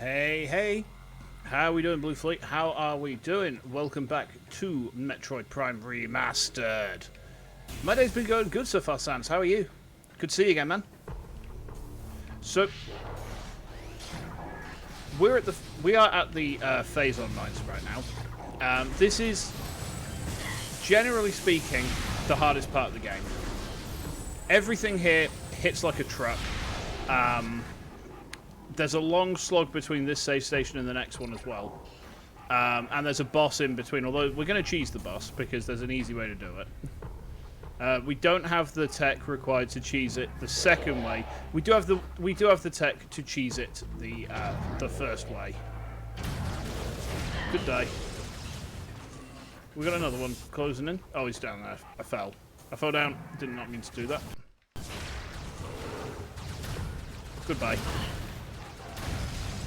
Hey, hey. How are we doing, Blue Fleet? How are we doing? Welcome back to Metroid Prime Remastered. My day's been going good so far, Sans. How are you? Good to see you again, man. So, we are at the phase on mines right now. This is, generally speaking, the hardest part of the game. Everything here hits like a truck. There's a long slog between this save station and the next one as well. And there's a boss in between, although we're going to cheese the boss because there's an easy way to do it. We don't have the tech required to cheese it the second way. We do have the tech to cheese it the first way. Good day. We got another one closing in. Oh, he's down there. I fell. I fell down. Did not mean to do that. Goodbye.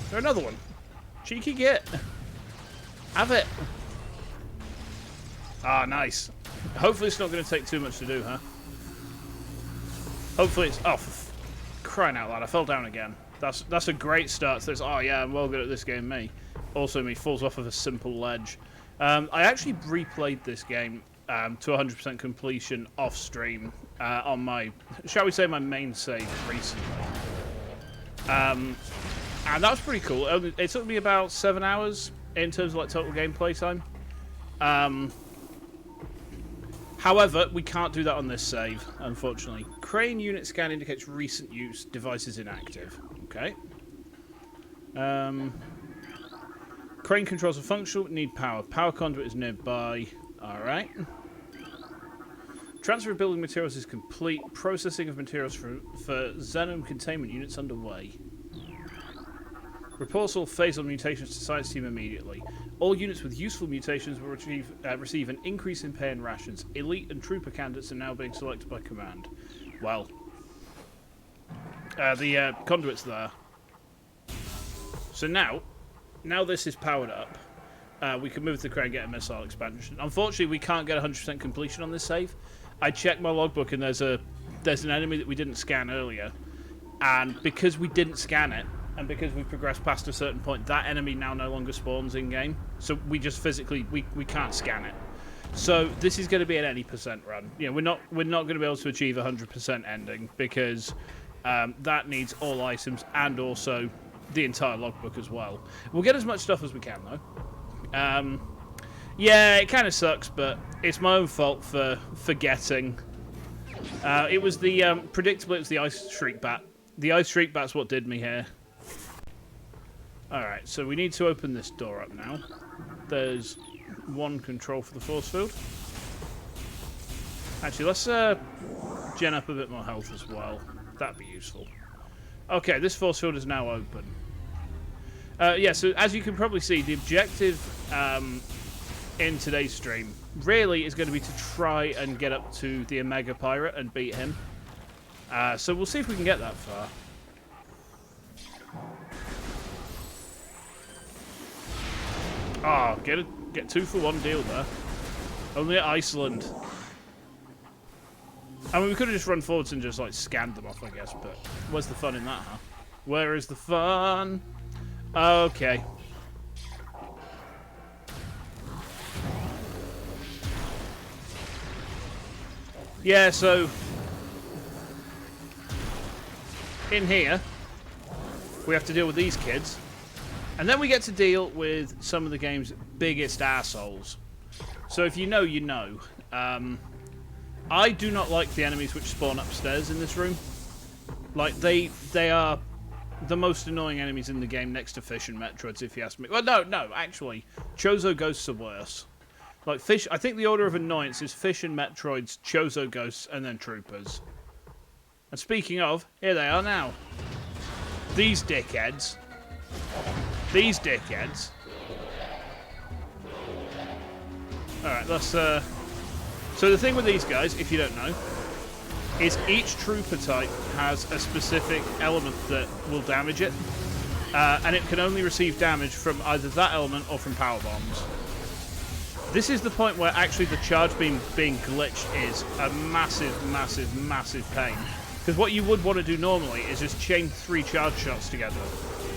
There's another one. Cheeky git. Have it. Ah, nice. Hopefully it's not going to take too much to do, huh? Hopefully it's... Oh, for crying out loud. I fell down again. That's a great start to this. Oh, yeah, I'm well good at this game, me. Also, me falls off of a simple ledge. I actually replayed this game to 100% completion off stream on my, shall we say, my main save recently. And that was pretty cool. It took me about 7 hours in terms of like total gameplay time. However, we can't do that on this save, unfortunately. Crane unit scan indicates recent use. Device is inactive. Okay. Crane controls are functional, need power. Power conduit is nearby. Alright. Transfer of building materials is complete. Processing of materials for Xenon containment units underway. Reports all phasal mutations to science team immediately. All units with useful mutations will receive an increase in pay and rations. Elite and trooper candidates are now being selected by command. Well, the conduit's there. So now this is powered up. We can move the crane and get a missile expansion. Unfortunately, we can't get 100% completion on this save. I checked my logbook and there's an enemy that we didn't scan earlier, and because we didn't scan it, and because we've progressed past a certain point, that enemy now no longer spawns in game. So we just physically we can't scan it. So this is going to be an any percent run. You know, we're not going to be able to achieve 100% ending because that needs all items and also the entire logbook as well. We'll get as much stuff as we can though. Yeah, it kind of sucks, but it's my own fault for forgetting. It was the predictably it was the ice shriek bat. The ice shriek bat's what did me here. Alright, so we need to open this door up now. There's one control for the force field. Actually, let's gen up a bit more health as well. That'd be useful. Okay, this force field is now open. Yeah, so as you can probably see, the objective in today's stream really is going to be to try and get up to the Omega Pirate and beat him. So we'll see if we can get that far. Oh, get 2 for 1 deal there. Only at Iceland. I mean, we could have just run forwards and just, like, scanned them off, I guess, but where's the fun in that, huh? Where is the fun? Okay. Yeah, so in here, we have to deal with these kids. And then we get to deal with some of the game's biggest assholes. So if you know, you know. I do not like the enemies which spawn upstairs in this room. Like, they are the most annoying enemies in the game next to Fish and Metroids, if you ask me. Well, no, actually. Chozo Ghosts are worse. Like, Fish, I think the order of annoyance is Fish and Metroids, Chozo Ghosts, and then Troopers. And speaking of, here they are now. These dickheads. These dickheads. Alright, let's, So the thing with these guys, if you don't know, is each trooper type has a specific element that will damage it. And it can only receive damage from either that element or from power bombs. This is the point where actually the charge beam being glitched is a massive, massive, massive pain. Because what you would want to do normally is just chain 3 charge shots together.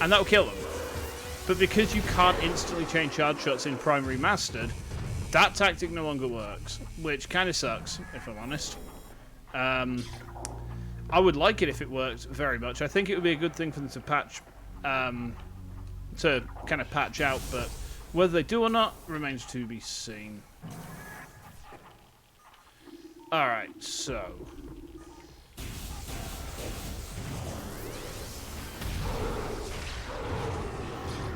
And that'll kill them. But because you can't instantly change charge shots in Primary Mastered, that tactic no longer works, which kind of sucks, if I'm honest. I would like it if it worked very much. I think it would be a good thing for them to patch, to kind of patch out, but whether they do or not remains to be seen. Alright, so...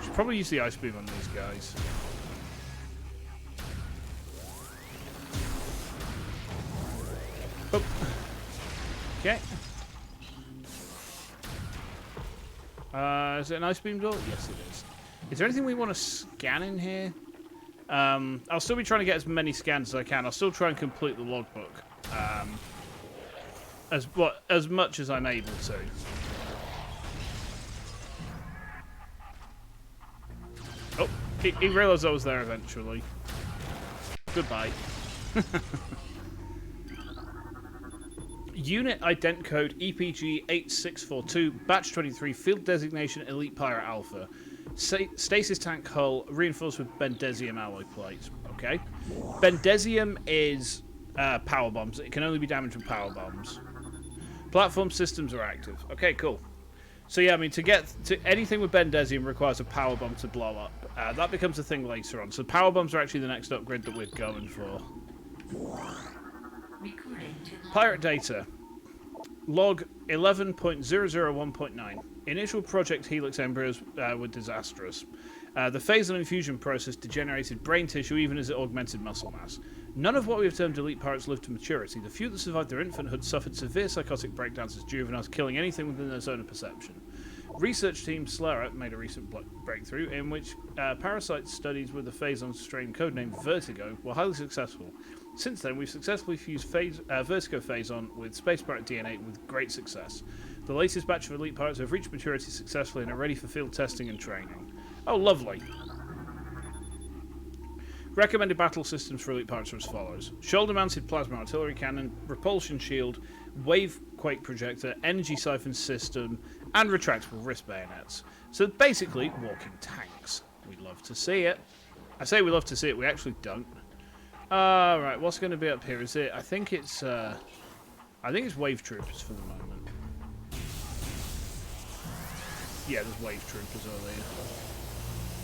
should probably use the Ice Beam on these guys. Oh. Okay. Is it an Ice Beam door? Yes, it is. Is there anything we want to scan in here? I'll still be trying to get as many scans as I can. I'll still try and complete the logbook. As much as I'm able to. Oh, he realised I was there eventually. Goodbye. Unit ident code EPG8642, batch 23, field designation Elite Pirate Alpha. Stasis tank hull reinforced with Bendesium alloy plates. Okay. Bendesium is power bombs. It can only be damaged with power bombs. Platform systems are active. Okay, cool. So yeah, I mean, to get to anything with Bendesium requires a power bomb to blow up. That becomes a thing later on. So power bombs are actually the next upgrade that we're going for. Pirate data. Log 11.001.9. Initial project Helix embryos were disastrous. The phasal infusion process degenerated brain tissue even as it augmented muscle mass. None of what we have termed elite pirates lived to maturity. The few that survived their infanthood suffered severe psychotic breakdowns as juveniles, killing anything within their zone of perception. Research team Cerata made a recent breakthrough in which parasite studies with the phazon strain codenamed Vertigo were highly successful. Since then, we've successfully fused Vertigo phazon with Space Pirate DNA with great success. The latest batch of elite pirates have reached maturity successfully and are ready for field testing and training. Oh, lovely. Recommended battle systems for elite pirates are as follows. Shoulder-mounted plasma artillery cannon, repulsion shield, wave quake projector, energy siphon system, and retractable wrist bayonets. So basically, walking tanks. We'd love to see it. I say we love to see it, we actually don't. Right, what's going to be up here? Is it? I think it's wave troopers for the moment. Yeah, there's wave troopers over there.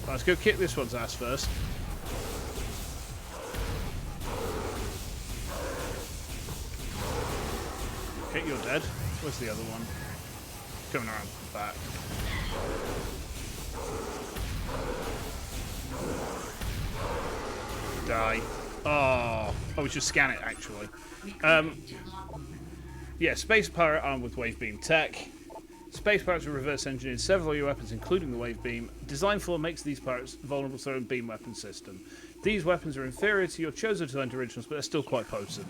Right, let's go kick this one's ass first. Okay, you're dead. Where's the other one? Coming around the back. Die. Oh, we should scan it, actually. Yeah, Space Pirate armed with Wave Beam tech. Space Pirates are reverse engineered several of your weapons, including the Wave Beam. Design flaw makes these pirates vulnerable to their own beam weapon system. These weapons are inferior to your chosen designed originals, but they're still quite potent.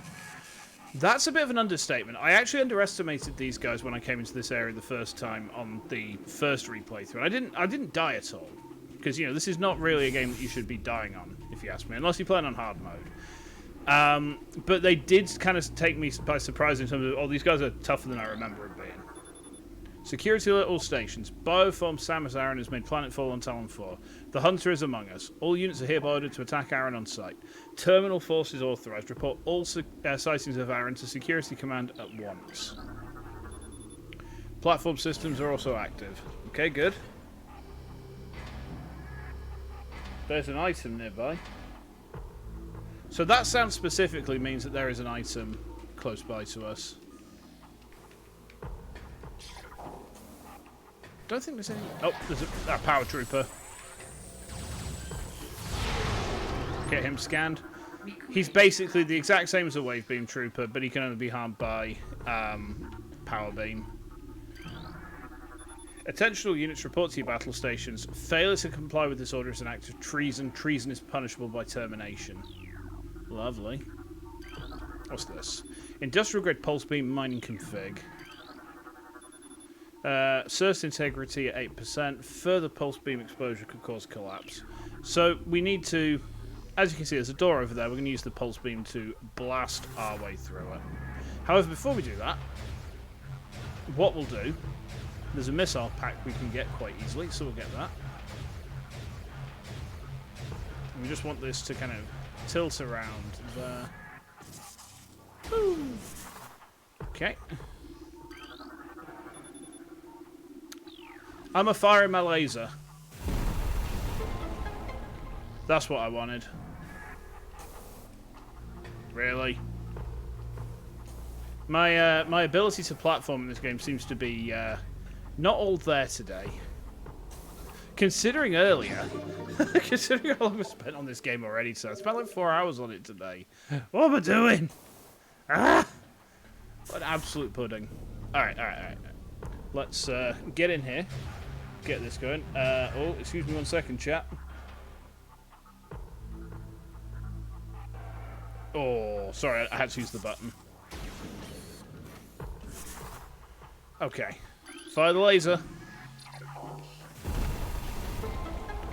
That's a bit of an understatement. I actually underestimated these guys when I came into this area the first time on the first replay through. I didn't die at all. Because, you know, this is not really a game that you should be dying on, if you ask me, unless you're playing on hard mode. But they did kind of take me by surprise in terms of, oh, these guys are tougher than I remember them being. Security alert all stations. Bioform Samus Aran has made planetfall on Talon 4. The Hunter is among us. All units are hereby ordered to attack Aran on site. Terminal forces authorized. Report all sightings of Aran to Security Command at once. Platform systems are also active. Okay, good. There's an item nearby. So that sound specifically means that there is an item close by to us. Don't think there's any... Oh, there's a power trooper. Get him scanned. He's basically the exact same as a wave beam trooper, but he can only be harmed by power beam. Attentional units report to your battle stations. Failure to comply with this order is an act of treason. Treason is punishable by termination. Lovely. What's this? Industrial grade pulse beam mining config. Surface integrity at 8%. Further pulse beam exposure could cause collapse. So we need to, as you can see, there's a door over there. We're going to use the pulse beam to blast our way through it. However, before we do that, what we'll do, there's a missile pack we can get quite easily, so we'll get that. We just want this to kind of tilt around there. Woo. Okay. I'm a firing my laser. That's what I wanted. Really? My my ability to platform in this game seems to be not all there today. Considering earlier, considering how long I spent on this game already, so I spent like 4 hours on it today. What am I doing? Ah! What an absolute pudding. Alright. Let's get in here. Get this going. Oh, excuse me 1 second, chat. Oh, sorry, I had to use the button. Okay. Fire the laser.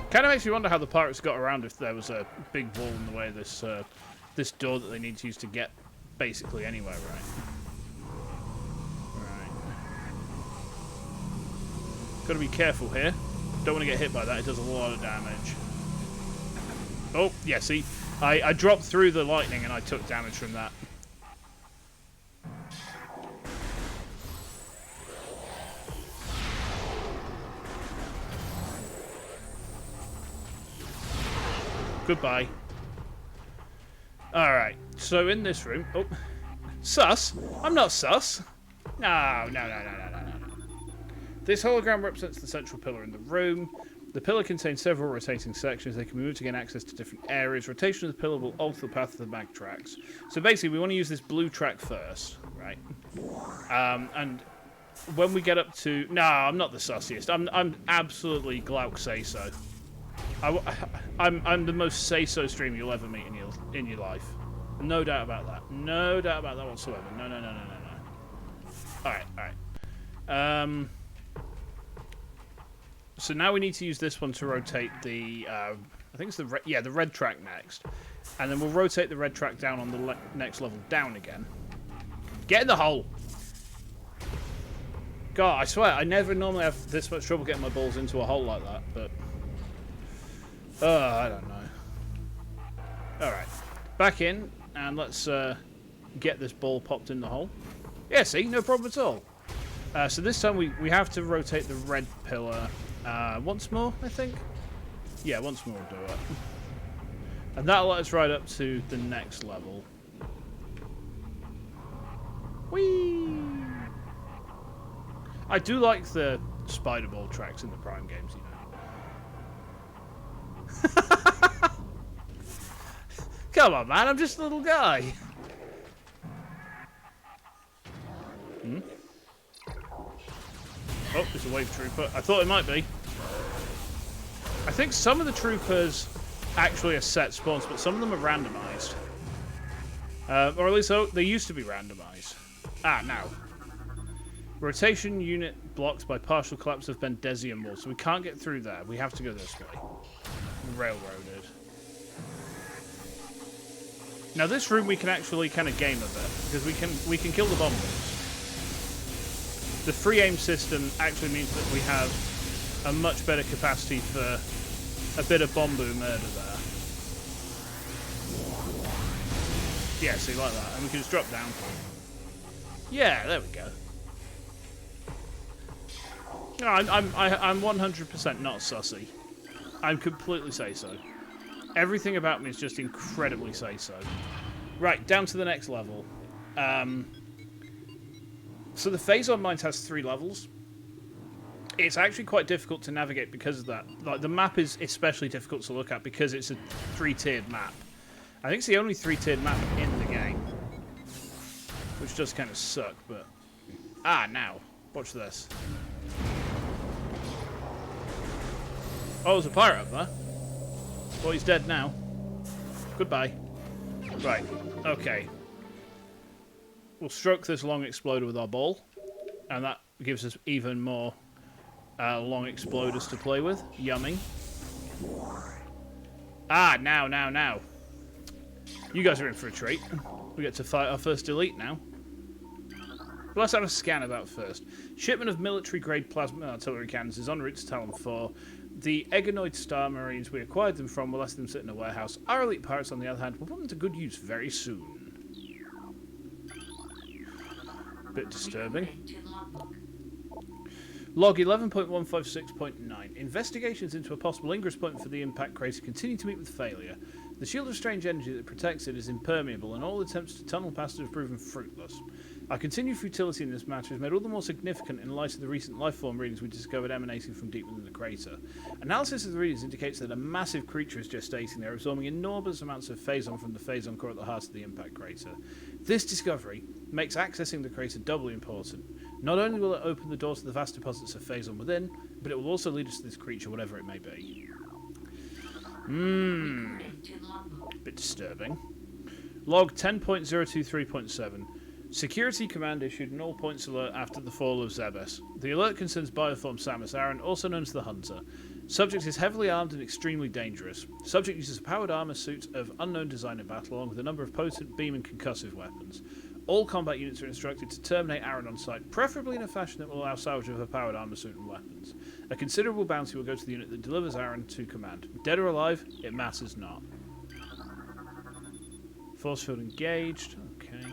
Kind of makes me wonder how the pirates got around if there was a big wall in the way of this this door that they need to use to get basically anywhere, right? Right. Got to be careful here. Don't want to get hit by that. It does a lot of damage. Oh, yeah, see? I dropped through the lightning and I took damage from that. Goodbye. Alright, so in this room... Oh, sus? I'm not sus. No. This hologram represents the central pillar in the room. The pillar contains several rotating sections. They can be moved to gain access to different areas. Rotation of the pillar will alter the path of the mag tracks. So basically, we want to use this blue track first, right? And when we get up to... No, I'm not the sussiest. I'm absolutely Glauc say-so. I'm the most say-so streamer you'll ever meet in your life. No doubt about that. No doubt about that whatsoever. No. Alright. So now we need to use this one to rotate the... I think it's the red track next. And then we'll rotate the red track down on the next level down again. Get in the hole! God, I swear, I never normally have this much trouble getting my balls into a hole like that, but... I don't know. Alright. Back in, and let's get this ball popped in the hole. Yeah, see? No problem at all. So this time we have to rotate the red pillar once more, I think? Yeah, once more will do it. And that'll let us right up to the next level. Whee! I do like the spider ball tracks in the Prime games, you know. Come on, man, I'm just a little guy. Hmm? Oh, there's a wave trooper. I thought it might be. I think some of the troopers actually are set spawns, but some of them are randomized. Or at least they used to be randomized. Ah, now. Rotation unit blocked by partial collapse of Bendesium wall, so we can't get through there. We have to go this way. Railroaded. Now this room we can actually kind of game a bit, because we can kill the bombers. The free aim system actually means that we have a much better capacity for a bit of bombu murder there. Yeah, see, like that. And we can just drop down. Yeah, there we go. No, I'm 100% not sussy. I'm completely say-so. Everything about me is just incredibly say-so. Right, down to the next level. So the Phazon Mines has 3 levels. It's actually quite difficult to navigate because of that. Like, the map is especially difficult to look at because it's a 3-tiered map. I think it's the only 3-tiered map in the game. Which does kind of suck, but... Ah, now. Watch this. Oh, there's a pirate up there. Well, he's dead now. Goodbye. Right, okay. We'll stroke this long exploder with our ball. And that gives us even more long exploders to play with. Yummy. Ah, now. You guys are in for a treat. We get to fight our first elite now. But let's have a scan about first. Shipment of military-grade plasma artillery cannons is en route to Talon 4. The Eggonoid Star Marines we acquired them from will let them sit in a warehouse. Our elite pirates, on the other hand, will put them to good use very soon. Bit disturbing. Log 11.156.9. Investigations into a possible ingress point for the impact crater continue to meet with failure. The shield of strange energy that protects it is impermeable, and all attempts to tunnel past it have proven fruitless. Our continued futility in this matter is made all the more significant in light of the recent lifeform readings we discovered emanating from deep within the crater. Analysis of the readings indicates that a massive creature is gestating there, absorbing enormous amounts of phazon from the phazon core at the heart of the impact crater. This discovery makes accessing the crater doubly important. Not only will it open the door to the vast deposits of phazon within, but it will also lead us to this creature, whatever it may be. Bit disturbing. Log 10.023.7. Security Command issued an all-points alert after the fall of Zebes. The alert concerns Bioform Samus Aran, also known as the Hunter. Subject is heavily armed and extremely dangerous. Subject uses a powered armor suit of unknown design in battle, along with a number of potent beam and concussive weapons. All combat units are instructed to terminate Aran on sight, preferably in a fashion that will allow salvage of her powered armor suit and weapons. A considerable bounty will go to the unit that delivers Aran to command. Dead or alive, it matters not. Force field engaged. Okay.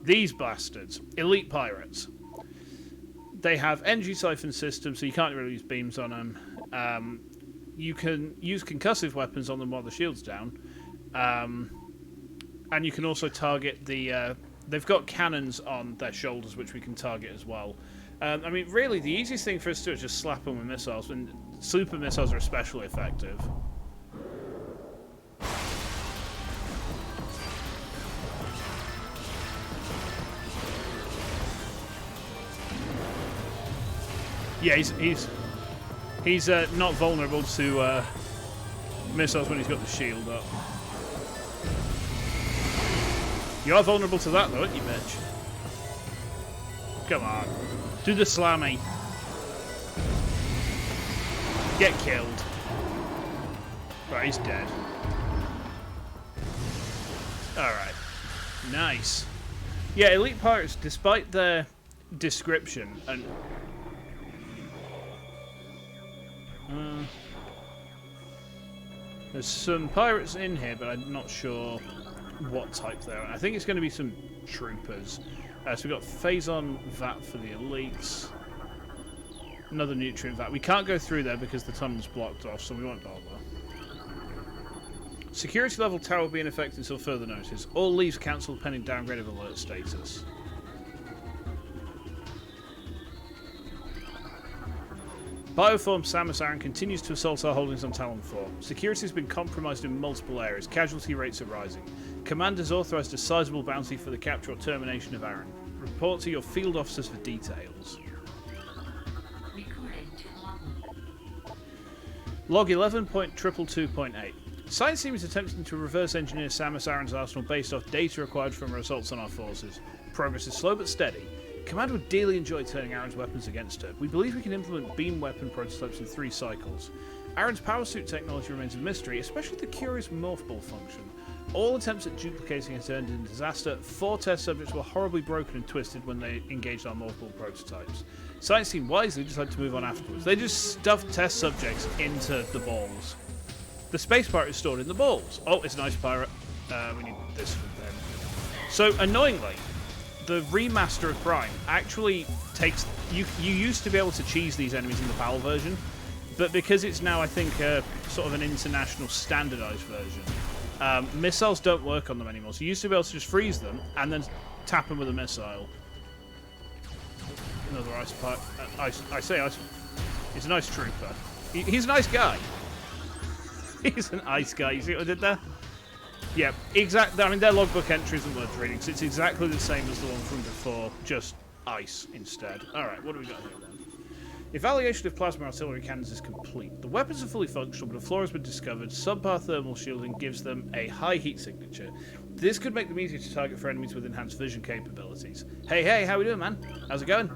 These bastards. Elite pirates. They have energy siphon systems, so you can't really use beams on them. You can use concussive weapons on them while the shield's down. And you can also target the... they've got cannons on their shoulders, which we can target as well. I mean, really, the easiest thing for us to do is just slap them with missiles, and super missiles are especially effective. Yeah, he's not vulnerable to missiles when he's got the shield up. You are vulnerable to that, though, aren't you, bitch? Come on. Do the slammy. Get killed. Right, he's dead. Alright. Nice. Yeah, elite pirates, despite their description and... there's some pirates in here, but I'm not sure what type they are. I think it's going to be some troopers. So we've got Phazon VAT for the elites. Another nutrient VAT. We can't go through there because the tunnel's blocked off, so we won't bother. Security level tower will be in effect until further notice. All leaves cancelled pending downgrade of alert status. Bioform Samus Aran continues to assault our holdings on Talon 4. Security has been compromised in multiple areas. Casualty rates are rising. Command has authorised a sizable bounty for the capture or termination of Aran. Report to your field officers for details. Log 11.222.8. Science team is attempting to reverse engineer Samus Aran's arsenal based off data acquired from her assaults on our forces. Progress is slow but steady. Command would dearly enjoy turning Aran's weapons against her. We believe we can implement beam weapon prototypes in 3 cycles. Aran's power suit technology remains a mystery, especially the curious morph ball function. All attempts at duplicating it ended in disaster. 4 test subjects were horribly broken and twisted when they engaged our morph ball prototypes. Science team wisely decided to move on afterwards. They just stuffed test subjects into the balls. The space pirate is stored in the balls. Oh, it's an ice pirate. We need this for them. So, annoyingly, the remaster of Prime actually takes... You used to be able to cheese these enemies in the PAL version, but because it's now, I think, sort of an international standardized version, missiles don't work on them anymore. So you used to be able to just freeze them and then tap them with a missile. Another ice pirate. I say ice... He's an ice trooper. He's a nice guy. He's an ice guy. You see what I did there? Yeah, exactly. I mean, their logbook entry isn't worth reading, so it's exactly the same as the one from before, just ice instead. Alright, what do we got here then? Evaluation of plasma artillery cannons is complete. The weapons are fully functional, but a flaw has been discovered. Subpar thermal shielding gives them a high heat signature. This could make them easier to target for enemies with enhanced vision capabilities. Hey, how we doing, man? How's it going?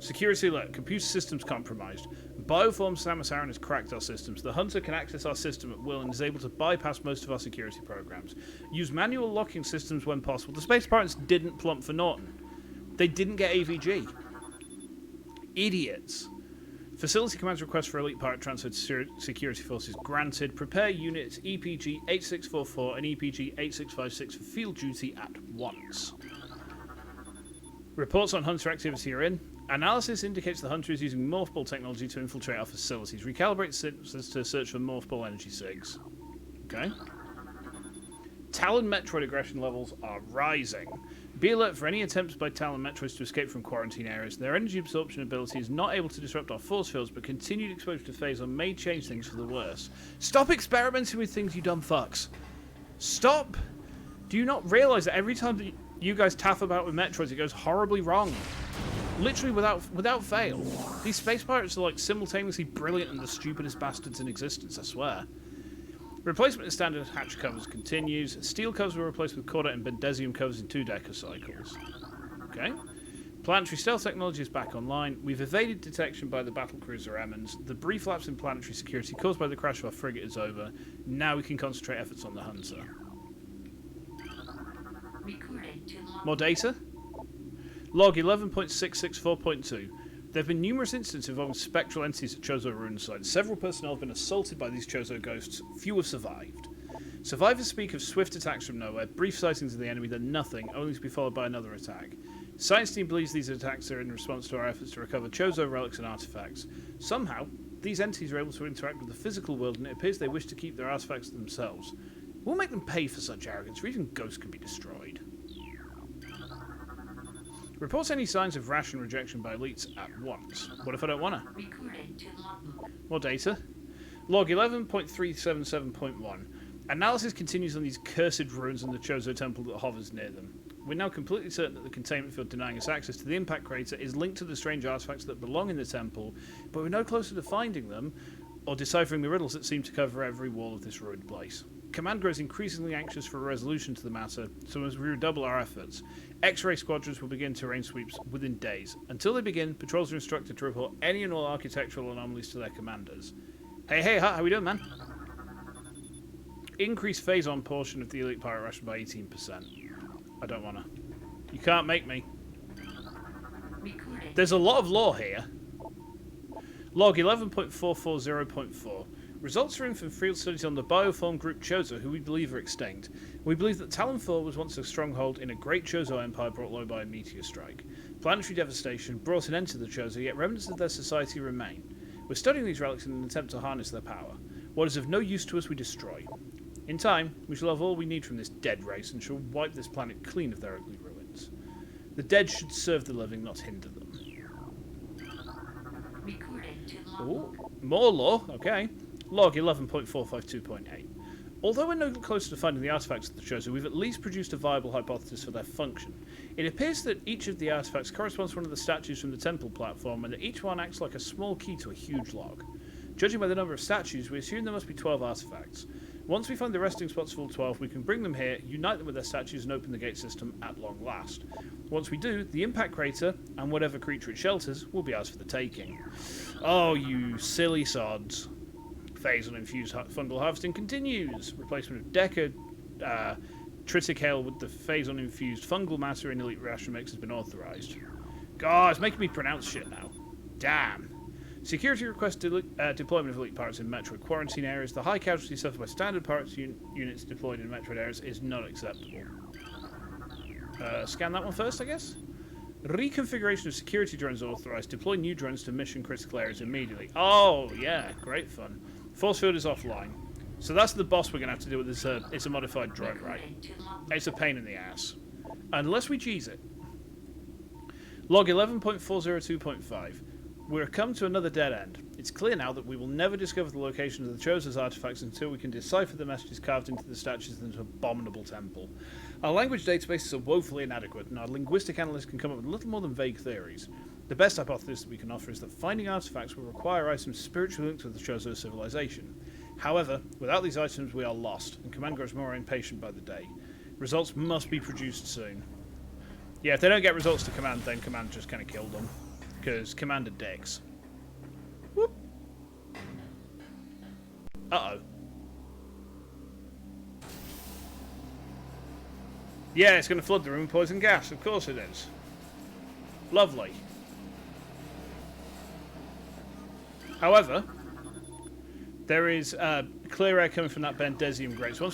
Security alert. Computer systems compromised. Bioform Samus Aran has cracked our systems. The Hunter can access our system at will and is able to bypass most of our security programs. Use manual locking systems when possible. The Space Pirates didn't plump for Norton. They didn't get AVG. idiots. Facility commands request for elite pirate transfer to security forces granted. Prepare units EPG 8644 and EPG 8656 for field duty at once. Reports on Hunter activity are in. Analysis indicates the Hunter is using morph ball technology to infiltrate our facilities. Recalibrate sensors to search for morph ball energy sigs. Okay. Talon Metroid aggression levels are rising. Be alert for any attempts by Talon Metroids to escape from quarantine areas. Their energy absorption ability is not able to disrupt our force fields, but continued exposure to phason may change things for the worse. Stop experimenting with things, you dumb fucks. Stop! Do you not realise that every time that you guys taff about with Metroids, it goes horribly wrong? Literally without fail. These space pirates are like simultaneously brilliant and the stupidest bastards in existence, I swear. Replacement of standard hatch covers continues. Steel covers were replaced with cordite and bendesium covers in 2 decacycles. Okay. Planetary stealth technology is back online. We've evaded detection by the battlecruiser Emmons. The brief lapse in planetary security caused by the crash of our frigate is over. Now we can concentrate efforts on the Hunter. More data? Log 11.664.2. There have been numerous incidents involving spectral entities at Chozo ruin sites. Several personnel have been assaulted by these Chozo ghosts. Few have survived. Survivors speak of swift attacks from nowhere, brief sightings of the enemy, then nothing, only to be followed by another attack. Science team believes these attacks are in response to our efforts to recover Chozo relics and artifacts. Somehow, these entities are able to interact with the physical world, and it appears they wish to keep their artifacts to themselves. We'll make them pay for such arrogance, or even ghosts can be destroyed. Reports any signs of ration rejection by elites at once. What if I don't want to? More data. Log 11.377.1. Analysis continues on these cursed ruins and the Chozo temple that hovers near them. We're now completely certain that the containment field denying us access to the impact crater is linked to the strange artifacts that belong in the temple, but we're no closer to finding them or deciphering the riddles that seem to cover every wall of this ruined place. Command grows increasingly anxious for a resolution to the matter, so as we redouble our efforts, X-ray squadrons will begin terrain sweeps within days. Until they begin, patrols are instructed to report any and all architectural anomalies to their commanders. Hey, how we doing, man? Increase phase-on portion of the elite pirate ration by 18%. I don't wanna. You can't make me. There's a lot of lore here. Log 11.440.4. Results are in from field studies on the bioform group Chozo, who we believe are extinct. We believe that Talon 4 was once a stronghold in a great Chozo empire brought low by a meteor strike. Planetary devastation brought an end to the Chozo, yet remnants of their society remain. We're studying these relics in an attempt to harness their power. What is of no use to us we destroy. In time, we shall have all we need from this dead race and shall wipe this planet clean of their ugly ruins. The dead should serve the living, not hinder them. Ooh, more lore, okay. Log 11.452.8. Although we're no closer to finding the artifacts of the Chozo, we've at least produced a viable hypothesis for their function. It appears that each of the artifacts corresponds to one of the statues from the temple platform, and that each one acts like a small key to a huge lock. Judging by the number of statues, we assume there must be 12 artifacts. Once we find the resting spots for all 12, we can bring them here, unite them with their statues, and open the gate system at long last. Once we do, the impact crater, and whatever creature it shelters, will be ours for the taking. Oh, you silly sods. Phase-on-infused fungal harvesting continues. Replacement of Deca Triticale with the phase-on-infused fungal matter in elite ration mix has been authorized. God, it's making me pronounce shit now. Damn. Security request deployment of elite pirates in Metroid quarantine areas. The high casualty suffered by standard pirates units deployed in Metroid areas is not acceptable. Scan that one first, I guess? Reconfiguration of security drones authorized. Deploy new drones to mission critical areas immediately. Oh, yeah, great fun. Force field is offline. So that's the boss we're going to have to deal with. It's a modified drone, right? It's a pain in the ass. Unless we cheese it. Log 11.402.5. We've come to another dead end. It's clear now that we will never discover the location of the Chozo's artifacts until we can decipher the messages carved into the statues of this abominable temple. Our language databases are woefully inadequate, and our linguistic analysts can come up with little more than vague theories. The best hypothesis that we can offer is that finding artifacts will require items spiritually linked with the Chozo civilization. However, without these items we are lost, and Command grows more impatient by the day. Results must be produced soon. Yeah, if they don't get results to Command, then Command just kind of killed them. Because Command are dicks. Whoop. Uh-oh. Yeah, it's going to flood the room with poison gas. Of course it is. Lovely. However, there is clear air coming from that Bendesium grate. So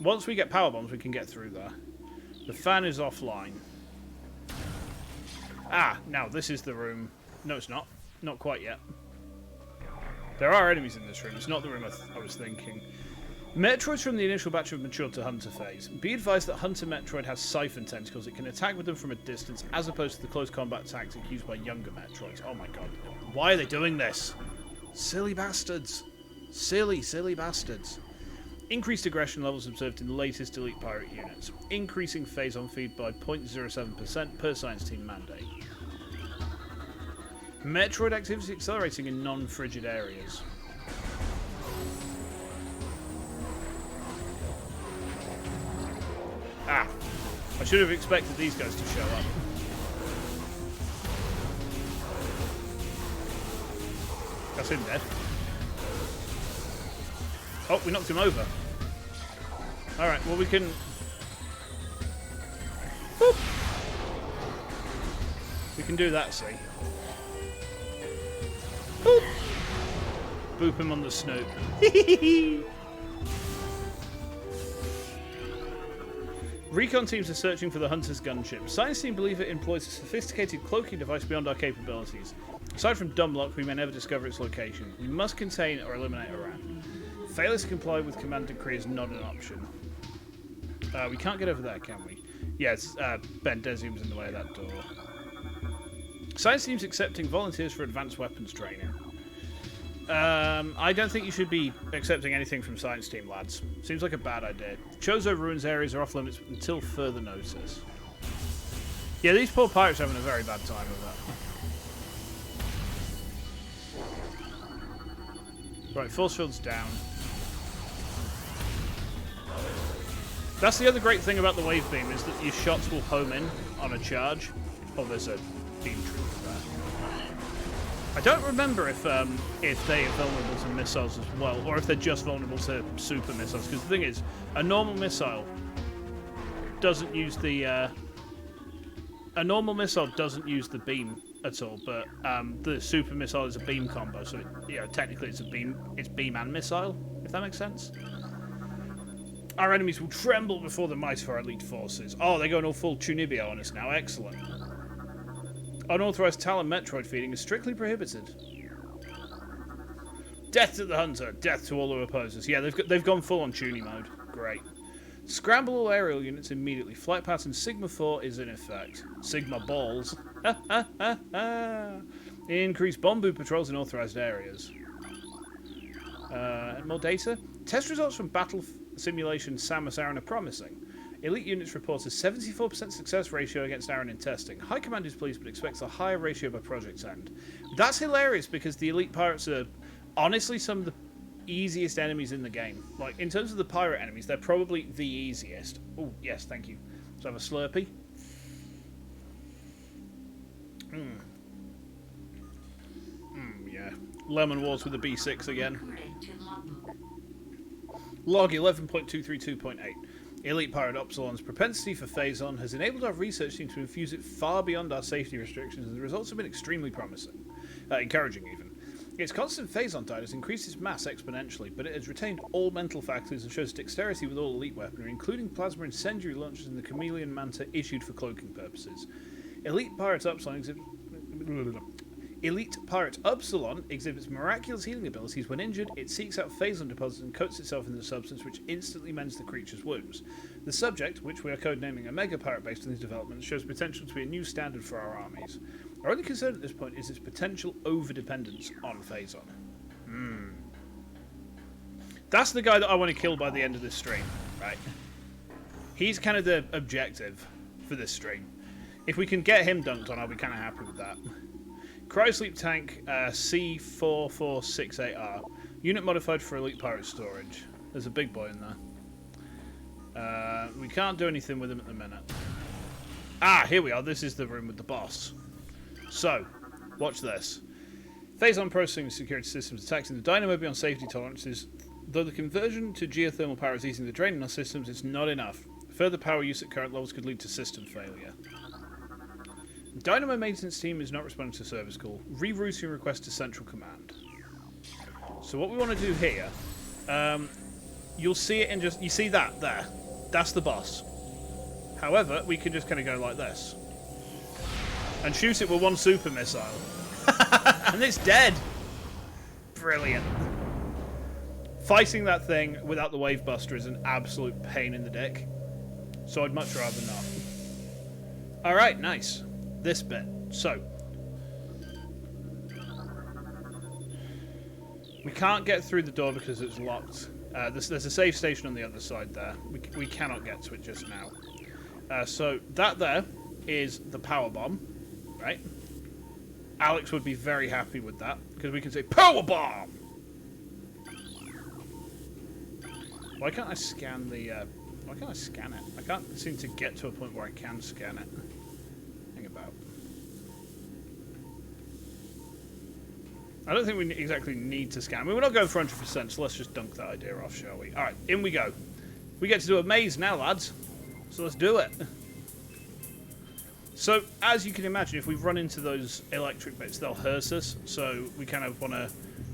once we get power bombs, we can get through there. The fan is offline. Ah, now this is the room. No, it's not. Not quite yet. There are enemies in this room. It's not the room I was thinking. Metroids from the initial batch have matured to Hunter phase. Be advised that Hunter Metroid has siphon tentacles. It can attack with them from a distance, as opposed to the close combat tactic used by younger Metroids. Oh my god. Why are they doing this? Silly bastards. Silly, silly bastards. Increased aggression levels observed in the latest Elite Pirate units. Increasing phase-on feed by 0.07% per science team mandate. Metroid activity accelerating in non-frigid areas. Ah, I should have expected these guys to show up. That's him dead. Oh, we knocked him over. Alright, well we can... Boop. We can do that, see. Boop. Boop him on the snoot. Recon teams are searching for the Hunter's gunship. Science team believe it employs a sophisticated cloaking device beyond our capabilities. Aside from dumb luck, we may never discover its location. We must contain or eliminate Iran. Failure to comply with command decree is not an option. We can't get over there, can we? Yes, Bendesium's in the way of that door. Science team's accepting volunteers for advanced weapons training. I don't think you should be accepting anything from science team, lads. Seems like a bad idea. Chozo ruins areas are off limits until further notice. Yeah, these poor pirates are having a very bad time with that. Right, force field's down. That's the other great thing about the wave beam, is that your shots will home in on a charge. Oh, there's a beam trooper there. I don't remember if they are vulnerable to missiles as well, or if they're just vulnerable to super missiles. Because the thing is, a normal missile doesn't use the beam at all, but the super missile is a beam combo. So technically it's beam and missile, if that makes sense. Our enemies will tremble before the might of our elite forces. Oh, they're going all full Tunibio on us now. Excellent. Unauthorized Talon Metroid feeding is strictly prohibited. Death to the Hunter. Death to all who oppose us. Yeah, they've gone full on Tuni mode. Great. Scramble all aerial units immediately. Flight pattern Sigma 4 is in effect. Sigma balls. Increase bomb patrols in authorized areas. More data. Test results from battle simulation Samus Aran are promising. Elite units report a 74% success ratio against Aran in testing. High Command is pleased but expects a higher ratio by project's end. That's hilarious because the elite pirates are honestly some of the easiest enemies in the game. Like, in terms of the pirate enemies, they're probably the easiest. Oh, yes, thank you. Let's have a Slurpee. Yeah. Lemon Wars with the B6 again. Log 11.232.8. Elite Pirate Upsilon's propensity for phase-on has enabled our research team to infuse it far beyond our safety restrictions, and the results have been extremely promising. Encouraging, even. Its constant phase-on tide has increased its mass exponentially, but it has retained all mental faculties and shows dexterity with all elite weaponry, including plasma incendiary launchers and the chameleon manta issued for cloaking purposes. Elite Pirate Upsilon exhibits miraculous healing abilities. When injured, it seeks out phase-on deposits and coats itself in the substance, which instantly mends the creature's wounds. The subject, which we are codenaming Omega Pirate based on these developments, shows potential to be a new standard for our armies. Our only concern at this point is its potential over-dependence on phase-on. That's the guy that I want to kill by the end of this stream, right? He's kind of the objective for this stream. If we can get him dunked on, I'll be kind of happy with that. Cryosleep tank C4468R. Unit modified for elite pirate storage. There's a big boy in there. We can't do anything with him at the minute. Ah, here we are. This is the room with the boss. So, watch this. Phase-on processing security systems attacks in the dynamo beyond safety tolerances. Though the conversion to geothermal power is easing the drain in our systems, it's not enough. Further power use at current levels could lead to system failure. Dynamo maintenance team is not responding to service call. Rerouting request to central command. So what we want to do here, you'll see it in just... You see that there? That's the boss. However, we can just kind of go like this. And shoot it with one super missile. And it's dead. Brilliant. Fighting that thing without the wave buster is an absolute pain in the dick. So I'd much rather not. Alright, nice. This bit. So. We can't get through the door because it's locked. There's a save station on the other side there. We cannot get to it just now. So that there is the power bomb. Right? Alex would be very happy with that. Because we can say, power bomb! Why can't I scan the... why can't I scan it? I can't seem to get to a point where I can scan it. Hang about. I don't think we exactly need to scan. I mean, we're not going for 100%, so let's just dunk that idea off, shall we? Alright, in we go. We get to do a maze now, lads. So let's do it. So, as you can imagine, if we run into those electric bits, they'll hurt us. So, we kind of want to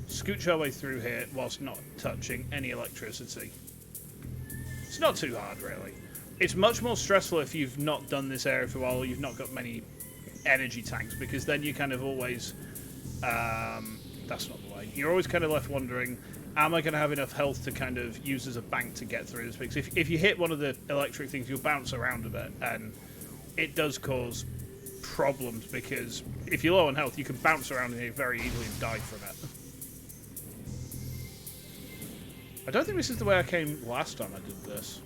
scooch our way through here whilst not touching any electricity. It's not too hard, really. It's much more stressful if you've not done this area for a while or you've not got many energy tanks, because then you kind of always... that's not the way. You're always kind of left wondering, am I going to have enough health to kind of use as a bank to get through this? Because if you hit one of the electric things, you'll bounce around a bit, and it does cause problems, because if you're low on health, you can bounce around in here very easily and die from it. I don't think this is the way I came last time I did this.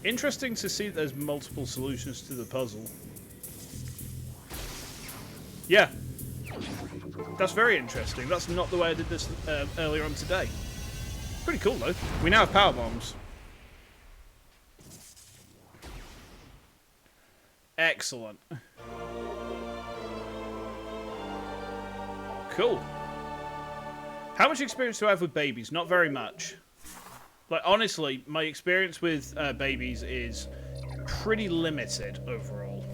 Interesting to see that there's multiple solutions to the puzzle. Yeah. That's very interesting. That's not the way I did this earlier on today. Pretty cool, though. We now have power bombs. Excellent. Cool. How much experience do I have with babies? Not very much. Like, honestly, my experience with babies is pretty limited overall.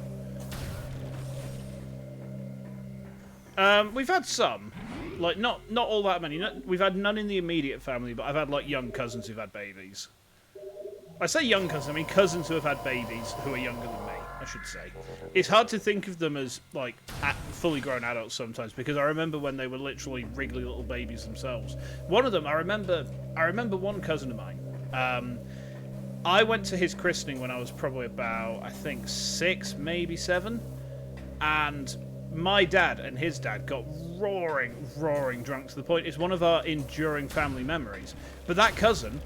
We've had some. Like, not all that many. We've had none in the immediate family, but I've had, like, young cousins who've had babies. I say young cousins, I mean cousins who have had babies who are younger than me, I should say. It's hard to think of them as, like, fully grown adults sometimes, because I remember when they were literally wriggly little babies themselves. One of them, I remember one cousin of mine. I went to his christening when I was probably about, I think, 6, maybe 7. And my dad and his dad got roaring drunk to the point it's one of our enduring family memories. But that cousin...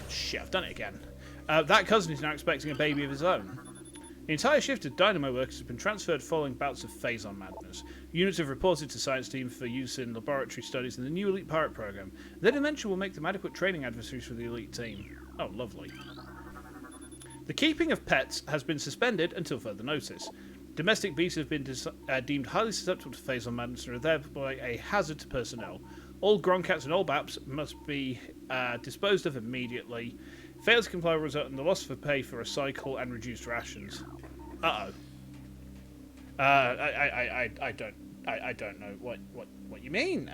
Shit, I've done it again. That cousin is now expecting a baby of his own. The entire shift of Dynamo workers has been transferred following bouts of phazon madness. Units have reported to science team for use in laboratory studies in the new Elite Pirate program. Their dimension will make them adequate training adversaries for the Elite team. Oh, lovely. The keeping of pets has been suspended until further notice. Domestic beasts have been deemed highly susceptible to phazon madness and are thereby a hazard to personnel. All Gronkats and all Baps must be disposed of immediately. Fail to comply will result in the loss of pay for recycle and reduced rations. Uh-oh. I don't know what you mean.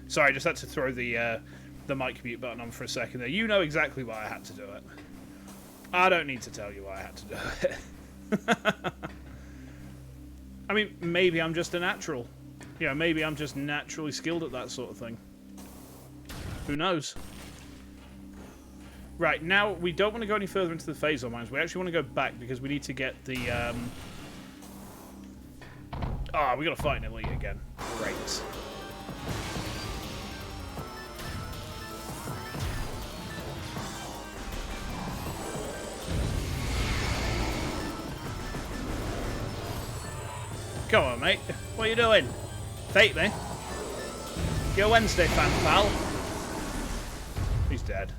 Sorry, I just had to throw the mic mute button on for a second there. You know exactly why I had to do it. I don't need to tell you why I had to do it. I mean, maybe I'm just a natural. You know, maybe I'm just naturally skilled at that sort of thing. Who knows? Right, now we don't want to go any further into the phazon mines. We actually want to go back because we need to get the... we got to fight an elite again. Great. Come on, mate. What are you doing? Fate me. Your Wednesday fan, pal. He's dead.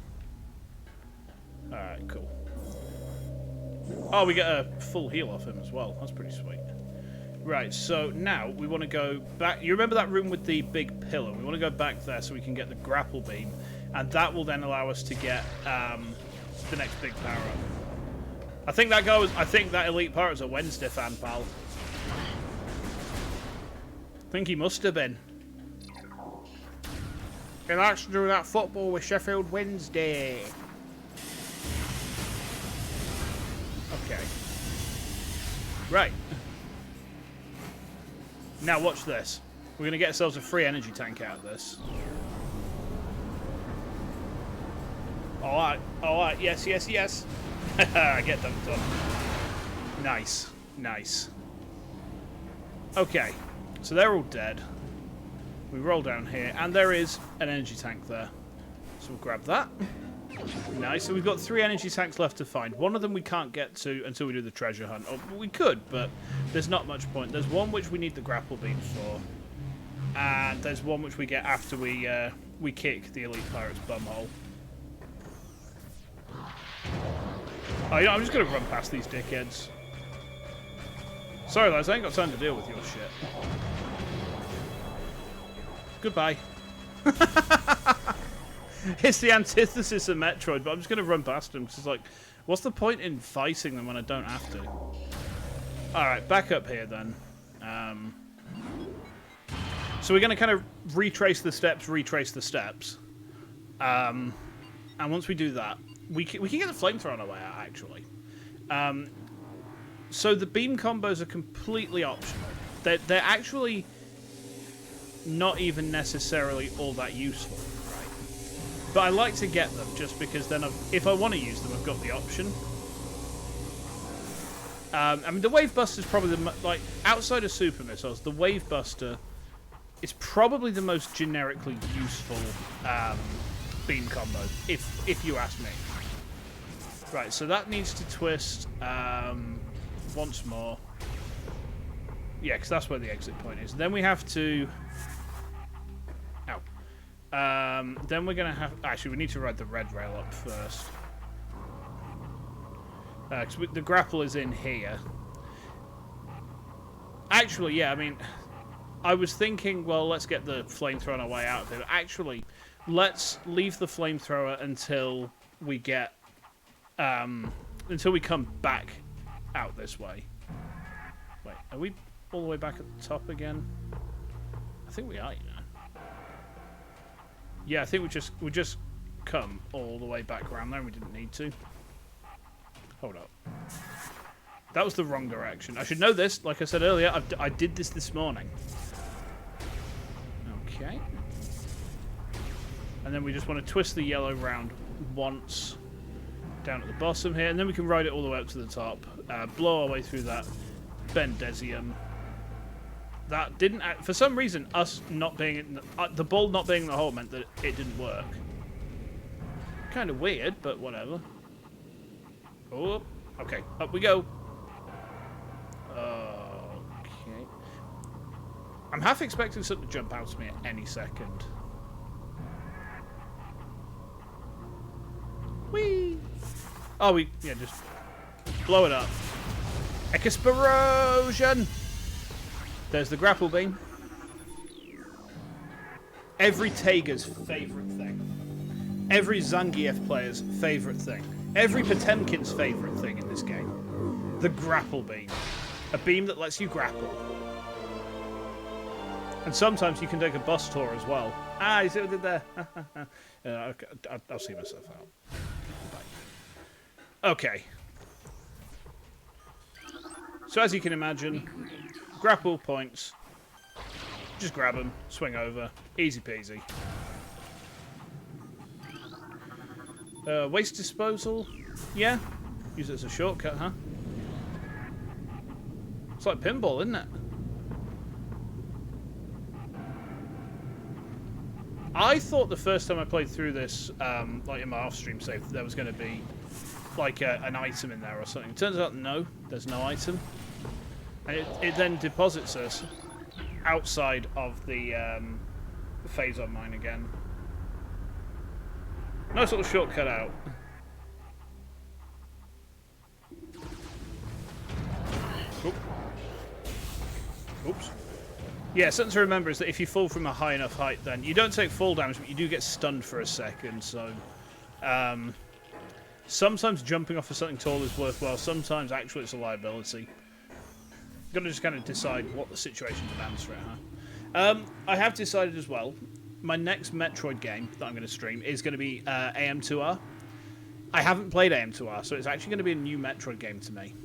Alright, cool. Oh, we get a full heal off him as well. That's pretty sweet. Right, so now we want to go back. You remember that room with the big pillar? We want to go back there so we can get the grapple beam. And that will then allow us to get the next big power-up. I think that guy was. I think that elite pirate was a Wednesday fan, pal. I think he must have been. He likes to do that football with Sheffield Wednesday. Okay. Right. Now watch this. We're going to get ourselves a free energy tank out of this. Alright, alright, yes, yes, yes. Get dunked on. Nice, nice. Okay, so they're all dead. We roll down here, and there is an energy tank there. So we'll grab that. Nice, so we've got 3 energy tanks left to find. One of them we can't get to until we do the treasure hunt. Or we could, but there's not much point. There's one which we need the grapple beam for. And there's one which we get after we kick the elite pirate's bumhole. Oh, you know, I'm just going to run past these dickheads. Sorry, lads, I ain't got time to deal with your shit. Goodbye. It's the antithesis of Metroid, but I'm just going to run past them, because it's like, what's the point in fighting them when I don't have to? Alright, back up here then. So we're going to kind of retrace the steps, and once we do that, we can get the flamethrower on our way out, actually. So the beam combos are completely optional. They're actually not even necessarily all that useful, right? But I like to get them just because then if I want to use them, I've got the option. I mean, the Wave Buster is probably like outside of super missiles, the Wave Buster is probably the most generically useful beam combo, if you ask me. Right, so that needs to twist once more. Yeah, because that's where the exit point is. Then we have to... Ow. Then we're going to have... Actually, we need to ride the red rail up first. Because the grapple is in here. Actually, yeah, I mean... I was thinking, well, let's get the flamethrower on our way out of here. Actually, let's leave the flamethrower until we get... until we come back out this way. Wait, are we all the way back at the top again? I think we are, you know. Yeah, I think we just come all the way back around there and we didn't need to. Hold up. That was the wrong direction. I should know this. Like I said earlier, I did this morning. Okay. And then we just want to twist the yellow round once down at the bottom here, and then we can ride it all the way up to the top. Blow our way through that Bendesium. That didn't... For some reason, us not being... in the ball not being in the hole meant that it didn't work. Kind of weird, but whatever. Oh, okay. Up we go. Okay. I'm half expecting something to jump out to me at any second. Whee! Oh, yeah, just blow it up. Explosion! There's the grapple beam. Every Tager's favourite thing. Every Zangief player's favourite thing. Every Potemkin's favourite thing in this game. The grapple beam. A beam that lets you grapple. And sometimes you can take a bus tour as well. Ah, you see what I did there? Okay, I'll see myself out. Okay. So as you can imagine, grapple points. Just grab them, swing over. Easy peasy. Waste disposal? Yeah. Use it as a shortcut, huh? It's like pinball, isn't it? I thought the first time I played through this, like in my off-stream save, there was going to be like an item in there or something. Turns out, no, there's no item. And it then deposits us outside of the phase on mine again. Nice little shortcut out. Oop. Oops. Yeah, something to remember is that if you fall from a high enough height, then you don't take fall damage, but you do get stunned for a second. So Sometimes jumping off of something tall is worthwhile. Sometimes actually it's a liability. You've got to just kind of decide what the situation demands for it, huh? I have decided as well, my next Metroid game that I'm going to stream is going to be AM2R. I haven't played AM2R, so it's actually going to be a new Metroid game to me.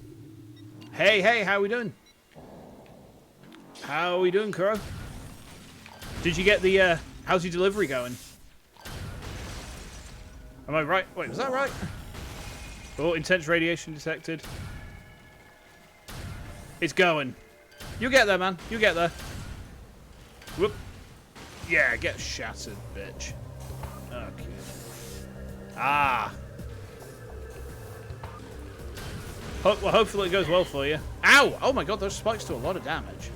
Hey, how are we doing? How are we doing, Kuro? Did you get the, how's your delivery going? Am I right? Wait, was that right? Oh, intense radiation detected. It's going. You get there, man. You get there. Whoop. Yeah, get shattered, bitch. Okay. Ah. Well, hopefully it goes well for you. Ow! Oh my god, those spikes do a lot of damage.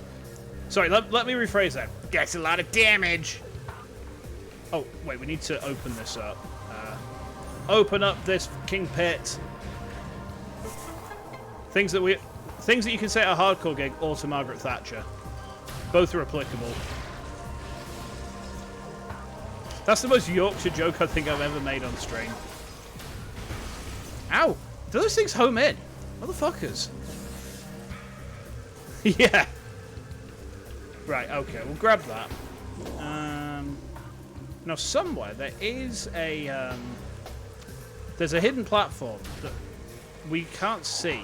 Sorry, let me rephrase that. Gets a lot of damage. Oh, wait, we need to open this up. Open up this fucking pit. Things that you can say at a hardcore gig or to Margaret Thatcher. Both are applicable. That's the most Yorkshire joke I think I've ever made on stream. Ow! Do those things home in? Motherfuckers. Yeah. Right, okay, we'll grab that. Now somewhere there is a there's a hidden platform that we can't see.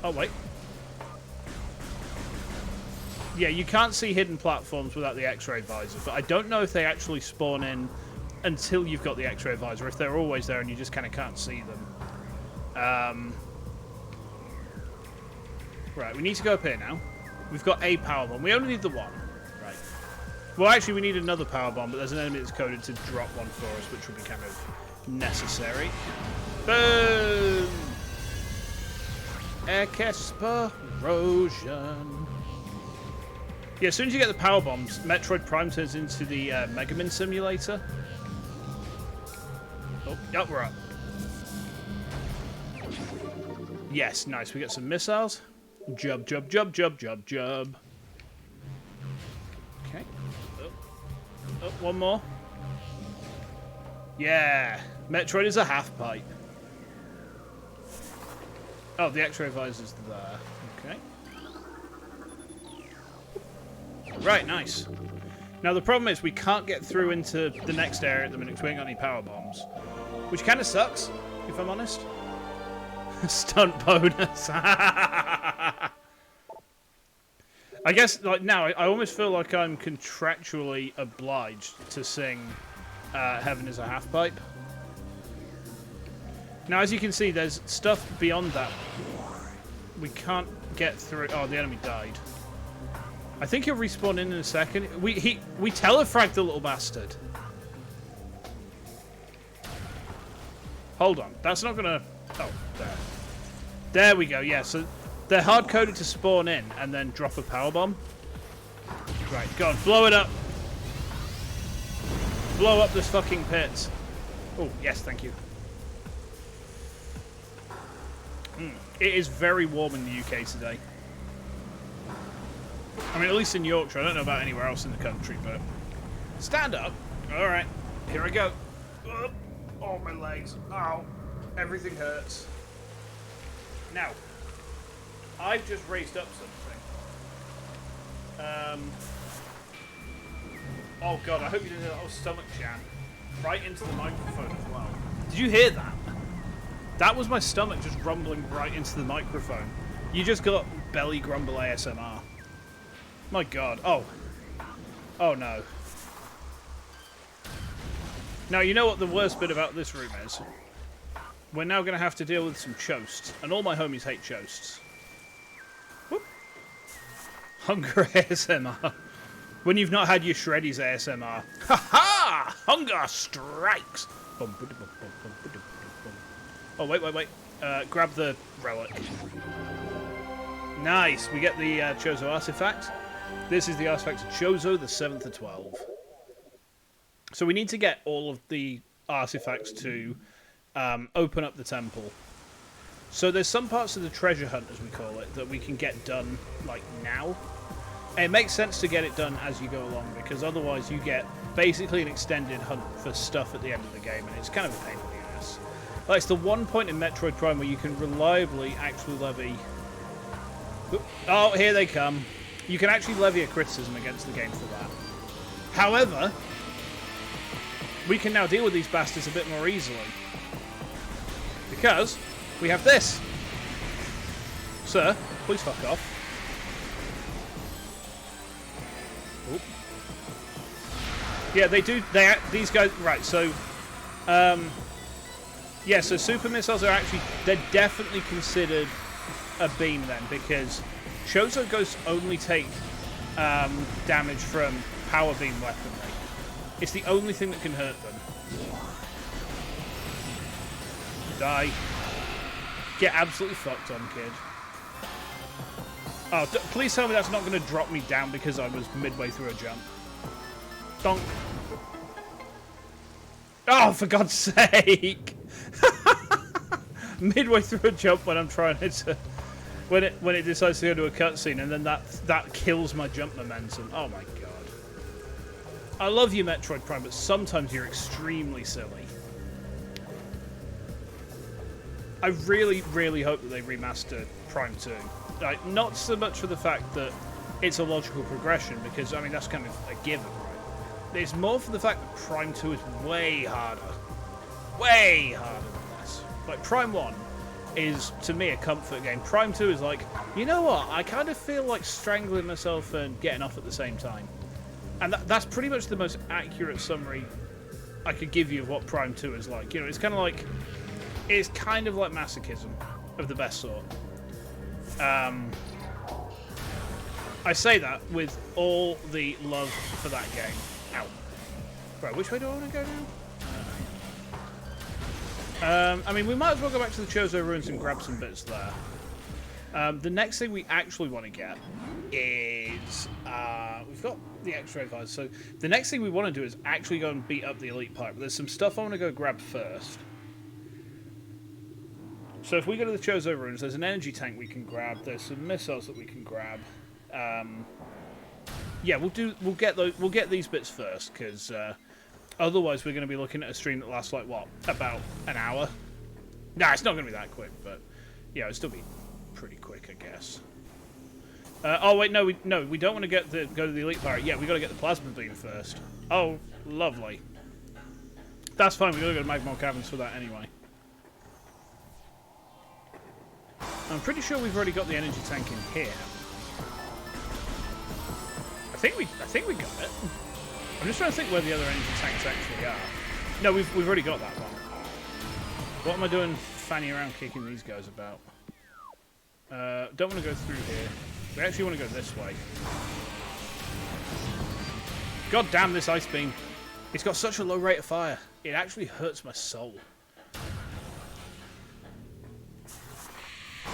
Oh wait. Yeah, you can't see hidden platforms without the X-ray visor, but I don't know if they actually spawn in until you've got the X-ray visor, if they're always there and you just kind of can't see them. Right, we need to go up here now. We've got a power bomb. We only need the one. Right. Well, actually, we need another power bomb, but there's an enemy that's coded to drop one for us, which will be kind of necessary. Boom! Explosion. Yeah, as soon as you get the power bombs, Metroid Prime turns into the Mega Man simulator. Oh, yep, we're up. Yes, nice. We get some missiles. Jub, jub, jub, jub, jub, jub. Okay. Oh, one more. Yeah. Metroid is a half pipe. Oh, the X-ray visor's there. Okay. Right, nice. Now the problem is we can't get through into the next area at the minute because we ain't got any power bombs. Which kind of sucks, if I'm honest. Stunt bonus. I guess, like, now, I almost feel like I'm contractually obliged to sing Heaven is a Half Pipe. Now, as you can see, there's stuff beyond that. We can't get through. Oh, the enemy died. I think he'll respawn in a second. We telefragged the little bastard. Hold on. That's not gonna... Oh, there. There we go, yeah. So they're hard-coded to spawn in and then drop a power bomb. Right, go on. Blow it up. Blow up this fucking pit. Oh, yes, thank you. It is very warm in the UK today. I mean, at least in Yorkshire. I don't know about anywhere else in the country, but... Stand up. All right. Here I go. Oh, my legs. Ow. Everything hurts. Now, I've just raised up something. Oh, God. I hope you didn't hear that. Oh, stomach jam. Right into the microphone as well. Did you hear that? That was my stomach just rumbling right into the microphone. You just got belly grumble ASMR. My God. Oh. Oh, no. Now, you know what the worst bit about this room is? We're now going to have to deal with some choasts. And all my homies hate choasts. Whoop. Hunger ASMR. When you've not had your Shreddies ASMR. Ha-ha! Hunger strikes! Oh, wait. Grab the relic. Nice. We get the Chozo artifact. This is the artifact of Chozo, the 7th of 12. So we need to get all of the artifacts to open up the temple. So there's some parts of the treasure hunt, as we call it, that we can get done, like, now. And it makes sense to get it done as you go along, because otherwise you get basically an extended hunt for stuff at the end of the game, and it's kind of a pain in the ass. Like, it's the one point in Metroid Prime where you can reliably actually levy... Oh, here they come. You can actually levy a criticism against the game for that. However, we can now deal with these bastards a bit more easily. Because we have this. Sir, please fuck off. Oop. Yeah, they do. These guys. Right. So, yeah. So super missiles are actually. They're definitely considered a beam then, because Chozo ghosts only take damage from power beam weaponry. It's the only thing that can hurt them. Die. Get absolutely fucked on, kid. Oh, please tell me that's not going to drop me down because I was midway through a jump. Donk. Oh, for God's sake! Midway through a jump when I'm trying to... When it decides to go to a cutscene, and then that kills my jump momentum. Oh my God. I love you, Metroid Prime, but sometimes you're extremely silly. I really, really hope that they remaster Prime 2. Like, not so much for the fact that it's a logical progression, because, I mean, that's kind of a given, right? It's more for the fact that Prime 2 is way harder. Way harder than this. Like, Prime 1 is, to me, a comfort game. Prime 2 is like, you know what? I kind of feel like strangling myself and getting off at the same time. And that's pretty much the most accurate summary I could give you of what Prime 2 is like. You know, it's kind of like... It's kind of like masochism of the best sort. I say that with all the love for that game. Ow. Right, which way do I want to go now? I mean, we might as well go back to the Chozo Ruins and grab some bits there. The next thing we actually want to get is... we've got the X-ray visor. So the next thing we want to do is actually go and beat up the Elite Pipe. There's some stuff I want to go grab first. So if we go to the Chozo Ruins, there's an energy tank we can grab. There's some missiles that we can grab. Yeah, we'll get these bits first, because otherwise we're going to be looking at a stream that lasts like what, about an hour? Nah, it's not going to be that quick, but yeah, it'll still be pretty quick, I guess. Oh wait, no, we don't want to go to the Elite Pirate. Yeah, we got to get the plasma beam first. Oh, lovely. That's fine. We got to go to Magmar Caverns for that anyway. I'm pretty sure we've already got the energy tank in here. I think we got it. I'm just trying to think where the other energy tanks actually are. No, we've already got that one. What am I doing fanning around kicking these guys about? Don't want to go through here. We actually want to go this way. God damn this ice beam. It's got such a low rate of fire. It actually hurts my soul.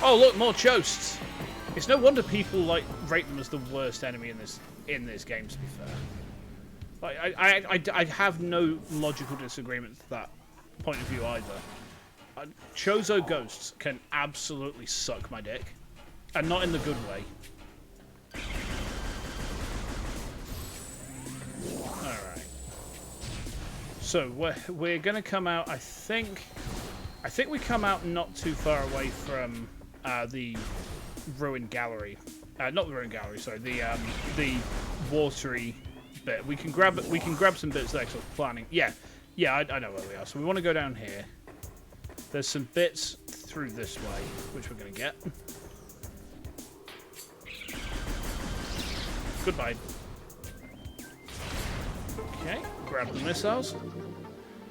Oh look, more Chosts. It's no wonder people like rate them as the worst enemy in this game, to be fair. Like, I have no logical disagreement to that point of view either. Chozo ghosts can absolutely suck my dick. And not in the good way. Alright. So, we're going to come out, I think we come out not too far away from the Ruin Gallery. Not the Ruin Gallery, sorry. The watery bit. We can grab some bits there because I was planning. Yeah, I know where we are. So we want to go down here. There's some bits through this way, which we're going to get. Goodbye. Okay, grab the missiles.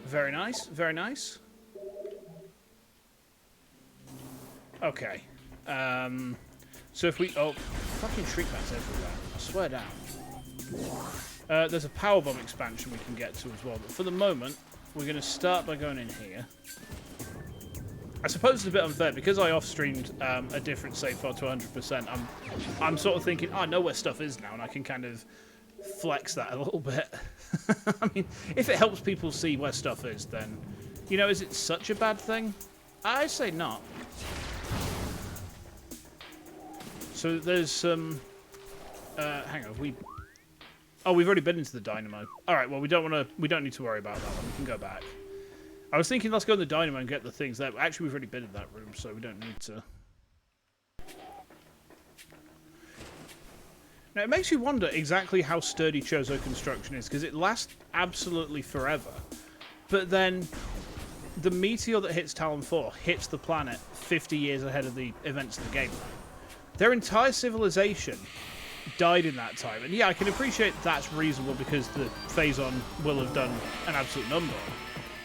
Very nice, very nice. Okay. So if we... Oh, fucking shriek bats everywhere. I swear down. There's a power bomb expansion we can get to as well. But for the moment, we're going to start by going in here. I suppose it's a bit unfair. Because I off-streamed a different save file to 100%, I'm sort of thinking, oh, I know where stuff is now, and I can kind of flex that a little bit. I mean, if it helps people see where stuff is, then... You know, is it such a bad thing? I say not. So there's some... hang on, we've already been into the dynamo. Alright, well, we don't need to worry about that one. We can go back. I was thinking let's go in the dynamo and get the things there. Actually, we've already been in that room, so we don't need to. Now, it makes you wonder exactly how sturdy Chozo construction is, because it lasts absolutely forever. But then, the meteor that hits Talon 4 hits the planet 50 years ahead of the events of the game. Their entire civilization died in that time. And yeah, I can appreciate that's reasonable, because the Phazon will have done an absolute number.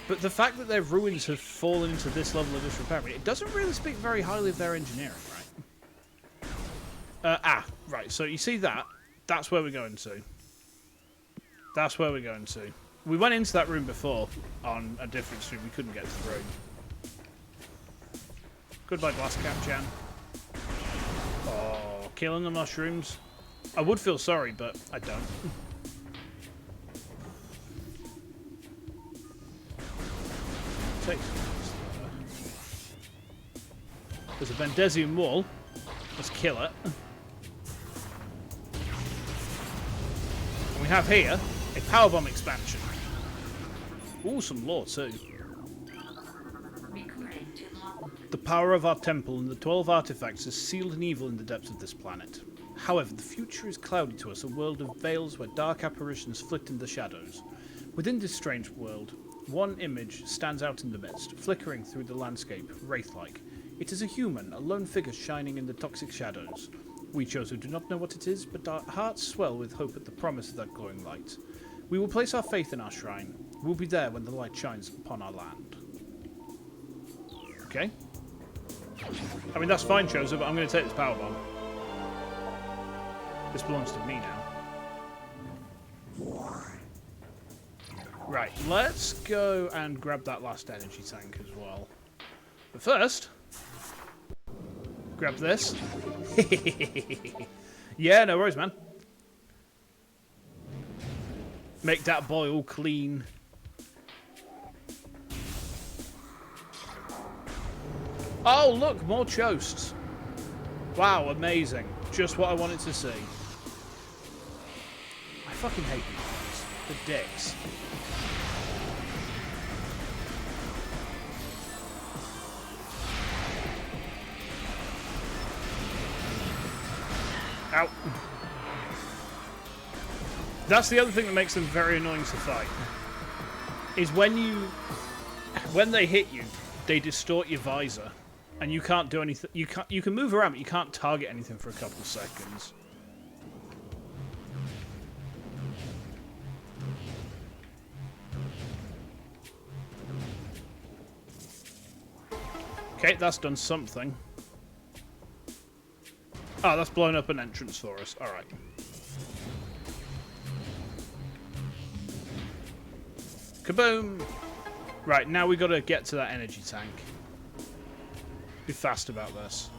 But the fact that their ruins have fallen into this level of disrepair, it doesn't really speak very highly of their engineering, right? Right, so you see that? That's where we're going to. That's where we're going to. We went into that room before on a different stream. We couldn't get through. Goodbye, glass cap, Chan. Oh, killing the mushrooms. I would feel sorry, but I don't. There's a Bendezium wall. Let's kill it. And we have here a powerbomb expansion. Ooh, some lore too. The power of our temple and the 12 artifacts is sealed in evil in the depths of this planet. However, the future is cloudy to us, a world of veils where dark apparitions flit in the shadows. Within this strange world, one image stands out in the midst, flickering through the landscape, wraith-like. It is a human, a lone figure shining in the toxic shadows. We Chozo do not know what it is, but our hearts swell with hope at the promise of that glowing light. We will place our faith in our shrine. We will be there when the light shines upon our land. Okay. I mean, that's fine, Chozo, but I'm going to take this powerbomb. This belongs to me now. Right, let's go and grab that last energy tank as well. But first, grab this. Yeah, no worries, man. Make that boil clean. Oh, look, more choasts. Wow, amazing. Just what I wanted to see. I fucking hate these guys. The dicks. Ow. That's the other thing that makes them very annoying to fight. Is when they hit you, they distort your visor, and you can't do anything. You can move around, but you can't target anything for a couple of seconds. Okay, that's done something. Oh, that's blown up an entrance for us. Alright. Kaboom! Right, now we got to get to that energy tank. Be fast about this.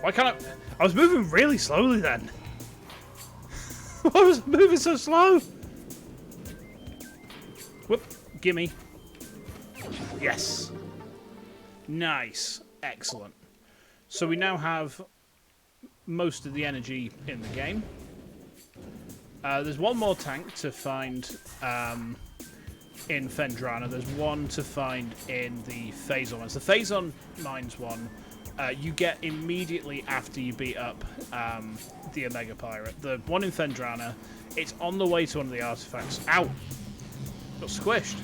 Why can't I was moving really slowly then. Why was I moving so slow? Whoop, gimme. Yes. Nice. Excellent. So we now have most of the energy in the game. There's one more tank to find in Phendrana. There's one to find in the Phazon ones. The Phazon mines one you get immediately after you beat up the Omega Pirate. The one in Phendrana, it's on the way to one of the artifacts. Ow! Got squished.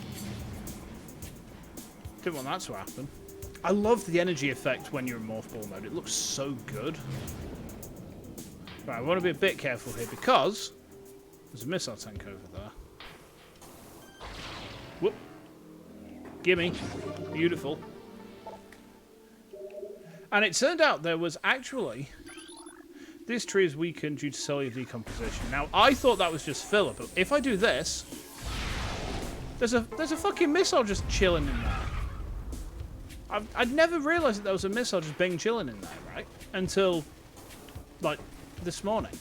Didn't want that to happen. I love the energy effect when you're in Morph Ball mode. It looks so good. Right, I want to be a bit careful here because there's a missile tank over there. Whoop. Gimme. Beautiful. And it turned out there was actually... This tree is weakened due to cellular decomposition. Now, I thought that was just filler, but if I do this... There's a fucking missile just chilling in there. I'd never realised that there was a missile just being chilling in there, right? Until, like, this morning.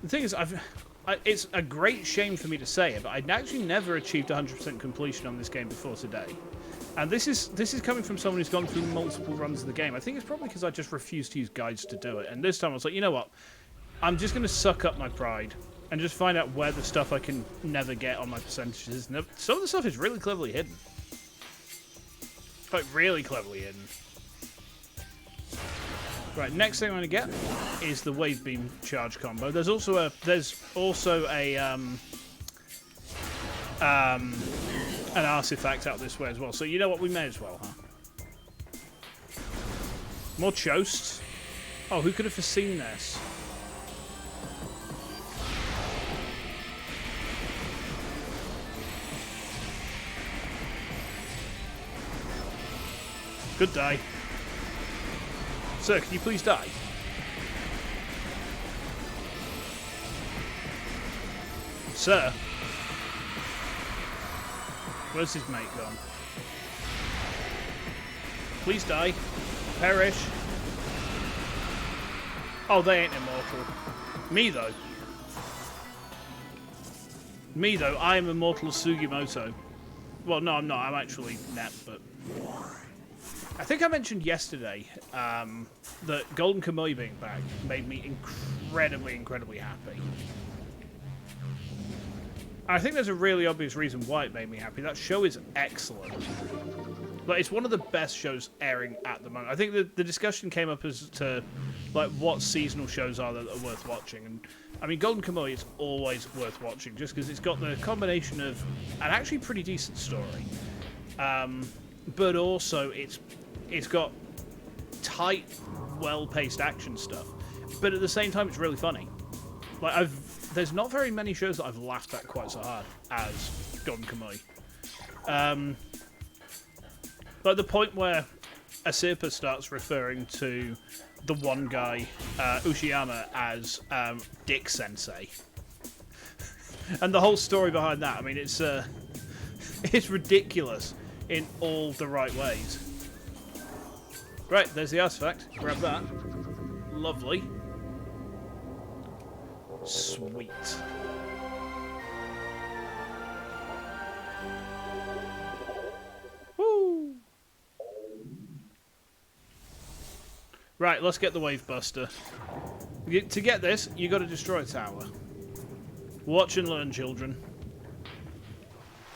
The thing is, it's a great shame for me to say it, but I'd actually never achieved 100% completion on this game before today. And this is coming from someone who's gone through multiple runs of the game. I think it's probably because I just refused to use guides to do it. And this time I was like, you know what? I'm just going to suck up my pride and just find out where the stuff I can never get on my percentages is. Some of the stuff is really cleverly hidden. Like, really cleverly hidden. Right, next thing I'm going to get is the wave beam charge combo. There's also an artifact out this way as well. So you know what, we may as well, huh? More Chosts. Oh, who could have foreseen this? Good die. Sir, can you please die? Sir? Where's his mate gone? Please die. Perish. Oh, they ain't immortal. Me, though. Me, though, I am immortal as Sugimoto. Well, no, I'm not. I'm actually Net, but... I think I mentioned yesterday that Golden Kamuy being back made me incredibly happy. I think there's a really obvious reason why it made me happy. That show is excellent. Like, it's one of the best shows airing at the moment. I think the discussion came up as to like what seasonal shows are that are worth watching. And I mean, Golden Kamuy is always worth watching just because it's got the combination of an actually pretty decent story, but also it's got tight, well-paced action stuff. But at the same time, it's really funny. Like there's not very many shows that I've laughed at quite so hard as Golden Kamuy. Like the point where Asirpa starts referring to the one guy, Ushiyama, as Dick Sensei. And the whole story behind that, I mean, it's ridiculous in all the right ways. Right, there's the artifact. Grab that. Lovely. Sweet. Woo! Right, let's get the Wave Buster. To get this, you got to destroy a tower. Watch and learn, children.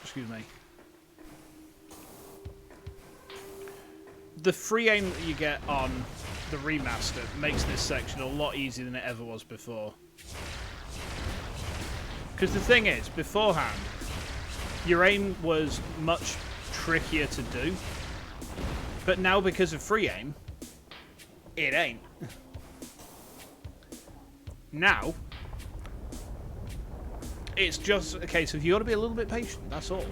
Excuse me. The free aim that you get on the Remastered makes this section a lot easier than it ever was before. Because the thing is, beforehand, your aim was much trickier to do. But now, because of free aim, it ain't. Now, it's just a case of you got to be a little bit patient, that's all.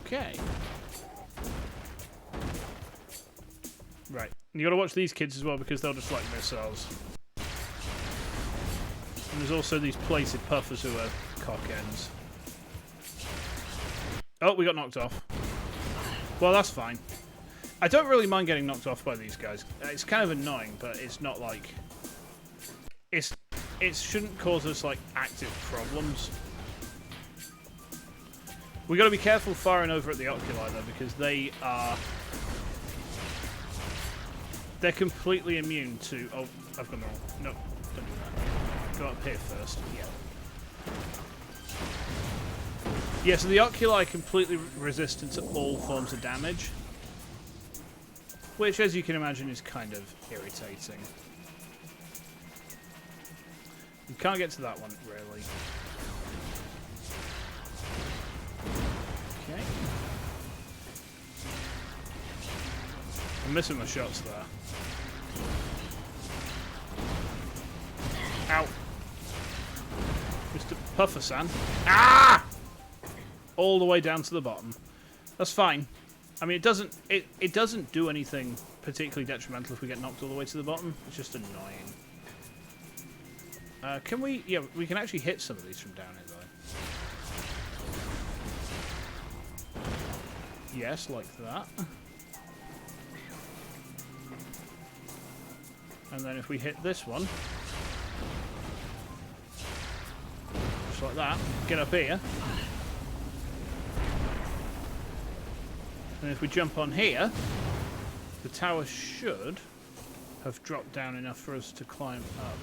Okay. Right. And you got to watch these kids as well because they'll deflect missiles. And there's also these plated puffers who are cock ends. Oh, we got knocked off. Well, that's fine. I don't really mind getting knocked off by these guys. It's kind of annoying, but it's not like... It shouldn't cause us, like, active problems. We got to be careful firing over at the Oculi, though, because they are... They're completely immune to... Oh, I've gone wrong. No, don't do that. Go up here first. Yeah. Yeah, so the Oculi are completely resistant to all forms of damage. Which, as you can imagine, is kind of irritating. You can't get to that one, really. Okay. I'm missing my shots there. Ow. Mr. Puffer-san. Ah! All the way down to the bottom. That's fine. I mean, it doesn't do anything particularly detrimental if we get knocked all the way to the bottom. It's just annoying. Can we... Yeah, we can actually hit some of these from down here, though. Yes, like that. And then if we hit this one... Just like that. Get up here. And if we jump on here, the tower should have dropped down enough for us to climb up.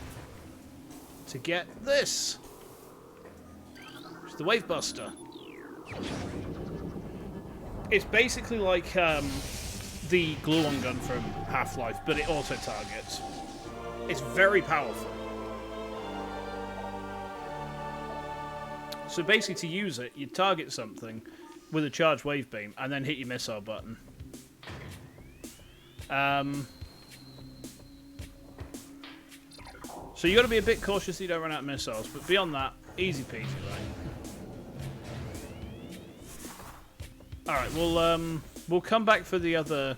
To get this! It's the Wave Buster. It's basically like the glue-on gun from Half-Life, but it auto-targets. It's very powerful. So basically to use it, you target something with a charged wave beam and then hit your missile button. So you got to be a bit cautious that you don't run out of missiles, but beyond that, easy peasy, right? Alright, we'll come back for the other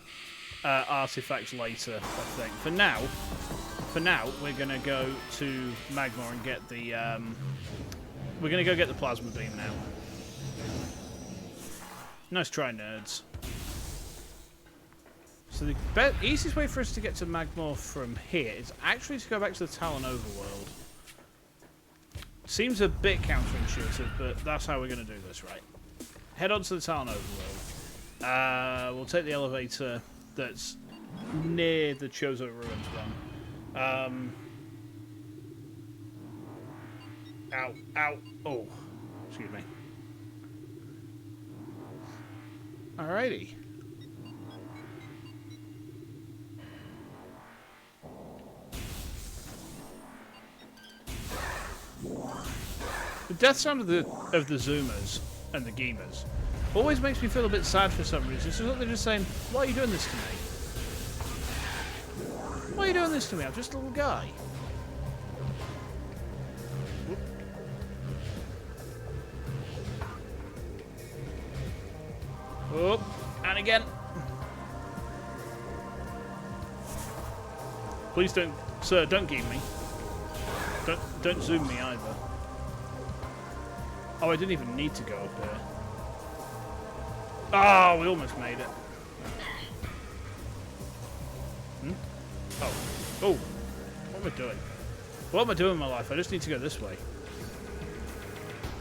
artifacts later, I think. For now, we're gonna go to Magmor and get the we're gonna go get the plasma beam now. Nice try, nerds. So the easiest way for us to get to Magmor from here is actually to go back to the Talon overworld. Seems a bit counterintuitive, but that's how we're gonna do this, right? Head on to the Talon overworld. We'll take the elevator that's near the Chozo Ruins one. Ow, ow, oh, excuse me. Alrighty. The death sound of the Zoomers and the Gamers always makes me feel a bit sad for some reason. It's like they're just saying, "Why are you doing this to me? Why are you doing this to me? I'm just a little guy." Oh, and again. Please don't, sir, don't game me. Don't zoom me either. Oh, I didn't even need to go up here. Oh, we almost made it. Hmm? Oh. Oh. What am I doing? What am I doing in my life? I just need to go this way.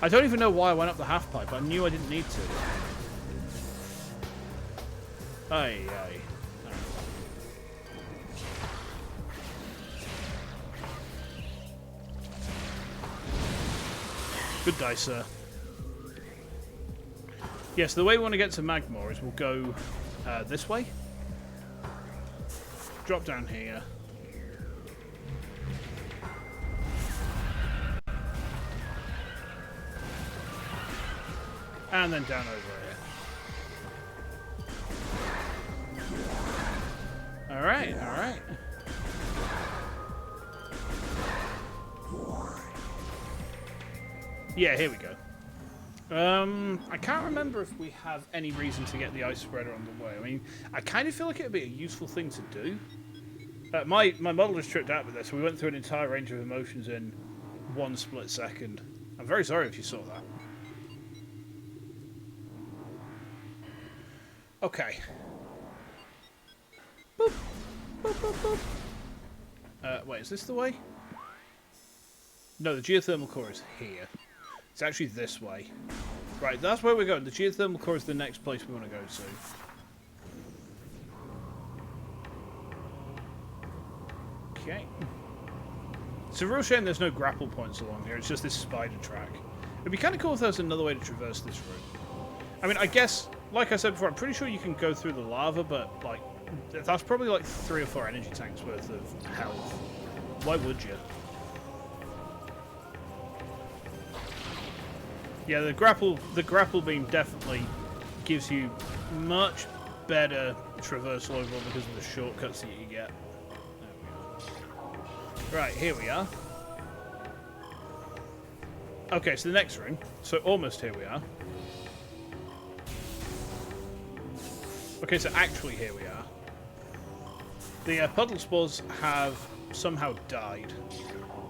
I don't even know why I went up the half pipe. I knew I didn't need to. Aye, aye. Good die, sir. Yes, the way we want to get to Magmor is we'll go this way. Drop down here. And then down over here. Alright, alright. Yeah, here we go. I can't remember if we have any reason to get the ice spreader on the way. I mean, I kind of feel like it would be a useful thing to do. My model just tripped out with this. We went through an entire range of emotions in 1 split second. I'm very sorry if you saw that. Okay. Boop. Boop, boop, boop. Wait, is this the way? No, the geothermal core is here. It's actually this way. Right, that's where we're going. The geothermal core is the next place we want to go to. Okay. It's a real shame there's no grapple points along here. It's just this spider track. It'd be kind of cool if there was another way to traverse this route. I mean, I guess, like I said before, I'm pretty sure you can go through the lava, but, like, that's probably like 3 or 4 energy tanks worth of health. Why would you? Yeah, the grapple beam definitely gives you much better traversal overall because of the shortcuts that you get. There we are. Right, here we are. Okay, so the next room. So almost here we are. Okay, so actually here we are. The puddle spores have somehow died.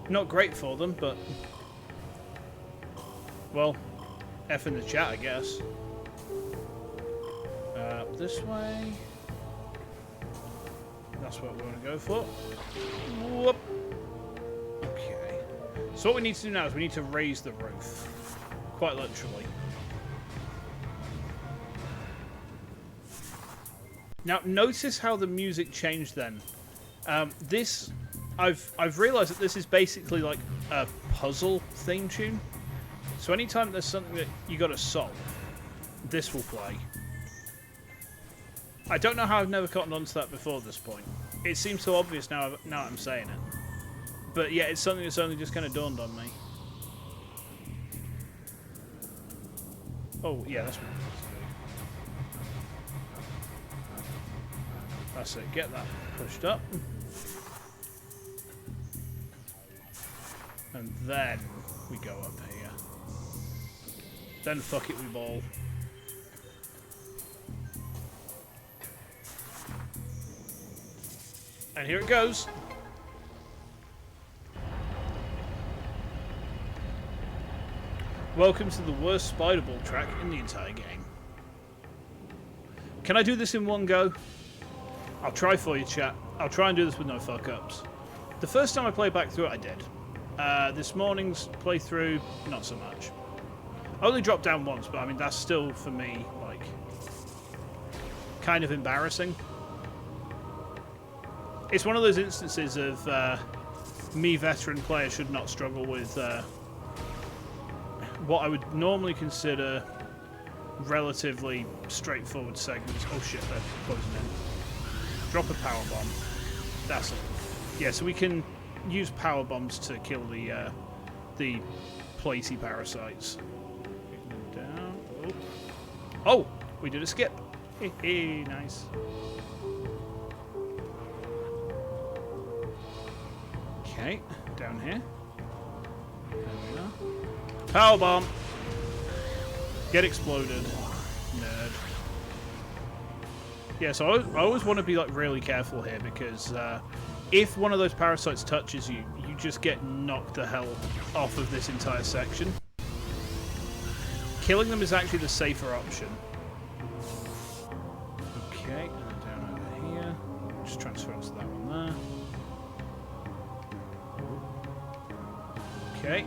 Not great for them, but... well, F in the chat, I guess. This way. That's what we want to go for. Whoop. Okay. So what we need to do now is we need to raise the roof. Quite literally. Now, notice how the music changed then This, I've realised that this is basically like a puzzle theme tune. So anytime there's something that you got to solve, this will play. I don't know how I've never gotten onto that before this point. It seems so obvious now I'm saying it. But yeah, it's something that's only just kind of dawned on me. Oh, yeah, that's what I'm supposed to do. That's it, get that pushed up. And then we go up here. Then fuck it, we ball. And here it goes. Welcome to the worst spider ball track in the entire game. Can I do this in one go? I'll try for you, chat. I'll try and do this with no fuck-ups. The first time I played back through it, I did. This morning's playthrough, not so much. I only dropped down once, but I mean, that's still, for me, like, kind of embarrassing. It's one of those instances of me, veteran player, should not struggle with what I would normally consider relatively straightforward segments. Oh shit, they're closing in. Drop a power bomb. That's it. Yeah, so we can use power bombs to kill the platey parasites. Down. Oh, we did a skip. Hey, nice. Okay, down here. There we are. Power bomb. Get exploded, nerd. Yeah, so I always want to be like really careful here because if one of those parasites touches you, you just get knocked the hell off of this entire section. Killing them is actually the safer option. Okay, and then down over here. Just transfer onto that one there. Okay.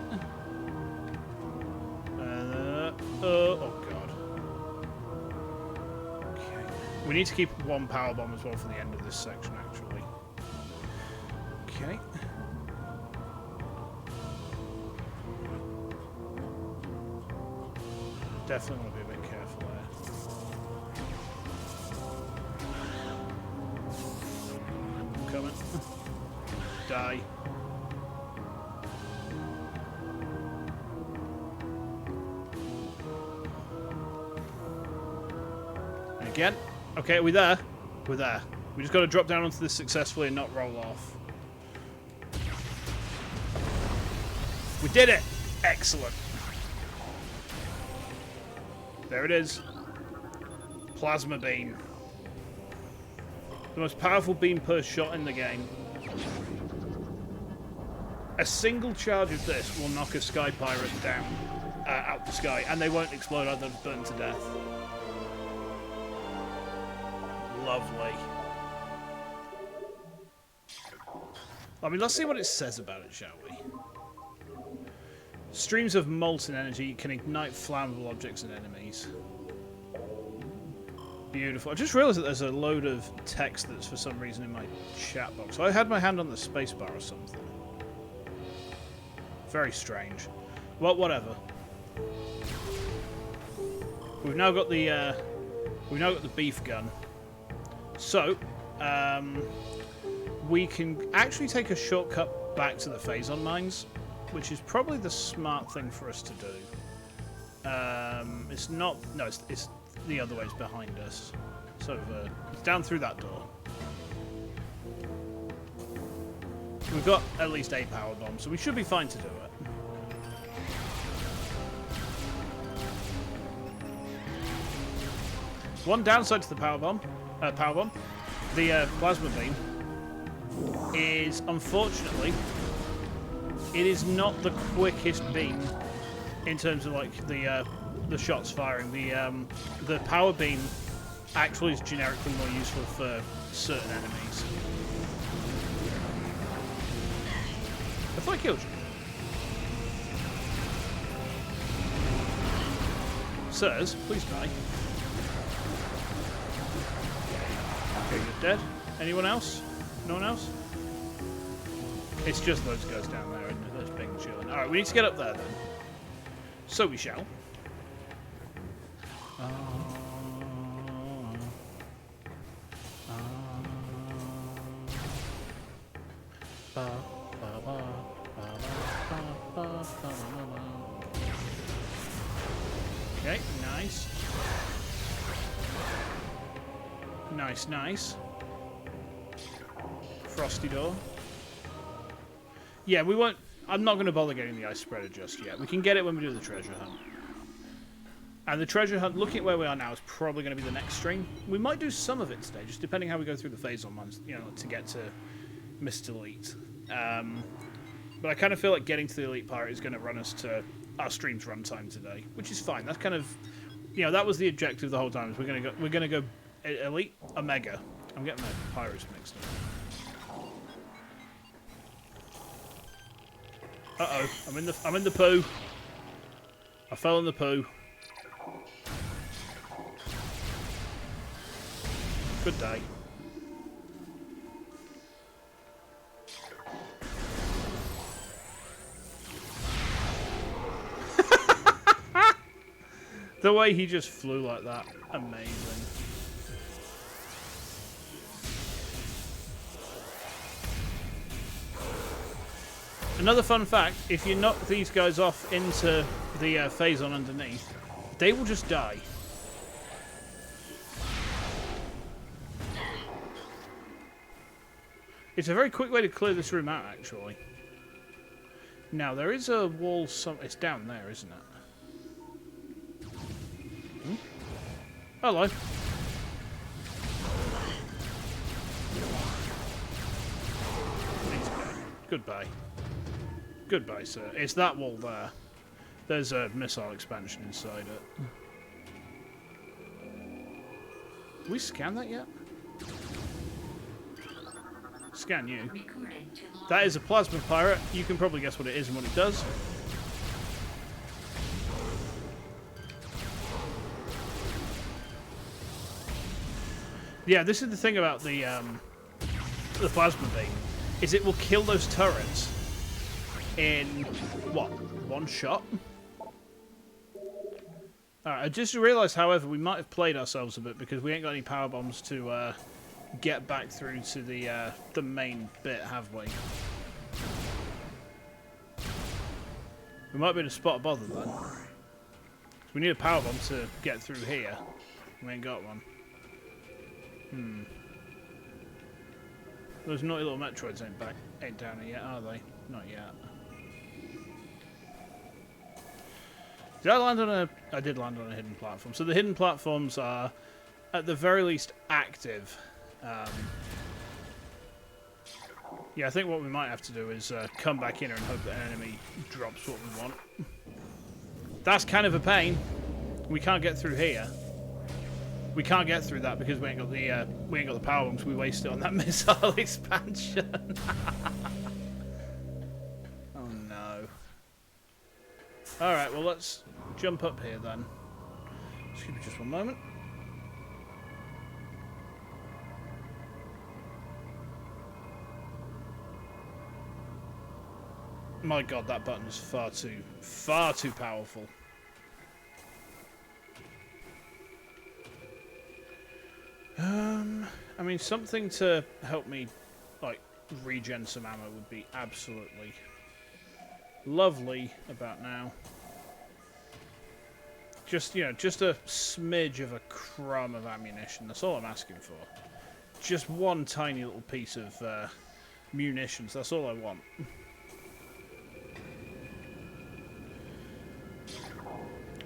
Oh god. Okay. We need to keep one power bomb as well for the end of this section, actually. Okay. Definitely want to be a bit careful there. I'm coming. Die. Again. Okay, are we there? We're there. We just got to drop down onto this successfully and not roll off. We did it! Excellent. There it is. Plasma beam. The most powerful beam per shot in the game. A single charge of this will knock a sky pirate down out the sky, and they won't explode either, burn to death. Lovely. I mean, let's see what it says about it, shall we? Streams of molten energy can ignite flammable objects and enemies. Beautiful. I just realised that there's a load of text that's for some reason in my chat box. I had my hand on the spacebar or something. Very strange. Well, whatever. We've now got the beef gun. So, we can actually take a shortcut back to the phazon mines, which is probably the smart thing for us to do. It's not... No, it's the other way. It's behind us. So, it's down through that door. We've got at least a power bomb, so we should be fine to do it. One downside to the power bomb, the plasma beam, is unfortunately it is not the quickest beam in terms of like the shots firing. The power beam actually is generically more useful for certain enemies. I thought I killed you. Sirs, please die. Okay, you're dead. Anyone else? No one else? It's just those guys down there, and those big chilling. Alright, we need to get up there then. So we shall. Okay, nice. Nice, nice. Frosty door. Yeah, we won't... I'm not going to bother getting the ice spreader just yet. We can get it when we do the treasure hunt. And the treasure hunt, looking at where we are now, is probably going to be the next stream. We might do some of it today, just depending how we go through the phase on ones, you know, to get to Mr. Elite. But I kind of feel like getting to the Elite Pirate is going to run us to our stream's runtime today, which is fine. That's kind of, you know, that was the objective the whole time. Is we're going to go Elite, Omega. I'm getting my pirates mixed up. Uh-oh, I'm in the poo. I fell in the poo. Good day. The way he just flew like that, amazing. Another fun fact, if you knock these guys off into the phase on underneath, they will just die. It's a very quick way to clear this room out, actually. Now, there is a wall it's down there, isn't it? Hmm? Hello. Goodbye. Goodbye, sir. It's that wall there. There's a missile expansion inside it. Have we scanned that yet? Scan you. That is a plasma pirate. You can probably guess what it is and what it does. Yeah, this is the thing about the plasma beam, is it will kill those turrets in, what, one shot? Alright, I just realised, however, we might have played ourselves a bit because we ain't got any power bombs to get back through to the main bit, have we? We might be in a spot of bother then. We need a power bomb to get through here. We ain't got one. Those naughty little Metroids ain't down here yet, are they? Not yet. Did I land on a... I did land on a hidden platform. So the hidden platforms are, at the very least, active. Yeah, I think what we might have to do is come back in and hope that an enemy drops what we want. That's kind of a pain. We can't get through here. We can't get through that because we ain't got the power bombs. We wasted it on that missile expansion. Oh no. All right, well let's jump up here then. Excuse me, just one moment. My God, that button is far too powerful. I mean, something to help me, like, regen some ammo would be absolutely lovely about now. Just, you know, just a smidge of a crumb of ammunition. That's all I'm asking for. Just one tiny little piece of munitions. That's all I want.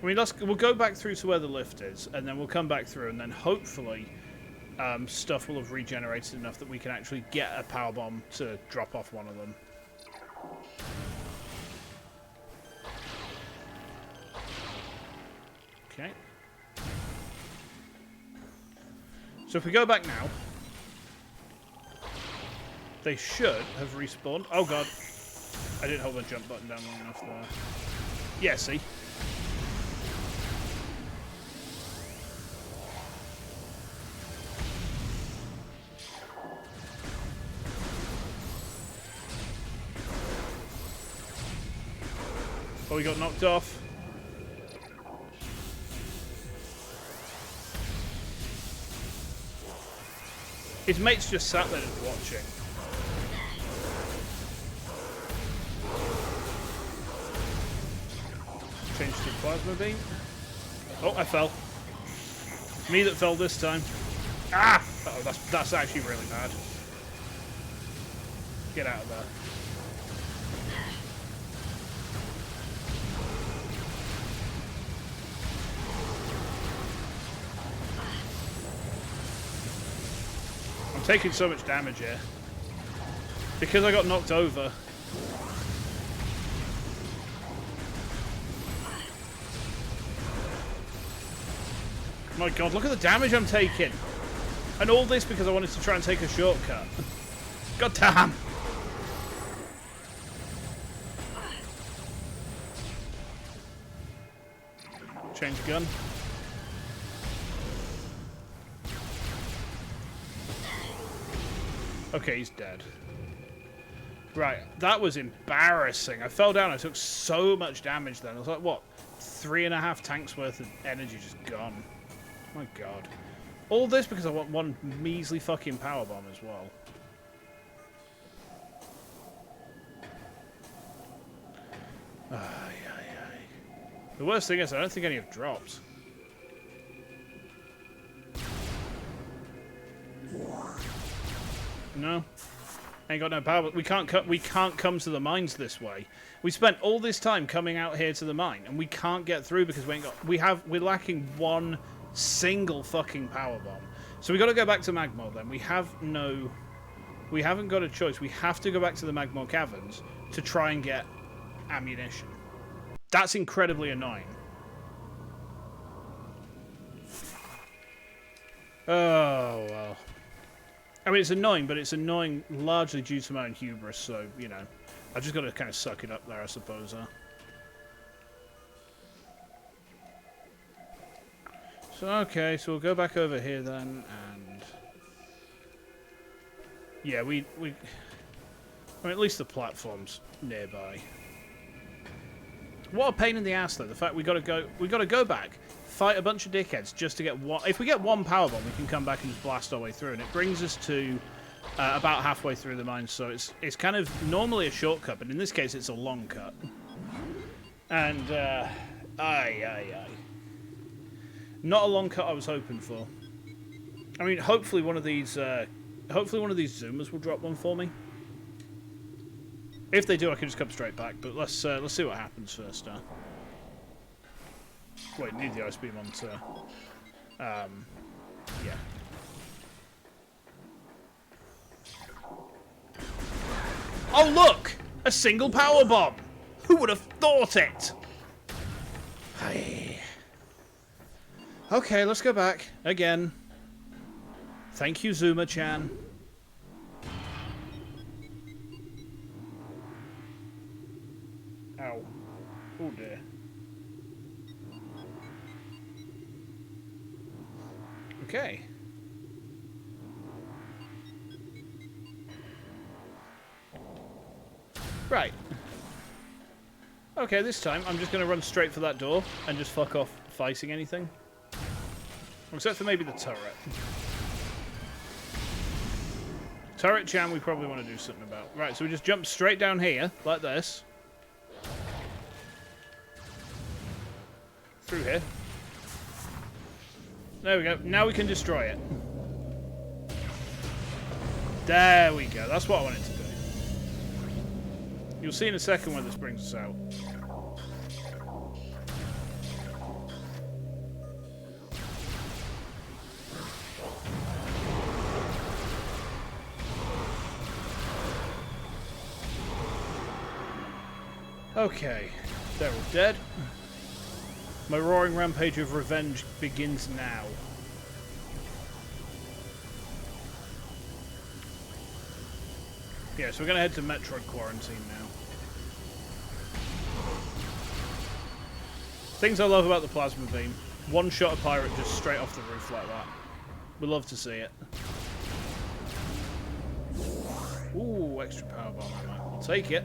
I mean, we'll go back through to where the lift is, and then we'll come back through, and then hopefully stuff will have regenerated enough that we can actually get a power bomb to drop off one of them. Okay. So if we go back now, they should have respawned. Oh God. I didn't hold the jump button down long enough there. Yeah, see? Oh, he got knocked off. His mate's just sat there just watching. Change to plasma beam. Oh, I fell. Me that fell this time. Ah! Oh, that's actually really bad. Get out of there. I'm taking so much damage here. Because I got knocked over. My god, look at the damage I'm taking. And all this because I wanted to try and take a shortcut. God damn! Change gun. Okay, he's dead. Right, that was embarrassing. I fell down, I took so much damage then. I was like, what? 3.5 tanks worth of energy just gone. My god. All this because I want one measly fucking power bomb as well. The worst thing is I don't think any have dropped. No. Ain't got no power. We can't come to the mines this way. We spent all this time coming out here to the mine and we can't get through because we're lacking one single fucking power bomb. So we got to go back to Magmor then. We haven't got a choice. We have to go back to the Magmor caverns to try and get ammunition. That's incredibly annoying. Oh well. I mean, it's annoying, but it's annoying largely due to my own hubris, so, you know, I've just got to kind of suck it up there, I suppose, huh? So, okay, so we'll go back over here then, and... Yeah, I mean, at least the platform's nearby. What a pain in the ass, though, the fact we got to go back, fight a bunch of dickheads just to get one... If we get one power bomb, we can come back and just blast our way through, and it brings us to about halfway through the mine, so it's kind of normally a shortcut, but in this case it's a long cut. And, not a long cut I was hoping for. I mean, hopefully one of these Zoomers will drop one for me. If they do, I can just come straight back, but let's see what happens first, Wait, need the ice beam on to... yeah. Oh, look! A single power bomb! Who would have thought it? Hey. Okay, let's go back. Again. Thank you, Zuma-chan. Ow. Oh, dear. Okay. Right. Okay, this time I'm just going to run straight for that door and just fuck off fighting anything. Except for maybe the turret. Turret jam we probably want to do something about. Right, so we just jump straight down here, like this. Through here. There we go. Now we can destroy it. There we go. That's what I wanted to do. You'll see in a second when this brings us out. Okay. They're all dead. My roaring rampage of revenge begins now. Yeah, so we're going to head to Metroid quarantine now. Things I love about the plasma beam. One shot a pirate just straight off the roof like that. We love to see it. Ooh, extra power bomb ammo. I'll take it.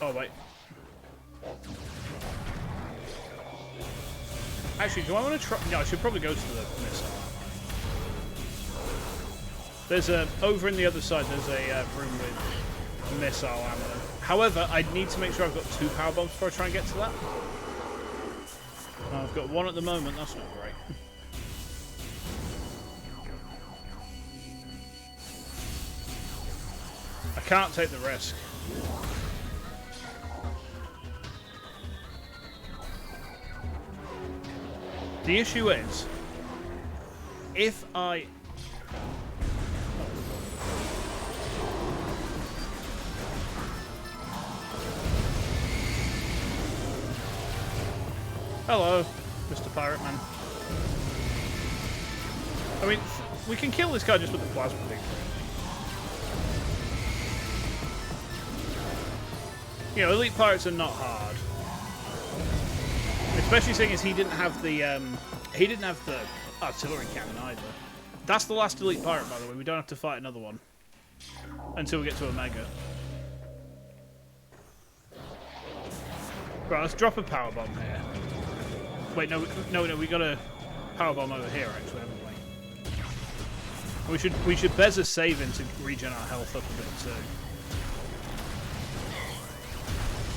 Oh, wait. Actually, do I want to try... No, I should probably go to the missile. There's a... Over in the other side, there's a room with missile ammo. However, I need to make sure I've got 2 power bombs before I try and get to that. I've got 1 at the moment. That's not great. I can't take the risk. The issue is, if I... Hello, Mr. Pirate Man. I mean, we can kill this guy just with the plasma thing. You know, elite pirates are not hard. Especially seeing as he didn't have the artillery cannon either. That's the last elite pirate, by the way. We don't have to fight another one until we get to Omega. Right, let's drop a power bomb here. Wait, no, we got a power bomb over here, actually, haven't we? We should Bezza save in to regen our health up a bit too.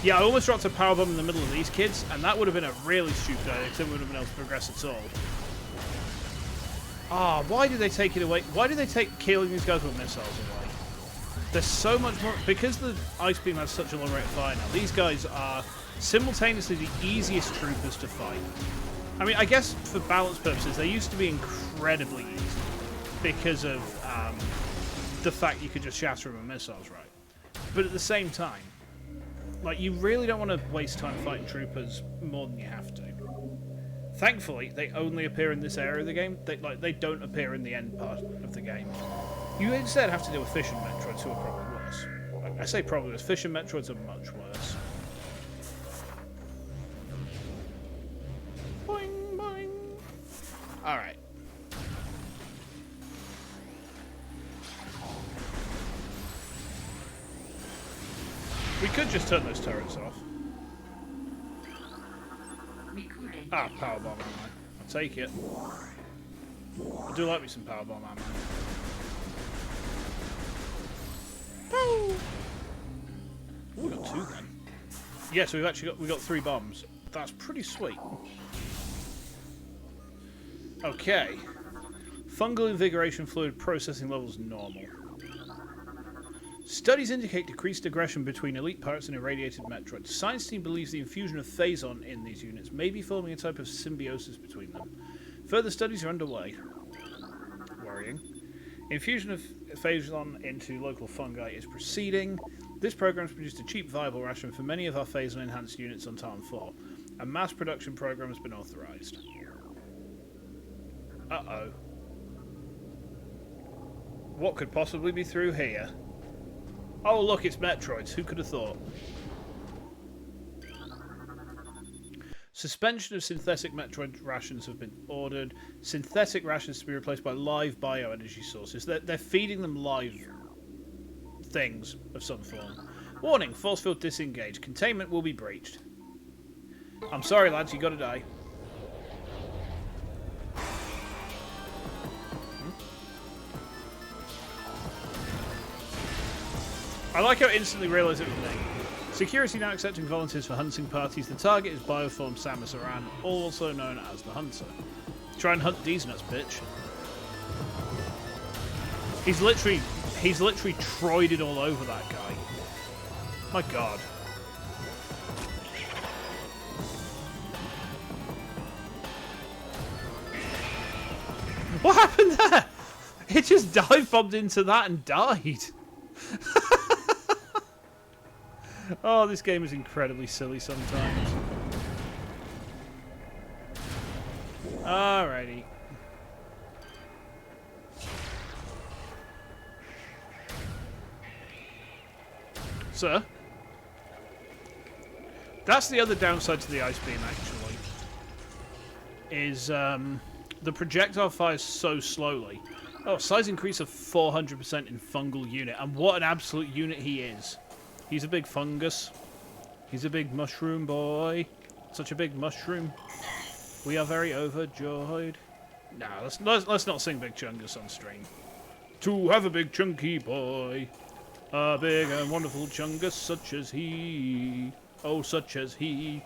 Yeah, I almost dropped a power bomb in the middle of these kids, and that would have been a really stupid idea because then we wouldn't have been able to progress at all. Ah, why did they take it away? Why did they take killing these guys with missiles away? There's so much more... Because the Ice Beam has such a long rate of fire now, these guys are simultaneously the easiest troopers to fight. I mean, I guess for balance purposes, they used to be incredibly easy because of the fact you could just shatter them with missiles, right? But at the same time, like, you really don't want to waste time fighting troopers more than you have to. Thankfully, they only appear in this area of the game. They don't appear in the end part of the game. You instead have to deal with fishing Metroids, who are probably worse. I say probably worse. Fishing Metroids are much worse. Boing, boing. Alright. We could just turn those turrets off. Ah, powerbomb ammo. I'll take it. I do like me some powerbomb ammo. Ooh, we got 2 then. Yeah, so we got 3 bombs. That's pretty sweet. Okay. Fungal invigoration fluid processing levels normal. Studies indicate decreased aggression between elite pirates and irradiated Metroids. Science team believes the infusion of phazon in these units may be forming a type of symbiosis between them. Further studies are underway. Worrying. Infusion of phazon into local fungi is proceeding. This program has produced a cheap, viable ration for many of our phazon-enhanced units on Tarn 4. A mass production program has been authorized. Uh-oh. What could possibly be through here? Oh, look, it's Metroids. Who could have thought? Suspension of synthetic Metroid rations have been ordered. Synthetic rations to be replaced by live bioenergy sources. They're feeding them live things of some form. Warning, force field disengaged. Containment will be breached. I'm sorry, lads, you gotta die. I like how I instantly realised it was me. Security now accepting volunteers for hunting parties. The target is Bioform Samus Aran, also known as the Hunter. Try and hunt these nuts, bitch. He's literally troided all over that guy. My god. What happened there? It just dive bombed into that and died. Oh, this game is incredibly silly sometimes. Alrighty. Sir? That's the other downside to the Ice Beam, actually. Is, the projectile fires so slowly. Oh, size increase of 400% in fungal unit. And what an absolute unit he is. He's a big fungus. He's a big mushroom boy. Such a big mushroom. We are very overjoyed. Nah, let's not sing Big Chungus on stream. To have a big chunky boy. A big and wonderful chungus such as he. Oh, such as he.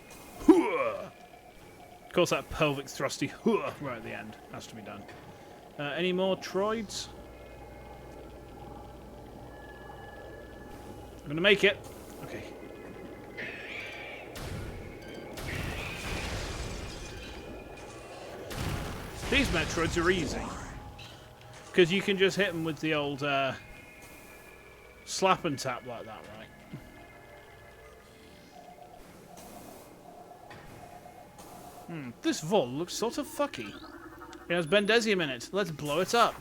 Of course, that pelvic thrusty right at the end has to be done. Any more Troids? I'm gonna make it. Okay. These Metroids are easy. Because you can just hit them with the old slap and tap like that, right? This Vol looks sort of fucky. It has Bendesium in it. Let's blow it up.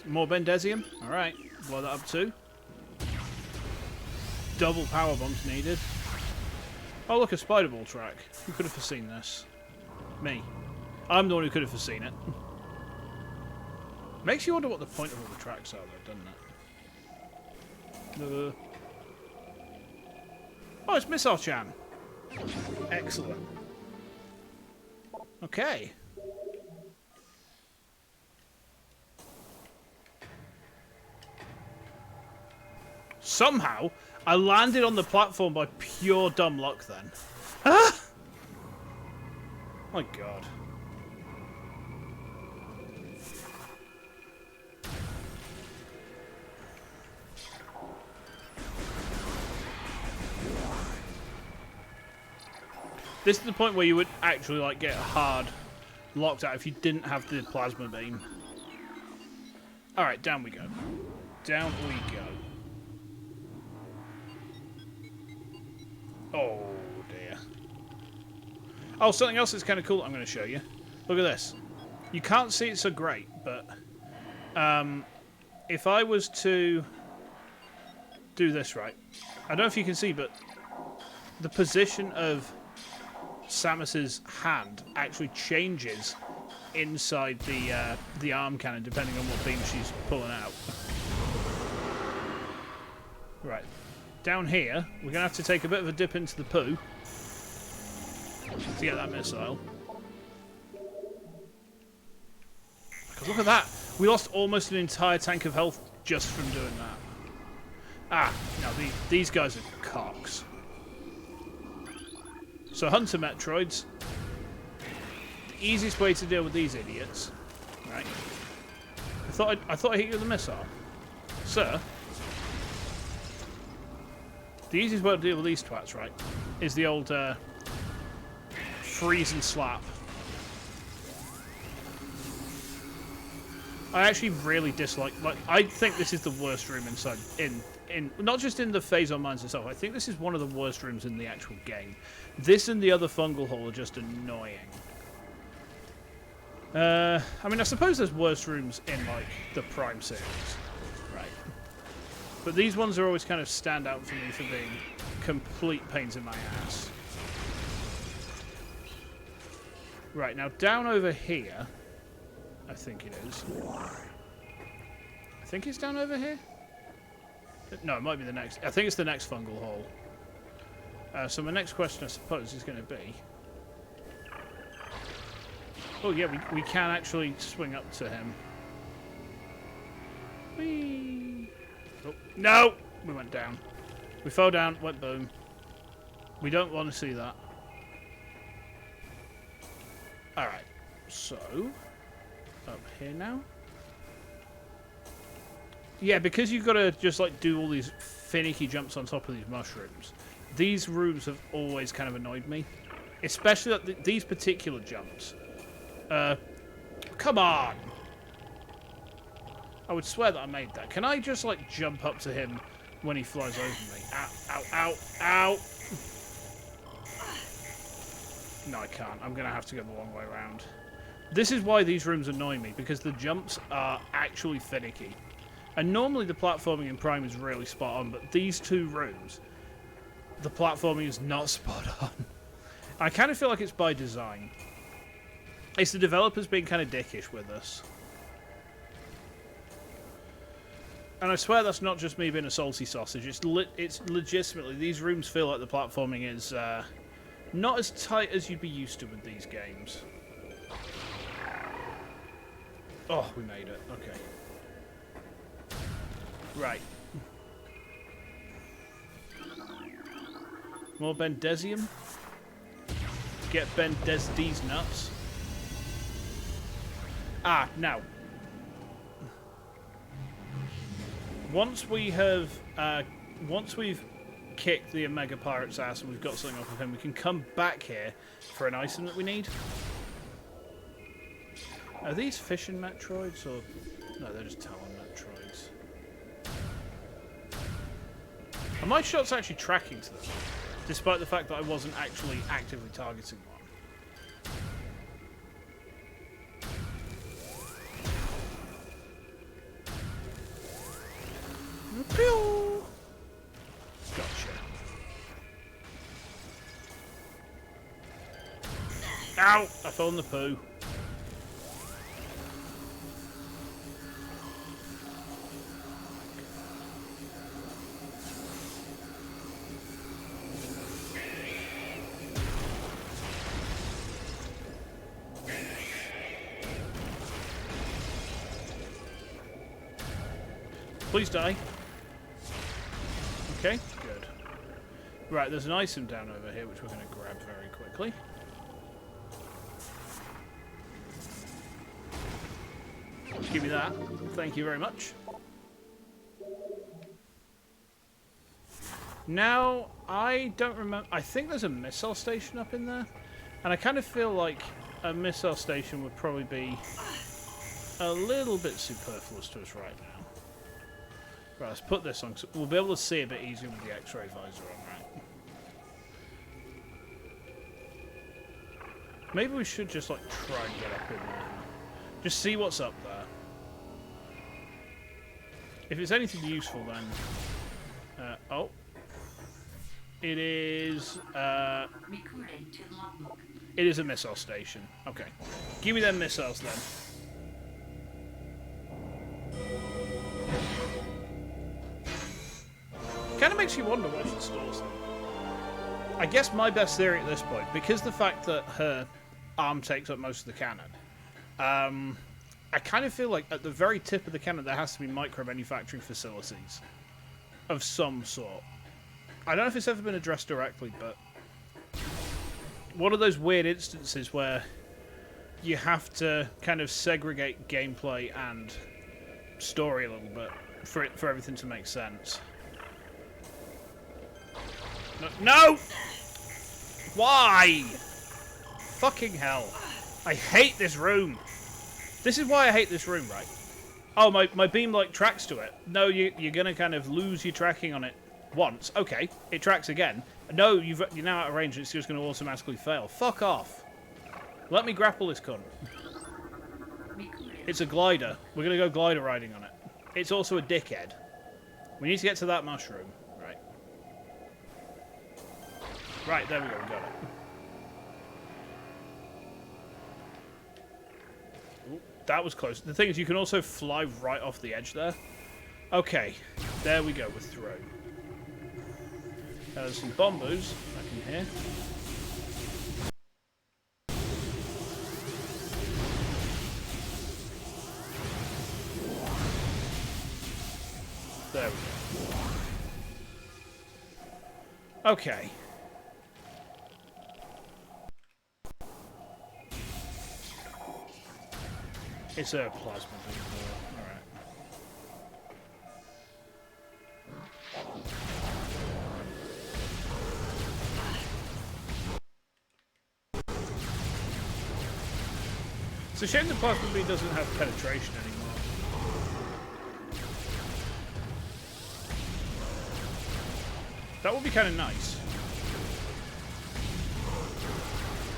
More Bendesium. Alright. Blow that up too. Double power bombs needed. Oh look, a spider ball track. Who could have foreseen this? Me. I'm the one who could have foreseen it. Makes you wonder what the point of all the tracks are though, doesn't it? Oh, it's Missile-chan. Excellent. Okay. Somehow, I landed on the platform by pure dumb luck then. Ah! My god. This is the point where you would actually like get hard locked out if you didn't have the plasma beam. Alright, down we go. Down we go. Oh dear. Oh, something else that's kind of cool I'm going to show you. Look at this. You can't see it so great, but if I was to do this right, I don't know if you can see, but the position of Samus's hand actually changes inside the arm cannon depending on what beam she's pulling out. Right. Down here, we're going to have to take a bit of a dip into the poo to get that missile. Because look at that. We lost almost an entire tank of health just from doing that. Ah, no, these guys are cocks. So Hunter Metroids, the easiest way to deal with these idiots, right? I thought I hit you with a missile, sir. The easiest way to deal with these twats, right, is the old freeze and slap. I actually really dislike. Like, I think this is the worst room inside. In not just in the Phazon Mines itself. I think this is one of the worst rooms in the actual game. This and the other fungal hole are just annoying. I mean, I suppose there's worse rooms in like the Prime series, right? But these ones are always kind of stand out for me for being complete pains in my ass. Right, now down over here, I think it is. I think it's down over here? No, it might be the next. I think it's the next fungal hole. So my next question, I suppose, is going to be... Oh yeah, we can actually swing up to him. Whee! Oh, no! We went down. We fell down, went boom. We don't want to see that. Alright, so... Up here now. Yeah, because you've got to just like do all these finicky jumps on top of these mushrooms. These rooms have always kind of annoyed me. Especially like these particular jumps. Come on! I would swear that I made that. Can I just like jump up to him when he flies over me? Ow, ow, ow, ow! No, I can't. I'm going to have to go the long way around. This is why these rooms annoy me, because the jumps are actually finicky. And normally the platforming in Prime is really spot on, but these two rooms, the platforming is not spot on. I kind of feel like it's by design. It's the developers being kind of dickish with us. And I swear that's not just me being a salty sausage. It's legitimately, these rooms feel like the platforming is not as tight as you'd be used to with these games. Oh, we made it. Okay. Right. More Bendesium. Get Bendesdi's nuts. Ah, now. Once we've kicked the Omega Pirate's ass and we've got something off of him, we can come back here for an item that we need. Are these fishing Metroids or no? They're just Talon Metroids. Are my shots actually tracking to them, despite the fact that I wasn't actually actively targeting one? Pew! Gotcha. Ow! I fell in the poo. Please die. Okay, good. Right, there's an item down over here which we're going to grab very quickly. Give me that. Thank you very much. Now, I don't remember... I think there's a missile station up in there. And I kind of feel like a missile station would probably be a little bit superfluous to us right now. Right, let's put this on, because we'll be able to see a bit easier with the X-ray visor on, right? Maybe we should just, like, try and get up in there. Just see what's up there. If it's anything useful, then... oh. It is... it is a missile station. Okay. Give me them missiles, then. Kind of makes you wonder why she stores them. I guess my best theory at this point, because the fact that her arm takes up most of the cannon, I kind of feel like at the very tip of the cannon there has to be micro-manufacturing facilities of some sort. I don't know if it's ever been addressed directly, but one of those weird instances where you have to kind of segregate gameplay and story a little bit for everything to make sense. No! Why? Fucking hell. I hate this room. This is why I hate this room, right? Oh, my beam, like, tracks to it. No, you're going to kind of lose your tracking on it once. Okay, it tracks again. No, you're now out of range and it's just going to automatically fail. Fuck off. Let me grapple this cunt. It's a glider. We're going to go glider riding on it. It's also a dickhead. We need to get to that mushroom. Right, there we go, we got it. Ooh, that was close. The thing is, you can also fly right off the edge there. Okay, there we go, we're through. There's some bombos back in here. There we go. Okay. It's a plasma beam. Alright. It's a shame the plasma beam doesn't have penetration anymore. That would be kind of nice.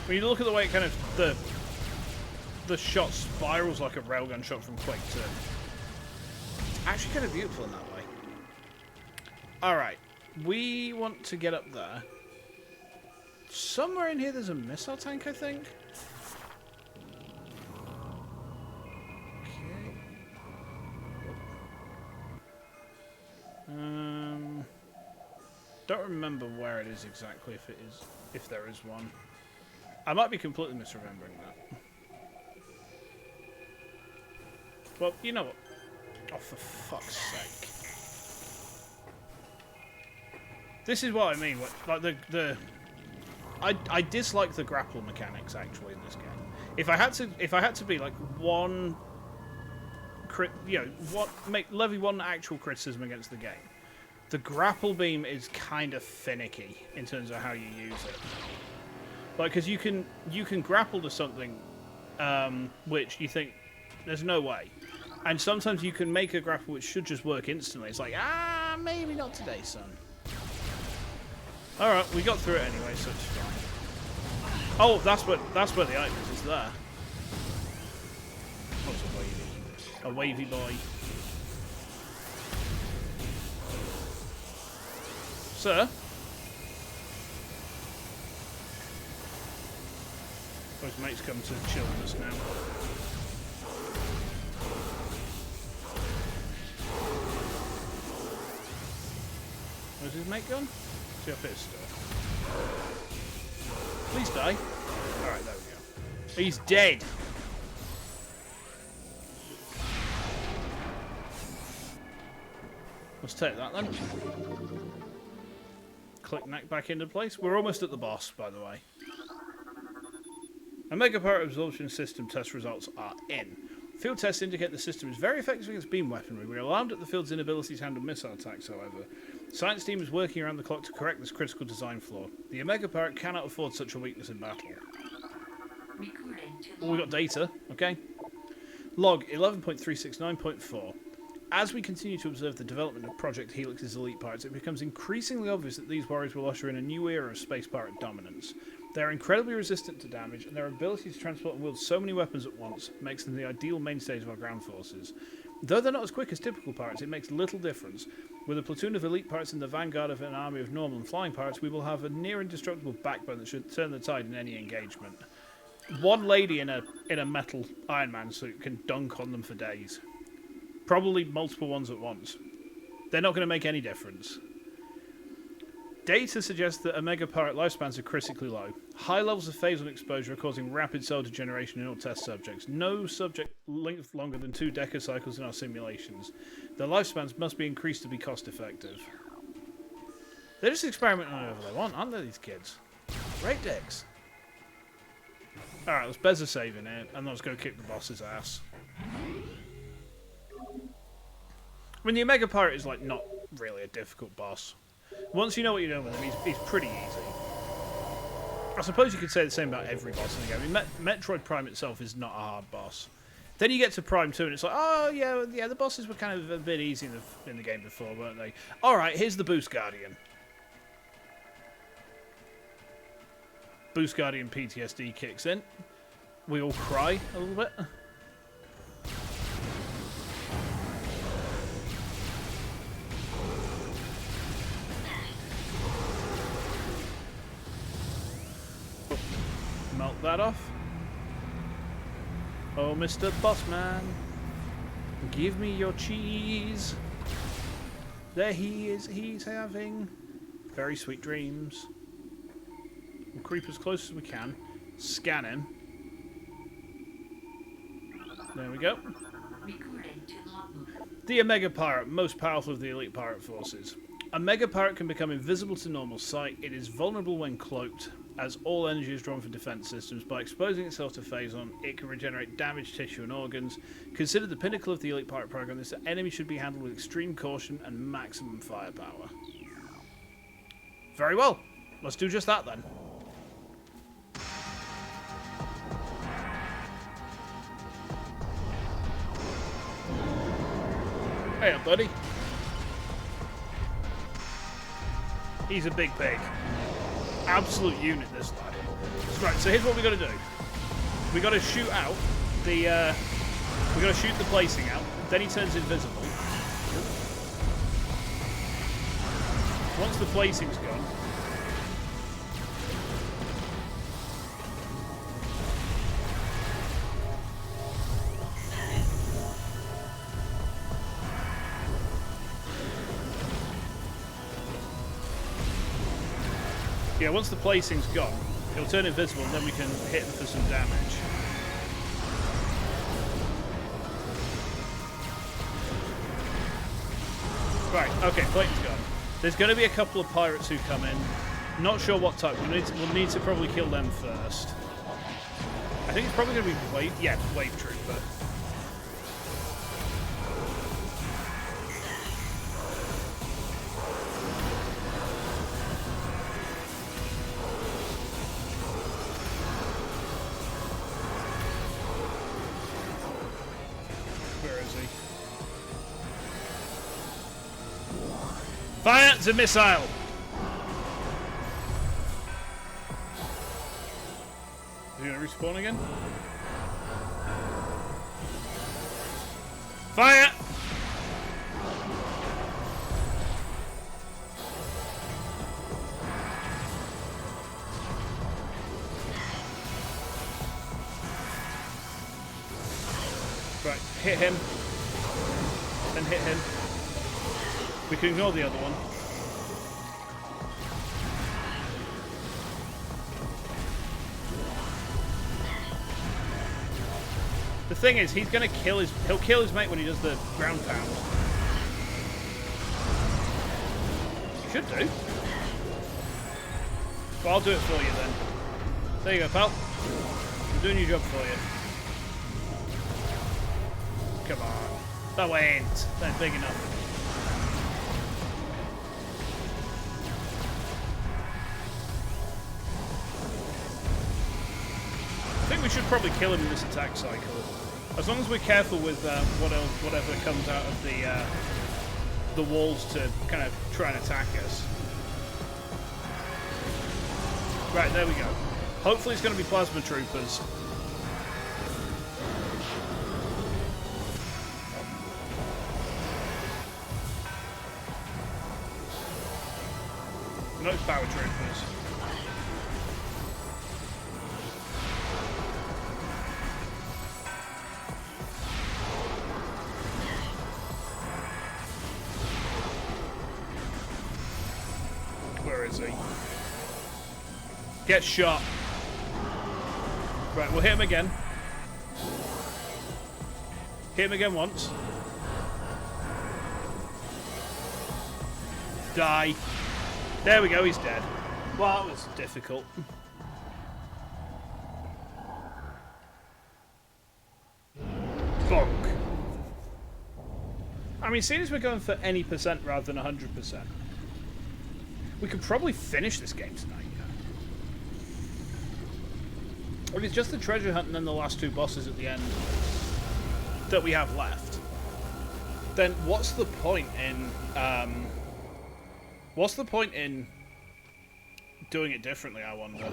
When you look at the way it kind of the shot spirals like a railgun shot from Quake 2. Actually kind of beautiful in that way. Alright, we want to get up there. Somewhere in here there's a missile tank, I think. Okay. Don't remember where it is exactly, if there is one. I might be completely misremembering that. Well, you know what? Oh, for fuck's sake. This is what I mean. Like I dislike the grapple mechanics actually in this game. If I had to be like one levy one actual criticism against the game, the grapple beam is kind of finicky in terms of how you use it. Like, because you can grapple to something which you think there's no way, and sometimes you can make a grapple which should just work instantly. It's like, maybe not today, son. All right, we got through it anyway, so it's fine. Oh, that's where the item is. It's there. What's a wavy boy? Sir? His mate's come to chill with us now. Where's his mate gone? Is he up here still? Please die. Alright, there we go. He's dead! Let's take that then. Click neck back into place. We're almost at the boss, by the way. Omega Power Absorption System test results are in. Field tests indicate the system is very effective against beam weaponry. We are alarmed at the field's inability to handle missile attacks, however. Science team is working around the clock to correct this critical design flaw. The Omega Pirate cannot afford such a weakness in battle. Oh, we got data. Okay. Log 11.369.4. As we continue to observe the development of Project Helix's elite pirates, it becomes increasingly obvious that these warriors will usher in a new era of space pirate dominance. They are incredibly resistant to damage, and their ability to transport and wield so many weapons at once makes them the ideal mainstays of our ground forces. Though they're not as quick as typical pirates, it makes little difference. With a platoon of elite pirates in the vanguard of an army of normal and flying pirates, we will have a near indestructible backbone that should turn the tide in any engagement. One lady in a metal Iron Man suit can dunk on them for days. Probably multiple ones at once. They're not going to make any difference. Data suggests that Omega Pirate lifespans are critically low. High levels of phasal exposure are causing rapid cell degeneration in all test subjects. No subject lived longer than 2 decacycles in our simulations. Their lifespans must be increased to be cost effective. They're just experimenting on whatever they want, aren't they, these kids? Great dicks. Alright, let's Bez a save in here, and let's go kick the boss's ass. I mean, the Omega Pirate is, like, not really a difficult boss. Once you know what you're doing with him, he's pretty easy. I suppose you could say the same about every boss in the game. I mean, Metroid Prime itself is not a hard boss. Then you get to Prime 2 and it's like, oh, yeah, the bosses were kind of a bit easy in the game before, weren't they? Alright, here's the Boost Guardian. Boost Guardian PTSD kicks in. We all cry a little bit. Melt that off. Oh, Mr. Bossman, give me your cheese. There he is. He's having very sweet dreams. We'll creep as close as we can. Scan him. There we go. The Omega Pirate, most powerful of the elite pirate forces. Omega Pirate can become invisible to normal sight. It is vulnerable when cloaked, as all energy is drawn from defense systems. By exposing itself to phazon, it can regenerate damaged tissue and organs. Considered the pinnacle of the elite pirate program, this enemy should be handled with extreme caution and maximum firepower. Very well. Let's do just that then. Hey up, buddy. He's a big pig. Absolute unit, this lad. Right, so here's what we got to do. We got to shoot out the. We got to shoot the placing out. Then he turns invisible. Once the placing's gone. So yeah, once the placing's gone, it'll turn invisible and then we can hit them for some damage. Right, okay, plating's gone. There's going to be a couple of pirates who come in. Not sure what type. We'll need to probably kill them first. I think it's probably going to be wave. Yeah, wave trooper. Where is he? Fire the missile! Is he going to respawn again? Fire! Right, hit him. Then hit him. We can ignore the other one. The thing is, he's gonna kill his. He'll kill his mate when he does the ground pound. He should do. But I'll do it for you then. There you go, pal. I'm doing your job for you. Come on. That went. That's big enough. I think we should probably kill him in this attack cycle. As long as we're careful with whatever comes out of the walls to kind of try and attack us. Right, there we go. Hopefully it's going to be plasma troopers. No power troopers. Where is he? Get shot. Right, we'll hit him again. Hit him again once. Die. There we go, he's dead. Well, that was difficult. Bonk. I mean, seeing as we're going for any percent rather than 100%, we could probably finish this game tonight. If it's just the treasure hunt and then the last two bosses at the end that we have left, then what's the point in doing it differently, I wonder?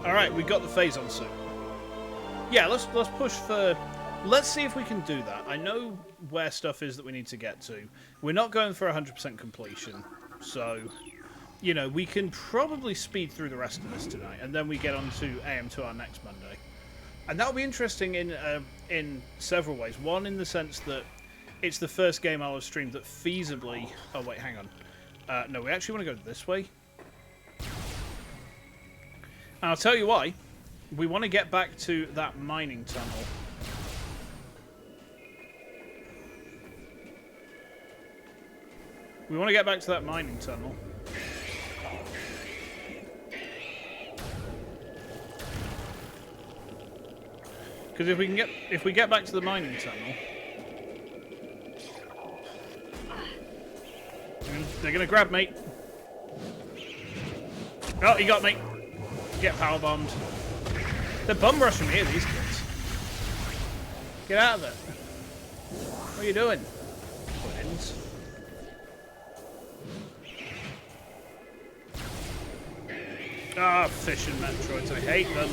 Alright, we got the Phazon suit. Yeah, let's push for... Let's see if we can do that. I know where stuff is that we need to get to. We're not going for 100% completion, so... You know, we can probably speed through the rest of this tonight, and then we get on to AM2R next Monday. And that'll be interesting in several ways. One, in the sense that it's the first game I'll have streamed that feasibly... Oh, wait, hang on. No, we actually want to go this way. And I'll tell you why. We want to get back to that mining tunnel. We want to get back to that mining tunnel. Because if we get back to the mining tunnel, they're gonna grab me. Oh, he got me. Get power bombed. They're bum rushing me here, these kids. Get out of there. What are you doing? Twins. Ah, fishing Metroids. I hate them.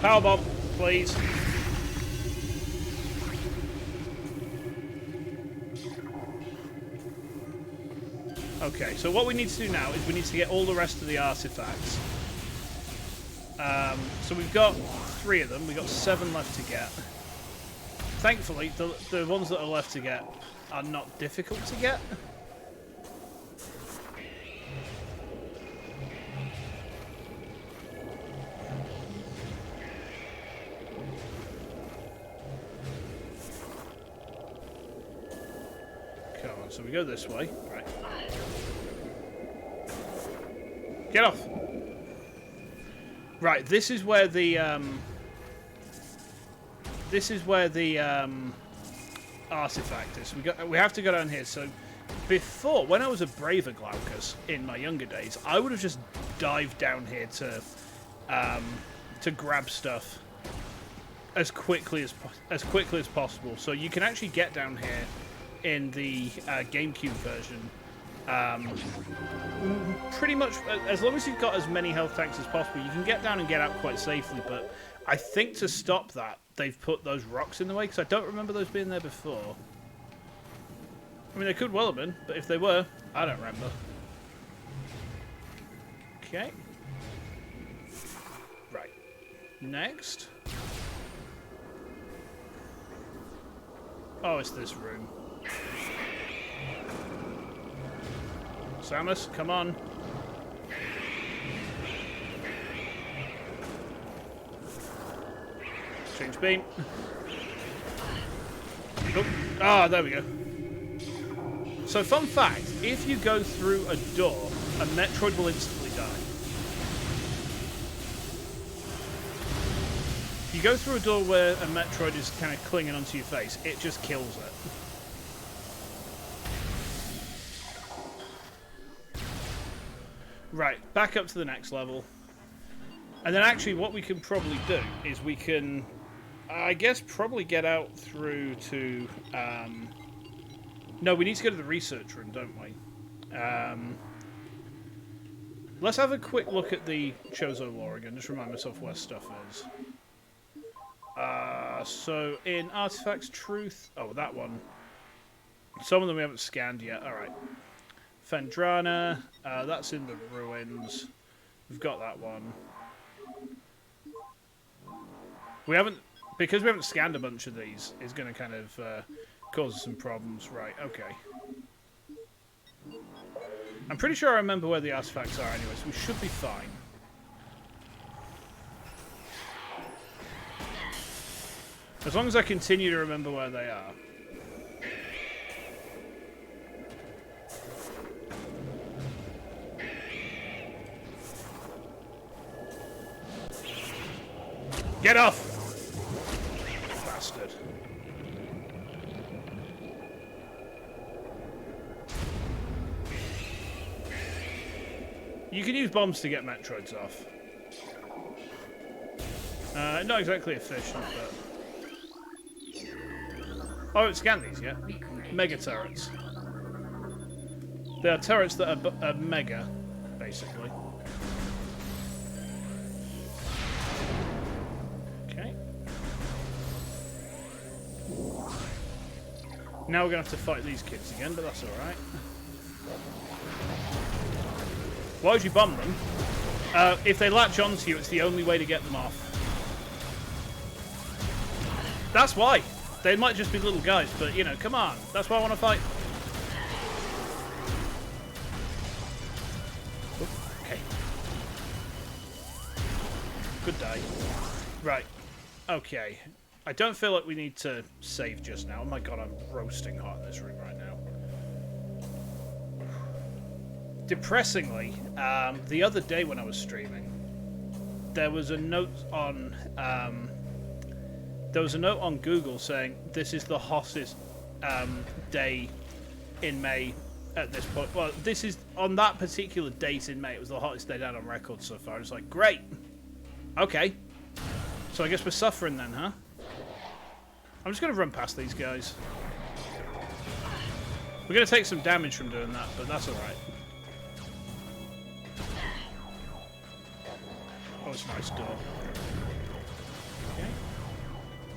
Power bomb, please. Okay, so what we need to do now is we need to get all the rest of the artifacts. So we've got 3 of them. We've got 7 left to get. Thankfully, the ones that are left to get are not difficult to get. on, so we go this way. Right. Get off! Right, this is where the artifact is. We have to go down here. So before, when I was a braver Glaucus in my younger days, I would have just dived down here to grab stuff as quickly as possible. So you can actually get down here in the GameCube version. Pretty much, as long as you've got as many health tanks as possible, you can get down and get out quite safely. But I think to stop that, they've put those rocks in the way, because I don't remember those being there before. I mean, they could well have been, but if they were, I don't remember. Okay. Right. Next. Oh, it's this room. Samus, come on. Change beam. Oh, ah, there we go. So, fun fact, if you go through a door, a Metroid will instantly die. If you go through a door where a Metroid is kind of clinging onto your face, it just kills it. Right, back up to the next level. And then actually what we can probably do is we can, I guess, probably get out through to... no, we need to go to the research room, don't we? Let's have a quick look at the Chozo lore again, just remind myself where stuff is. So, in Artifacts Truth... Oh, that one. Some of them we haven't scanned yet. Alright. Fendrana, that's in the ruins. We've got that one. We haven't, because we haven't scanned a bunch of these, it's going to kind of cause us some problems. Right, okay. I'm pretty sure I remember where the artifacts are anyway, so we should be fine. As long as I continue to remember where they are. Get off! Bastard. You can use bombs to get Metroids off. Not exactly efficient, but... Oh, I haven't scanned these yet. Mega turrets. They are turrets that are mega, basically. Now we're going to have to fight these kids again, but that's alright. Why would you bomb them? If they latch onto you, it's the only way to get them off. That's why. They might just be little guys, but, you know, come on. That's why I want to fight. Okay. Good day. Right. Okay. I don't feel like we need to save just now. Oh my god, I'm roasting hot in this room right now. Depressingly, the other day when I was streaming, there was a note on Google saying this is the hottest day in May at this point. Well, this is on that particular date in May. It was the hottest day down on record so far. It's like, great. Okay. So I guess we're suffering then, huh? I'm just going to run past these guys. We're going to take some damage from doing that, but that's alright. Oh, it's a nice door. Okay.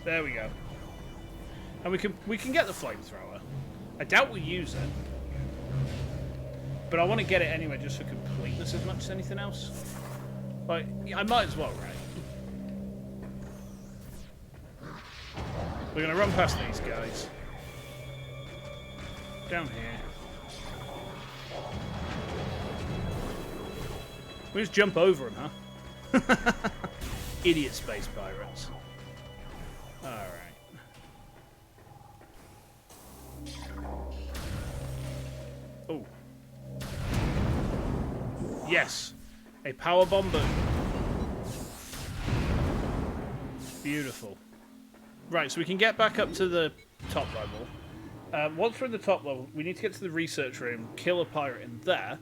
There we go. And we can get the flamethrower. I doubt we'll use it. But I want to get it anyway just for completeness as much as anything else. Like, I might as well, right? We're going to run past these guys. Down here. We just jump over them, huh? Idiot space pirates. Alright. Yes. A power bomb boom. Beautiful. Right, so we can get back up to the top level. Once we're in the top level, we need to get to the research room, kill a pirate in there.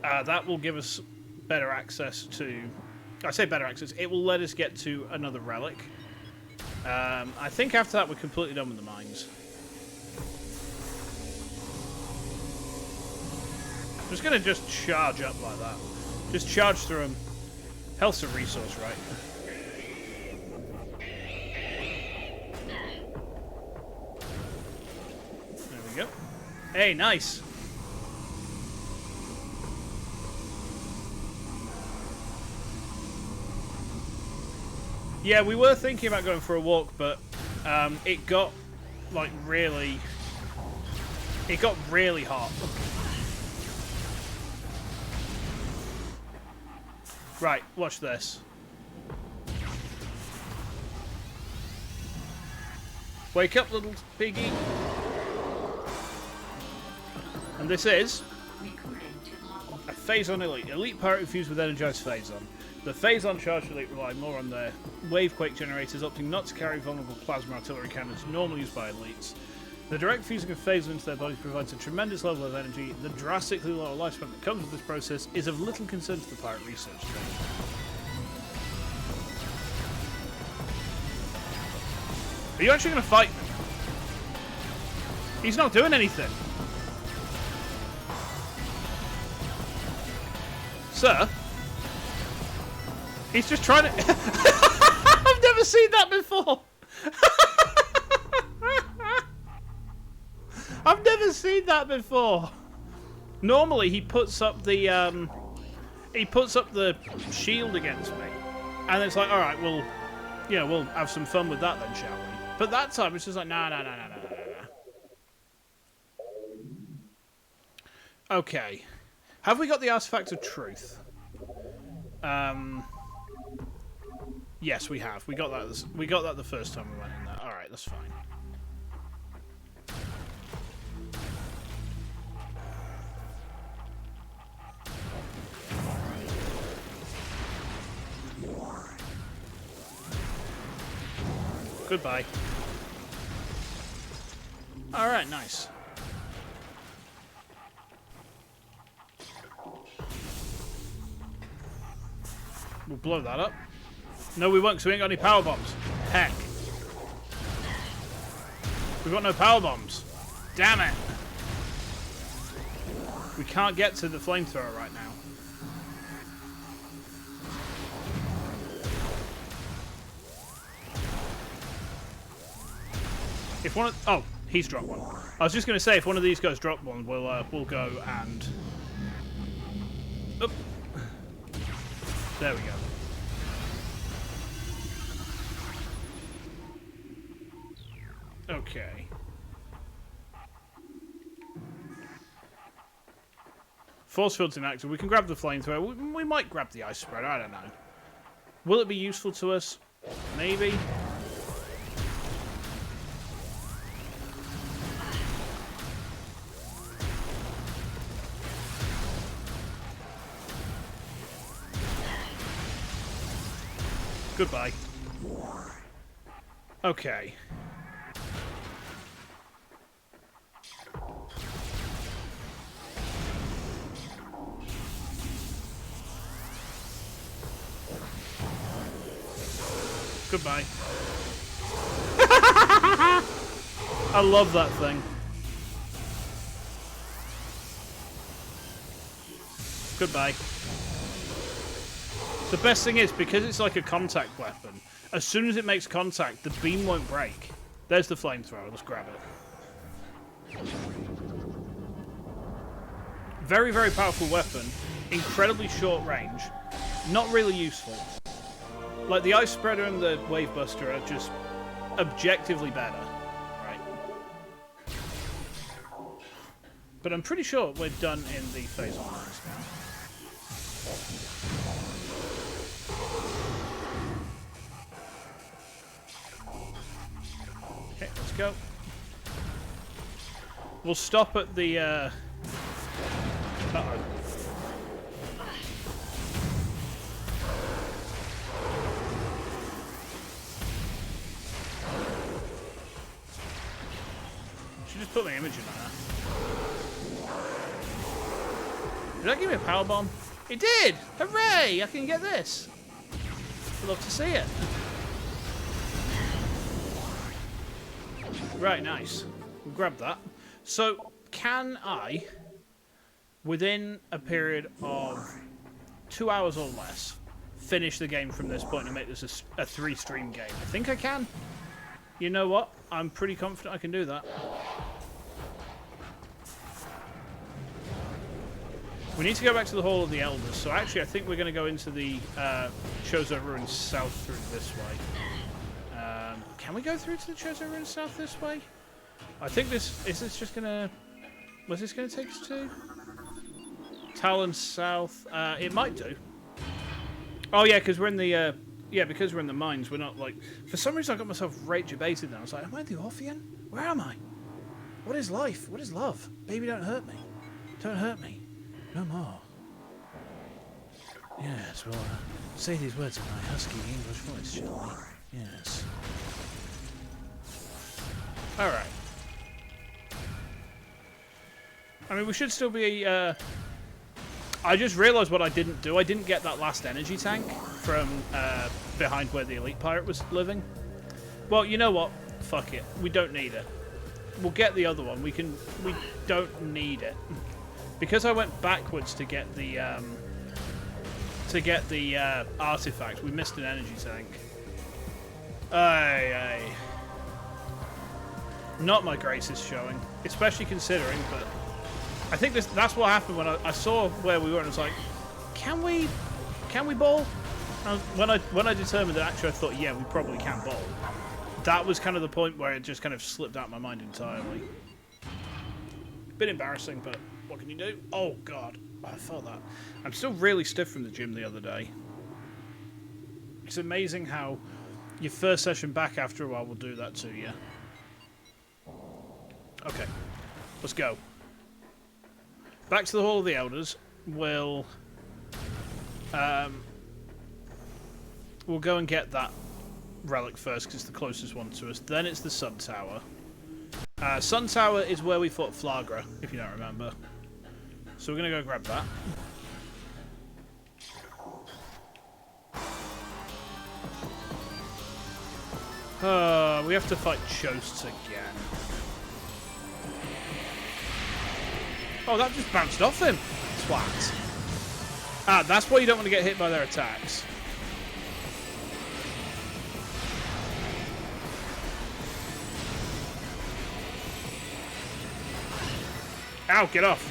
That will give us better access to... I say better access. It will let us get to another relic. I think after that we're completely done with the mines. I'm just going to just charge up like that. Just charge through them. Health's a resource, right? There we go. Hey, nice! Yeah, we were thinking about going for a walk, but it got, like, really... It got really hot. Right, watch this. Wake up, little piggy. And this is a Phazon Elite. Elite pirate infused with energized Phazon. The Phazon charged Elite rely more on their wavequake generators, opting not to carry vulnerable plasma artillery cannons normally used by elites. The direct fusing of Phazon into their bodies provides a tremendous level of energy. The drastically lower lifespan that comes with this process is of little concern to the pirate research team. Are you actually going to fight me? He's not doing anything. Sir? He's just trying to... I've never seen that before! I've never seen that before! Normally he puts up the shield against me. And it's like, alright, well, you know, we'll have some fun with that then, shall we? But that time it's just like, no. Okay. Have we got the Artifact of Truth? Yes, we have. We got that the first time we went in there. Alright, that's fine. Goodbye. Alright, nice. We'll blow that up. No, we won't, because we ain't got any power bombs. Heck. We've got no power bombs. Damn it. We can't get to the flamethrower right now. If one of... Oh, he's dropped one. I was just going to say, if one of these guys drop one, we'll go and... Oop. There we go. Okay. Force field's inactive. We can grab the flamethrower. We might grab the ice spreader. I don't know. Will it be useful to us? Maybe. Goodbye. Okay. Goodbye. I love that thing. Goodbye. The best thing is, because it's like a contact weapon, as soon as it makes contact, the beam won't break. There's the flamethrower. Let's grab it. Very, very powerful weapon. Incredibly short range. Not really useful. Like, the ice spreader and the wave buster are just objectively better. Right. But I'm pretty sure we're done in the phase on this now. Okay, let's go. We'll stop at the, uh-oh. put my image in there. Did that give me a power bomb? It did! Hooray! I can get this. I'd love to see it. Right, nice. We'll grab that. So, can I, within a period of 2 hours or less, finish the game from this point and make this a 3-stream game? I think I can. You know what? I'm pretty confident I can do that. We need to go back to the Hall of the Elders, so actually I think we're going to go into the Chozo Ruins South through this way. Can we go through to the Chozo Ruins South this way? I think this... Is this just going to... What's this going to take us to? Talon South. It might do. Oh yeah, because we're in the... yeah, because we're in the mines, we're not like... For some reason I got myself rage debated now. I was like, am I the Orphean? Where am I? What is life? What is love? Baby, don't hurt me. Don't hurt me. No more. Yes, well, say these words in my husky English voice, shall we? Yes. Alright. I mean, we should still be... I just realised what I didn't do. I didn't get that last energy tank from behind where the elite pirate was living. Well, you know what? Fuck it. We don't need it. We'll get the other one. We don't need it. Because I went backwards to get the artifact, we missed an energy tank. Aye. Not my greatest showing, especially considering, but I think that's what happened when I saw where we were and I was like, can we bowl? And when I determined that actually I thought, yeah, we probably can bowl. That was kind of the point where it just kind of slipped out of my mind entirely. Bit embarrassing, but what can you do? Oh god, I felt that. I'm still really stiff from the gym the other day. It's amazing how your first session back after a while will do that to you. Okay, let's go. Back to the Hall of the Elders. We'll go and get that relic first because it's the closest one to us. Then it's the Sun Tower. Sun Tower is where we fought Flagra, if you don't remember. So we're going to go grab that. We have to fight Chosts again. Oh, that just bounced off him. Twat. Ah, that's why you don't want to get hit by their attacks. Ow, get off.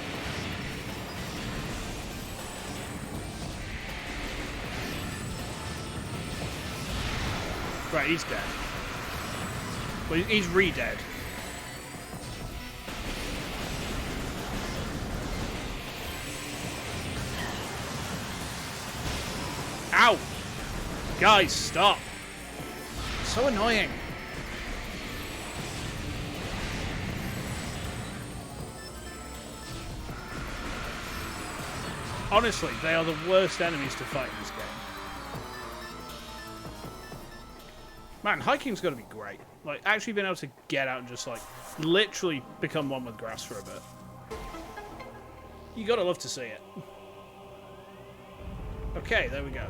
Right, he's dead. Well, he's re-dead. Ow! Guys, stop. So annoying. Honestly, they are the worst enemies to fight in this game. Man, hiking's got to be great. Like, actually being able to get out and just, like, literally become one with grass for a bit. You gotta love to see it. Okay, there we go.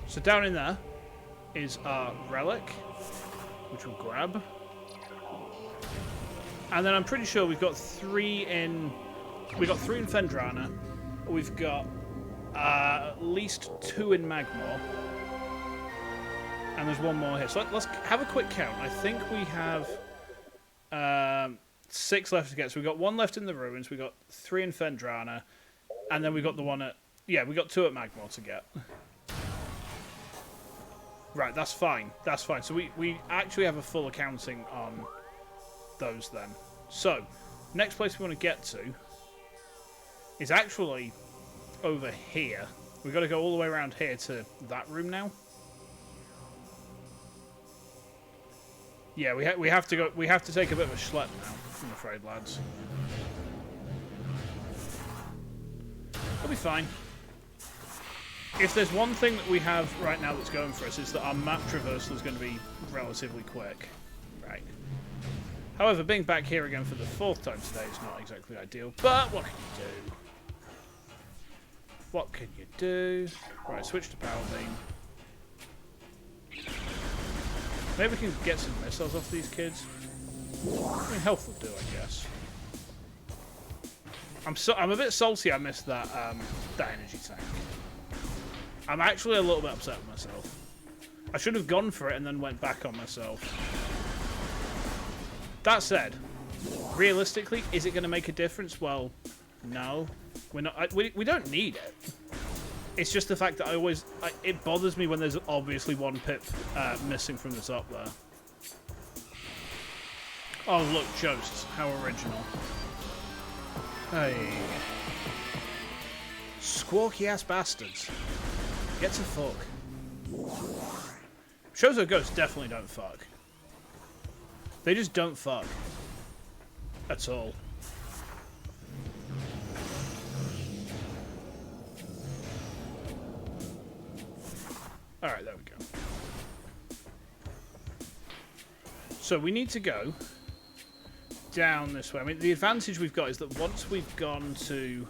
So down in there is our relic, which we'll grab. And then I'm pretty sure we've got three in Fendrana. We've got at least 2 in Magmor. And there's one more here. So let's have a quick count. I think we have 6 left to get. So we've got 1 left in the ruins. We've got 3 in Fendrana. And then we've got the one at... Yeah, we got 2 at Magmor to get. Right, that's fine. That's fine. So we actually have a full accounting on those then. So, next place we want to get to is actually over here. We've got to go all the way around here to that room now. Yeah, we have to go. We have to take a bit of a schlep now, I'm afraid, lads. We'll be fine. If there's one thing that we have right now that's going for us, is that our map traversal is going to be relatively quick. Right. However, being back here again for the 4th time today is not exactly ideal, but what can you do? What can you do? Right, switch to power beam. Maybe we can get some missiles off these kids. I mean, health will do, I guess. I'm a bit salty I missed that energy tank. I'm actually a little bit upset with myself. I should have gone for it and then went back on myself. That said, realistically, is it going to make a difference? Well, no. We're not. We don't need it. It's just the fact that it bothers me when there's obviously one pip missing from the top there. Oh, look, Josts. How original. Hey. Squawky-ass bastards. Get to fuck. Chozo Ghosts definitely don't fuck. They just don't fuck. At all. Alright, there we go. So we need to go down this way. I mean, the advantage we've got is that once we've gone to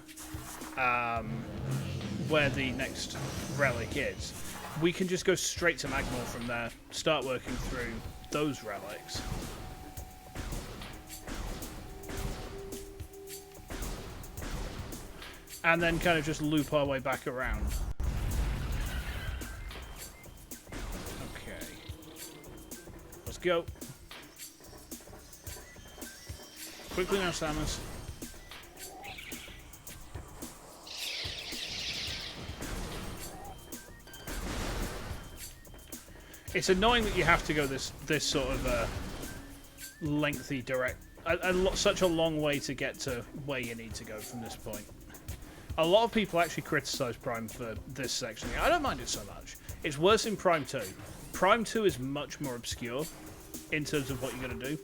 where the next relic is, we can just go straight to Magmor from there, start working through those relics. And then kind of just loop our way back around. Okay. Let's go. Quickly now, Samus. It's annoying that you have to go this sort of lengthy such a long way to get to where you need to go from this point. A lot of people actually criticise Prime for this section. I don't mind it so much. It's worse in Prime 2. Prime 2 is much more obscure in terms of what you're going to do,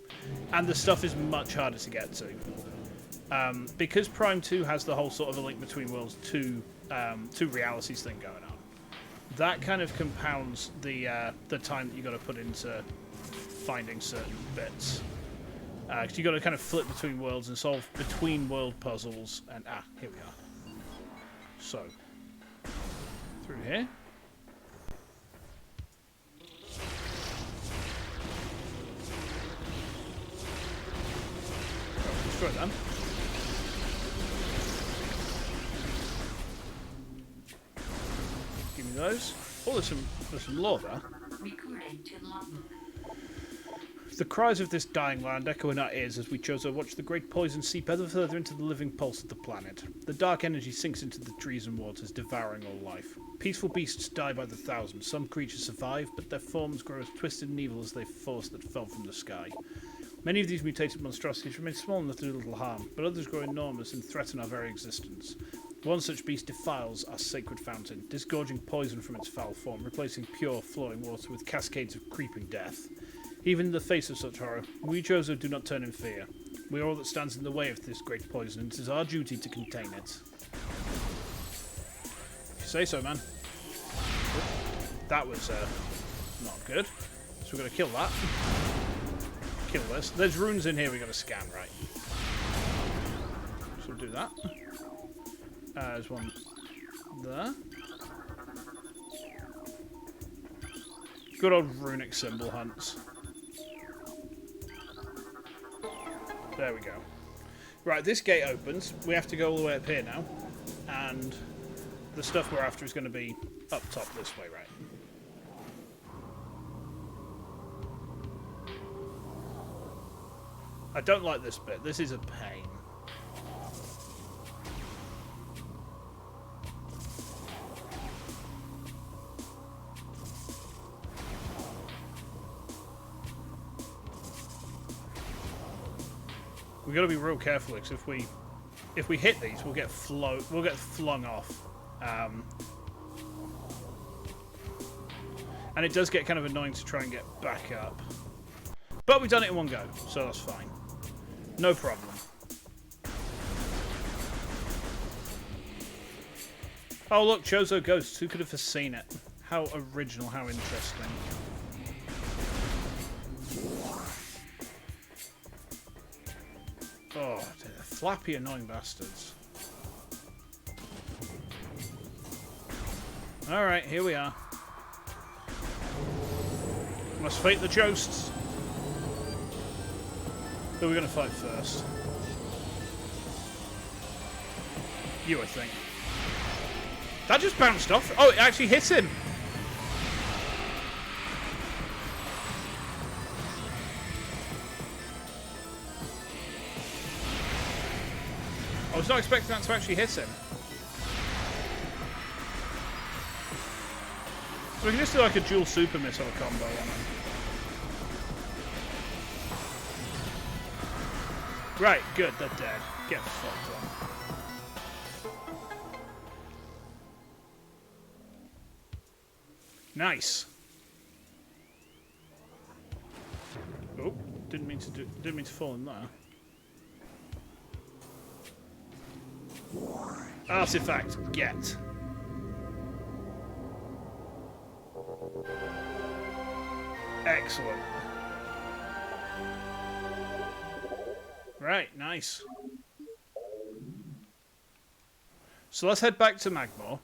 and the stuff is much harder to get to. Because Prime 2 has the whole sort of a Link Between Worlds two realities thing going on. That kind of compounds the time that you've got to put into finding certain bits. Because you've got to kind of flip between worlds and solve between world puzzles, and here we are. So, through here. Oh, destroy them. Give me those. Oh, there's some lore there. The cries of this dying land echo in our ears as we chose to watch the great poison seep ever further into the living pulse of the planet. The dark energy sinks into the trees and waters, devouring all life. Peaceful beasts die by the thousands. Some creatures survive, but their forms grow as twisted and evil as they force that fell from the sky. Many of these mutated monstrosities remain small enough to do little harm, but others grow enormous and threaten our very existence. One such beast defiles our sacred fountain, disgorging poison from its foul form, replacing pure, flowing water with cascades of creeping death. Even in the face of such horror, we Chozo do not turn in fear. We are all that stands in the way of this great poison, and it is our duty to contain it. If you say so, man. That was not good. So we're going to kill that. Kill this. There's runes in here we got to scan, right? So we'll do that. There's one there. Good old runic symbol hunts. There we go. Right, this gate opens. We have to go all the way up here now. And the stuff we're after is going to be up top this way, right? I don't like this bit. This is a pain. We've got to be real careful because if we hit these, we'll get flung off. And it does get kind of annoying to try and get back up. But we've done it in one go, so that's fine. No problem. Oh look, Chozo Ghosts. Who could have foreseen it? How original, how interesting. Oh, they're flappy, annoying bastards. Alright, here we are. Must fight the Josts. Who are we going to fight first? You, I think. That just bounced off. Oh, it actually hit him. I was not expecting that to actually hit him. We can just do like a dual super missile combo on him. Right, good, they're dead. Get fucked on. Nice. Oh, didn't mean to fall in there. Artifact, get. Excellent. Right, nice. So let's head back to Magmore,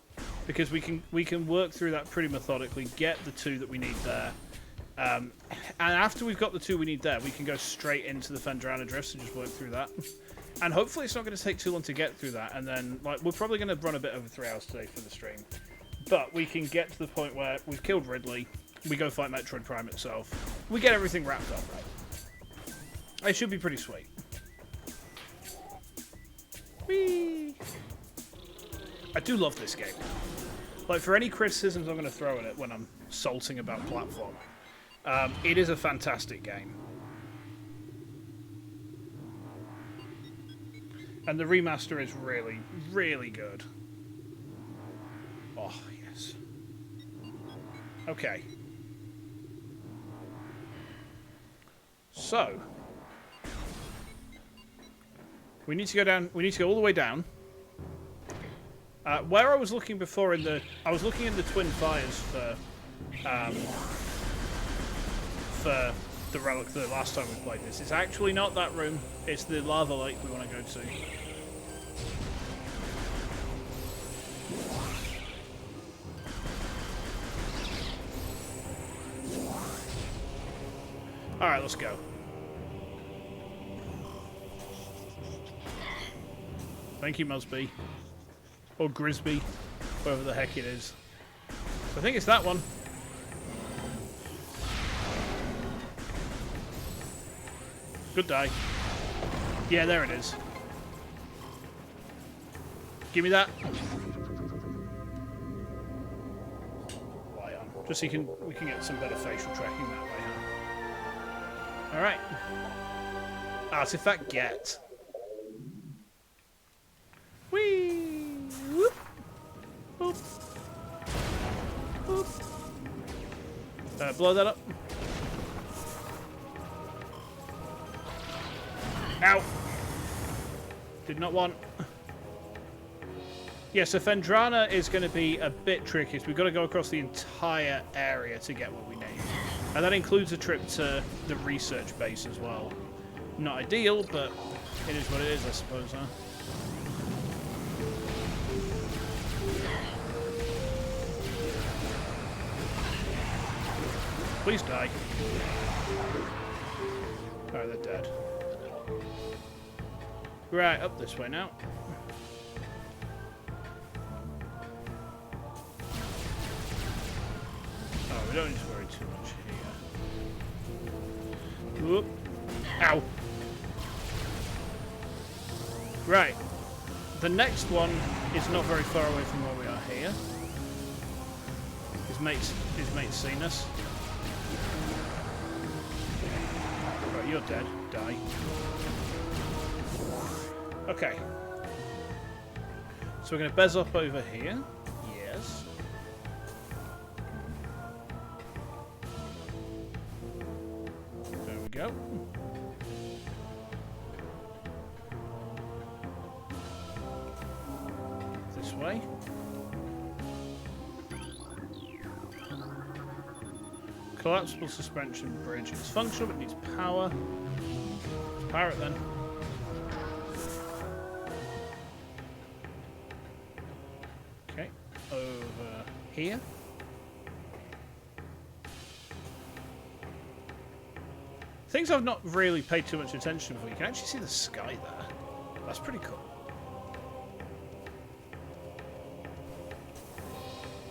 because we can work through that pretty methodically, get the 2 that we need there. And after we've got the 2 we need there, we can go straight into the Fendrana Drifts and just work through that. And hopefully it's not going to take too long to get through that, and then like we're probably going to run a bit over 3 hours today for the stream. But we can get to the point where we've killed Rildey, we go fight Metroid Prime itself, we get everything wrapped up. It should be pretty sweet. Whee! I do love this game. Like, for any criticisms I'm going to throw at it when I'm salting about platform, it is a fantastic game. And the remaster is really, really good. Oh, yes. Okay. So, we need to go down. We need to go all the way down. Where I was looking before I was looking in the Twin Fires for the relic the last time we played this. It's actually not that room. It's the lava lake we want to go to. Alright, let's go. Thank you, Musby. Or Grisby. Whatever the heck it is. I think it's that one. Good die. Yeah, there it is. Give me that. Lie on. Just so we can get some better facial tracking that way, huh? Alright. Artifact get. Whee! Whoop! Boop! Boop! Blow that up. Ow! Did not want. Yeah, so Fendrana is going to be a bit tricky. So we've got to go across the entire area to get what we need. And that includes a trip to the research base as well. Not ideal, but it is what it is, I suppose, huh? Please die. Alright, they're dead. Right, up this way now. Oh, we don't need to worry too much here. Whoop. Ow! Right. The next one is not very far away from where we are here. His mate's seen us. Right, you're dead. Die. Okay. So we're going to bez up over here. Yes. There we go. This way. Collapsible suspension bridge. It's functional, but it needs power. Let's power it then. Okay, over here. Things I've not really paid too much attention to. You can actually see the sky there. That's pretty cool.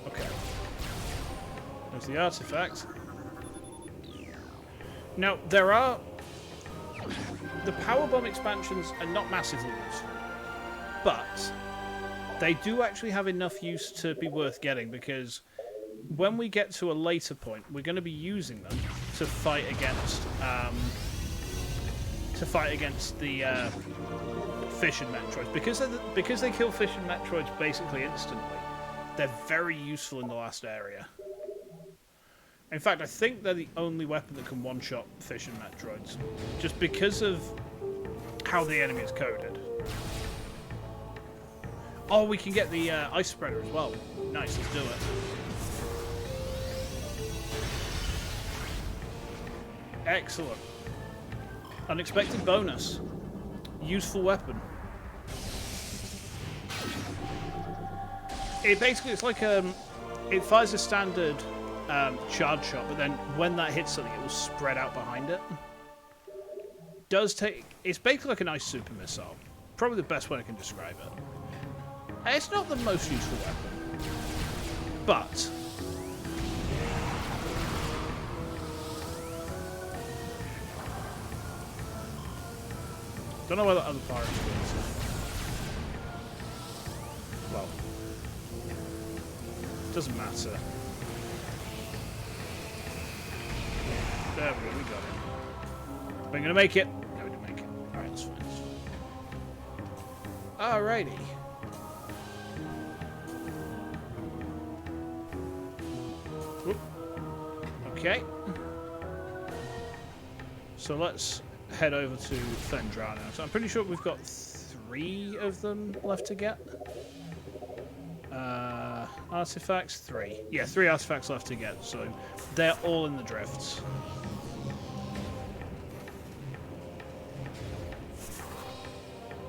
Okay. There's the artifact. Now, there are... The power bomb expansions are not massively useful. But they do actually have enough use to be worth getting, because when we get to a later point, we're going to be using them to fight against the fission Metroids. Because they kill fission Metroids basically instantly, they're very useful in the last area. In fact, I think they're the only weapon that can one-shot fission Metroids, just because of how the enemy is coded. Oh, we can get the ice spreader as well. Nice, let's do it. Excellent. Unexpected bonus. Useful weapon. It's like it fires a standard charge shot, but then when that hits something, it will spread out behind it. It's basically like an ice super missile. Probably the best way I can describe it. It's not the most useful weapon, but don't know where the other pirates are. Well, doesn't matter. There we go, we got it. We're gonna make it. No, we didn't make it. Alright, that's fine. Alrighty. Whoop. Okay. So let's head over to Fendrana. So I'm pretty sure we've got 3 of them left to get. Artifacts, 3. Yeah, 3 artifacts left to get. So they're all in the drifts.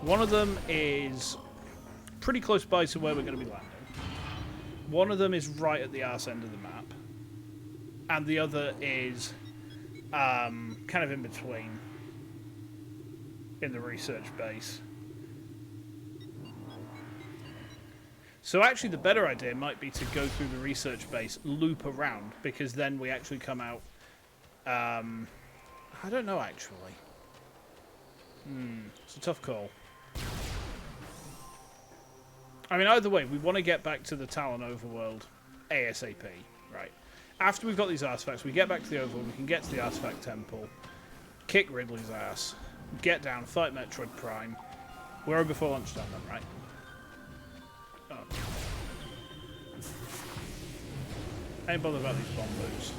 One of them is pretty close by to where we're going to be landing. One of them is right at the arse end of the map. And the other is kind of in between in the research base. So actually the better idea might be to go through the research base, loop around, because then we actually come out... I don't know, actually. It's a tough call. I mean, either way, we want to get back to the Talon overworld ASAP, right? After we've got these artifacts, we get back to the overworld, we can get to the artifact temple, kick Ridley's ass, get down, fight Metroid Prime. We're over before lunchtime then, right? Oh. I ain't bothered about these bombos.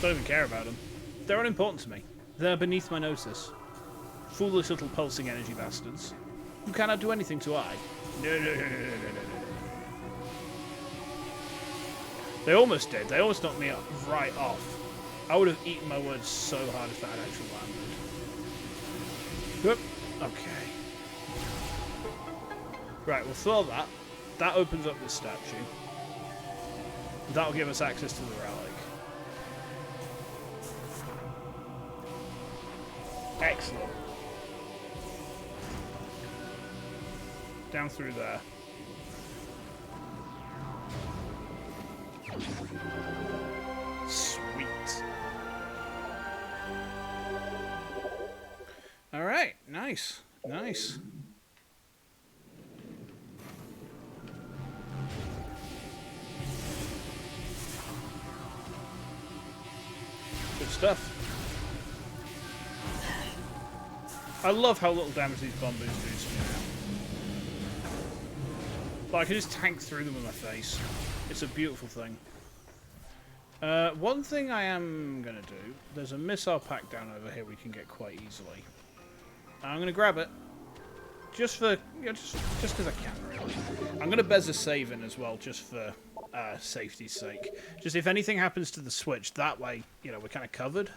Don't even care about them. They're unimportant to me. They're beneath my notice. Foolish little pulsing energy bastards. You cannot do anything to I. No. They almost did. They almost knocked me up right off. I would have eaten my words so hard if that had actually landed. Whoop. Okay. Right, we'll throw that. That opens up this statue. That'll give us access to the relic. Excellent. Down through there. Sweet. Alright, nice. Nice. Good stuff. I love how little damage these bombos do to me now. But I can just tank through them with my face. It's a beautiful thing. One thing I am going to do, there's a missile pack down over here we can get quite easily. I'm going to grab it. Just for, just because I can, really. I'm going to bez a save in as well, just for safety's sake. Just if anything happens to the switch, that way, you know, we're kind of covered.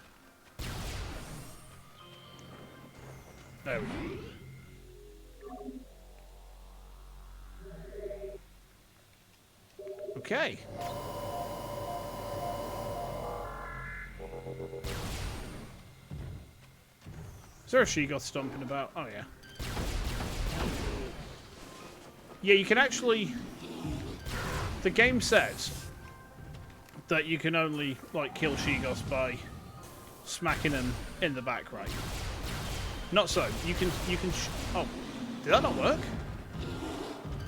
There we go. Okay. Is there a she-goth stomping about? Oh, yeah. Yeah, you can actually... The game says that you can only, like, kill she-goths by smacking them in the back, right? Not so. You can oh, did that not work?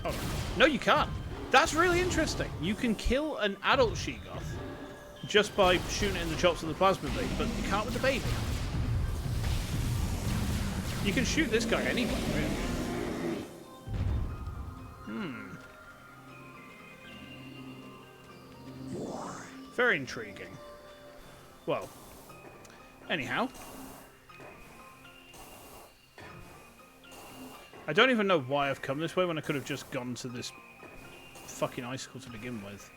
Hold on. No, you can't. That's really interesting. You can kill an adult she-goth just by shooting it in the chops of the plasma beam, but you can't with the baby. You can shoot this guy anyway, really. Very intriguing. Well, anyhow. I don't even know why I've come this way when I could have just gone to this fucking icicle to begin with.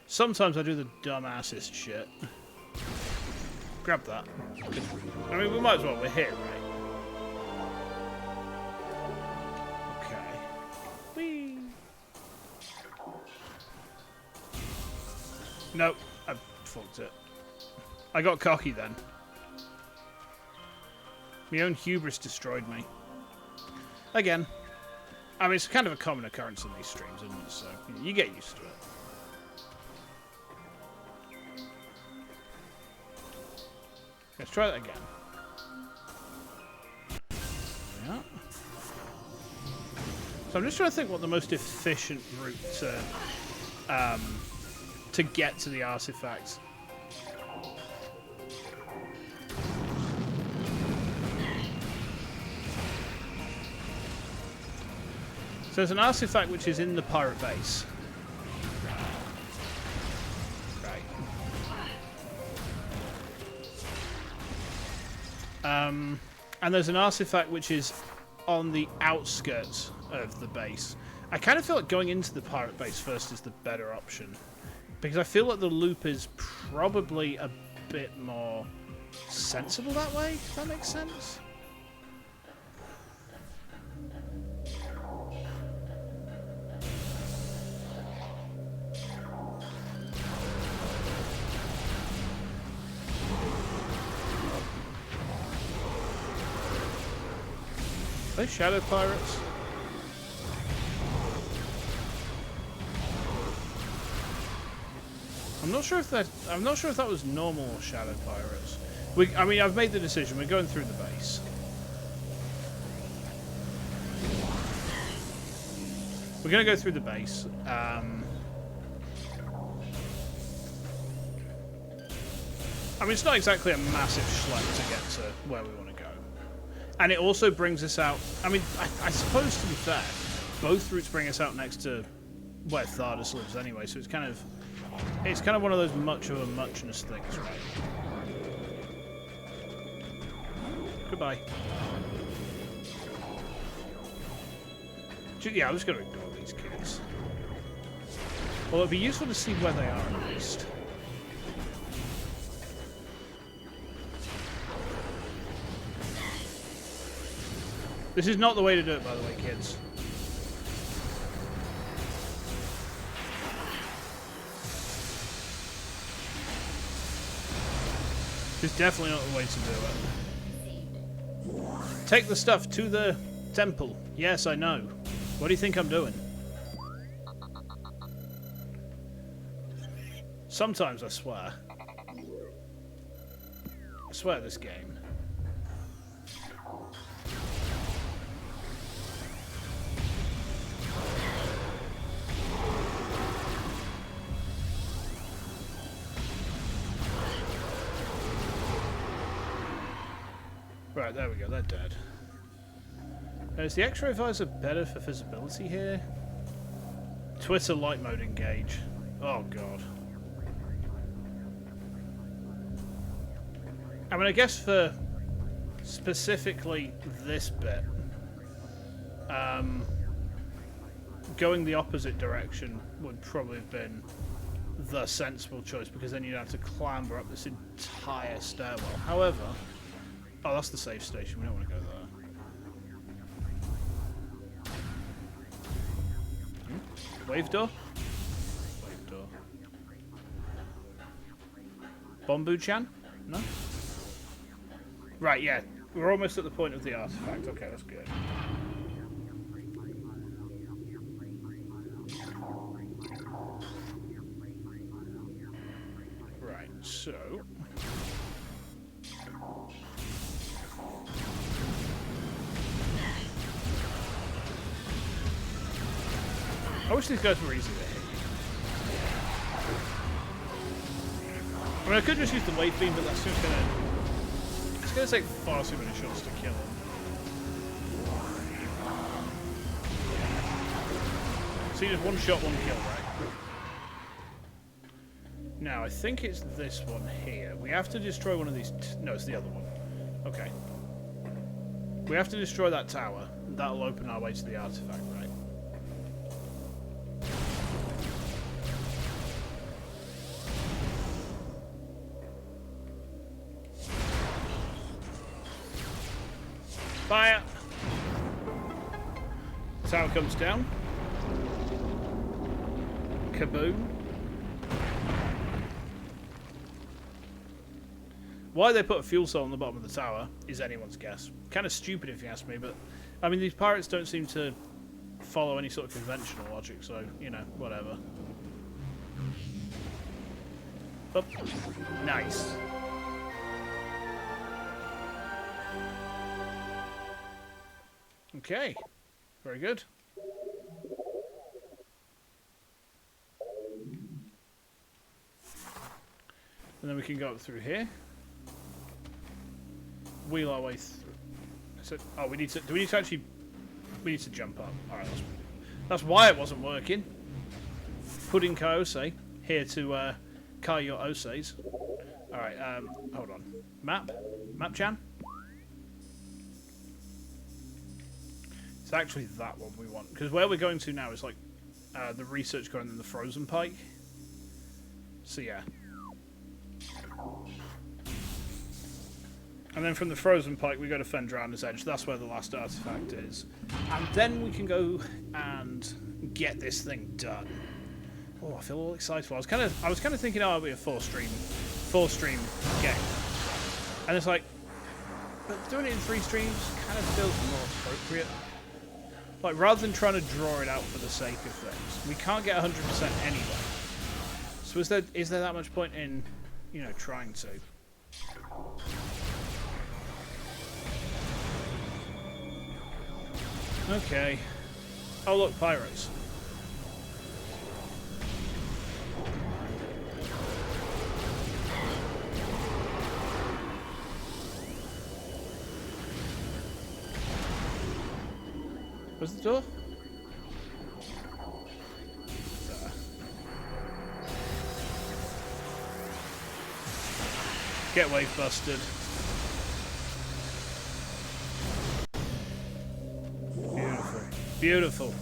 Sometimes I do the dumbassest shit. Grab that. I mean, we might as well. We're here, right? Okay. Whee! Nope. I fucked it. I got cocky then. My own hubris destroyed me. Again. I mean, it's kind of a common occurrence in these streams, isn't it? So, you get used to it. Let's try that again. Yeah. So I'm just trying to think what the most efficient route to get to the artifact. So there's an artifact which is in the pirate base. Right. And there's an artifact which is on the outskirts of the base. I kind of feel like going into the pirate base first is the better option. Because I feel like the loop is probably a bit more sensible that way, if that makes sense. Are they shadow pirates? I'm not sure if that was normal or shadow pirates. I mean, I've made the decision. We're going through the base. We're going to go through the base. I mean, it's not exactly a massive schlep to get to where we want to go. And it also brings us out... I mean, I suppose, to be fair, both routes bring us out next to where Thardus lives anyway, so it's kind of... It's kind of one of those much of a muchness things, right? Goodbye. Yeah, I'm just going to ignore these kids. Well, it'd be useful to see where they are at least. This is not the way to do it, by the way, kids. It's definitely not the way to do it. Take the stuff to the temple. Yes, I know. What do you think I'm doing? Sometimes I swear. I swear this game. Right, there we go, they're dead. Is the X-ray visor better for visibility here? Twitter light mode engage. Oh god. I mean, I guess for specifically this bit, going the opposite direction would probably have been the sensible choice, because then you'd have to clamber up this entire stairwell. However, oh, that's the safe station. We don't want to go there. Wave door? Wave door. Bombu-chan? No? Right, yeah. We're almost at the point of the artifact. Okay, that's good. Right, so... I wish these guys were easy to hit. I mean, I could just use the wave beam, but that's just gonna... It's gonna take far too many shots to kill him. See, just one shot, one kill, right? Now, I think it's this one here. We have to destroy one of these... No, it's the other one. Okay. We have to destroy that tower. That'll open our way to the artifact, right? Fire! The tower comes down. Kaboom. Why they put a fuel cell on the bottom of the tower is anyone's guess. Kind of stupid if you ask me, but I mean, these pirates don't seem to follow any sort of conventional logic, so, you know, whatever. Up. Nice. Okay, very good. And then we can go up through here. Wheel our way through. So, oh, we need to. Do we need to actually? We need to jump up. All right, that's why it wasn't working. Pudding Kaiose here to Kai your Oseis. All right, hold on. Map-chan. It's actually that one we want, because where we're going to now is like the research going in the frozen pike. So yeah. And then from the frozen pike we go to Fendrana's Edge. That's where the last artifact is. And then we can go and get this thing done. Oh, I feel all excited. I was kind of thinking, oh, it'll be a four stream game. And it's like, but doing it in 3 streams kind of feels more appropriate. Like, rather than trying to draw it out for the sake of things, we can't get 100% anyway. So is there that much point in, you know, trying to? Okay. Oh look, pirates. Where's the door? There. Get wave busted. Beautiful.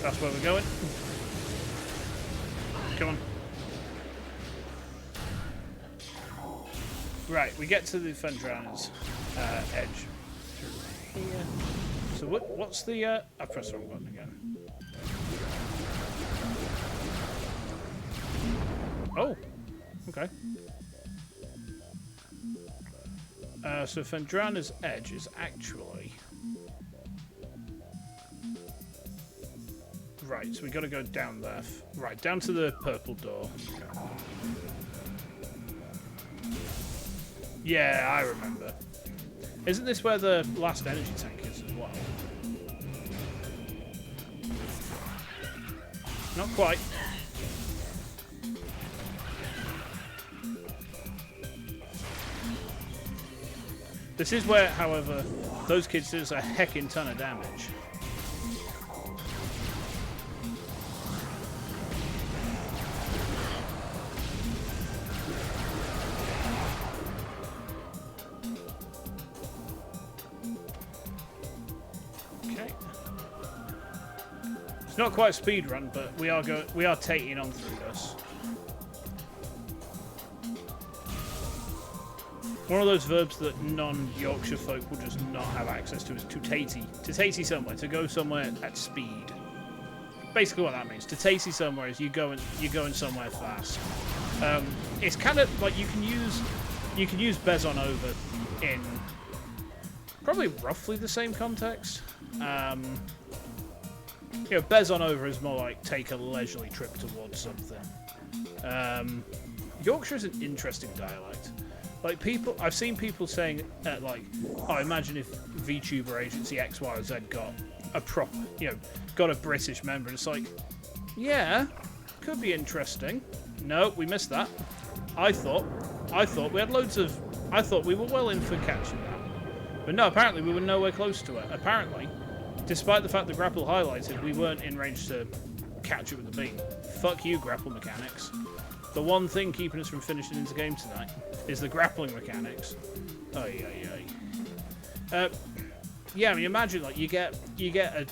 That's where we're going. Come on. Right, we get to the Fendrana's edge through here. So what's the... I pressed the wrong button again. Oh! Okay. So Fendrana's edge is actually... Right, so we got to go down there. Right, down to the purple door. Yeah, I remember. Isn't this where the last energy tank is as well? Not quite. This is where, however, those kids do us a heckin' ton of damage. It's not quite a speed run, but we are taking on through this. One of those verbs that non-Yorkshire folk will just not have access to is to tatey. To tatey somewhere, to go somewhere at speed. Basically what that means. To tatey somewhere is you're going somewhere fast. It's kind of like you can use bez on over in probably roughly the same context. You know, bez on over is more like take a leisurely trip towards something. Yorkshire is an interesting dialect. Like I've seen people saying like, oh, imagine if VTuber agency X, Y, or Z got a British member, and it's like, yeah, could be interesting. No, we missed that. I thought we had loads of. I thought we were well in for catching that, but no, apparently we were nowhere close to it. Apparently, despite the fact that Grapple highlighted, we weren't in range to catch it with the beam. Fuck you, Grapple mechanics. The one thing keeping us from finishing into game tonight is the grappling mechanics. Yeah, I mean, imagine like you get a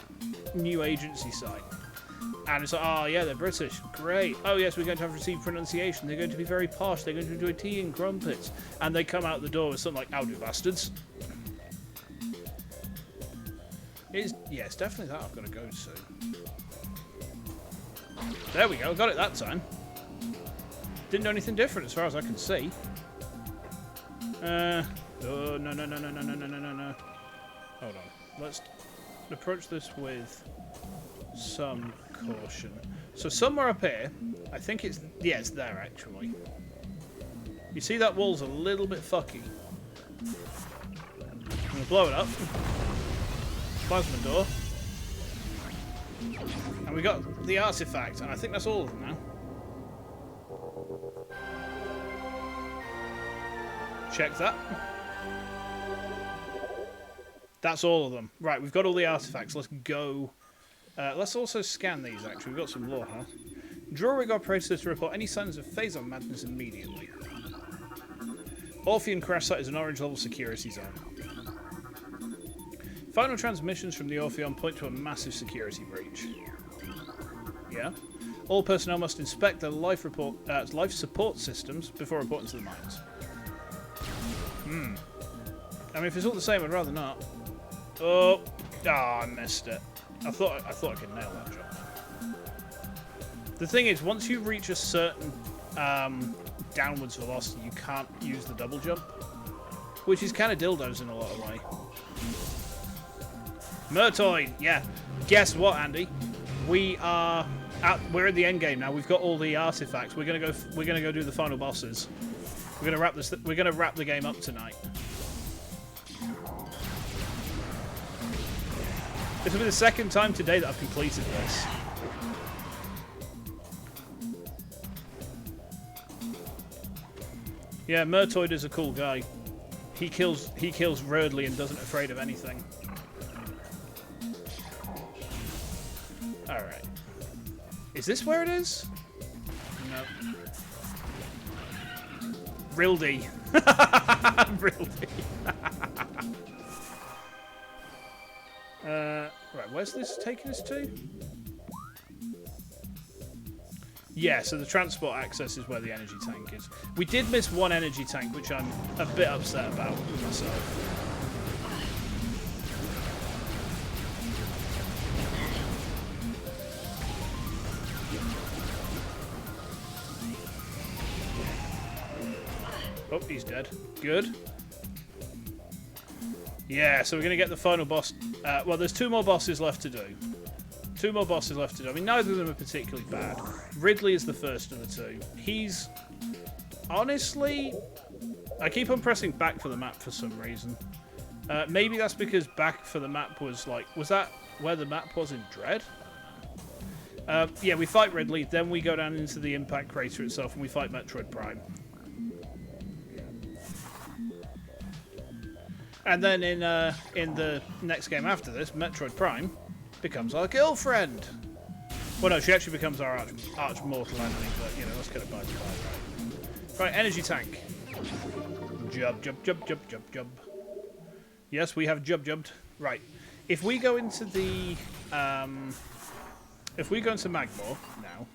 new agency site, and it's like, oh yeah, they're British, great. Oh yes, we're going to have received pronunciation. They're going to be very posh. They're going to enjoy tea and crumpets, and they come out the door with something like, "Howdy, bastards." It's definitely that I've got to go to. There we go, got it that time. Didn't do anything different as far as I can see. Oh, no. Hold on. Let's approach this with some caution. So somewhere up here, I think it's there actually. You see that wall's a little bit fucky. I'm gonna blow it up. Plasma door. And we got the artifact, and I think that's all of them now. Check that. That's all of them. Right, we've got all the artifacts. Let's go. Let's also scan these, actually. We've got some lore, huh? Draw rig operators to report any signs of phase-on madness immediately. Orphean crash site is an orange-level security zone. Final transmissions from the Orpheon point to a massive security breach. Yeah. All personnel must inspect their life support systems before reporting to the mines. I mean, if it's all the same, I'd rather not. Oh, I missed it. I thought I could nail that jump. The thing is, once you reach a certain downwards velocity, you can't use the double jump, which is kind of dildos in a lot of way. Metorid, yeah. Guess what, Andy? We're in the end game now. We've got all the artifacts. We're gonna go do the final bosses. We're gonna wrap the game up tonight. This will be the second time today that I've completed this. Yeah, Metorid is a cool guy. He kills Rildey and doesn't afraid of anything. Alright. Is this where it is? No. Rildey. Rildey. Right, where's this taking us to? Yeah, so the transport access is where the energy tank is. We did miss one energy tank, which I'm a bit upset about with myself. Oh, he's dead. Good. Yeah, so we're going to get the final boss. Well, there's two more bosses left to do. Two more bosses left to do. I mean, neither of them are particularly bad. Ridley is the first of the two. He's... Honestly... I keep on pressing back for the map for some reason. Maybe that's because back for the map was like... Was that where the map was in Dread? Yeah, we fight Ridley, then we go down into the impact crater itself and we fight Metroid Prime. And then in the next game after this, Metroid Prime becomes our girlfriend. Well, no, she actually becomes our arch mortal enemy, but, you know, let's get it by the by. Right, energy tank. Jump. Yes, we have jumped. Right. If we go into the if we go into Magmore now,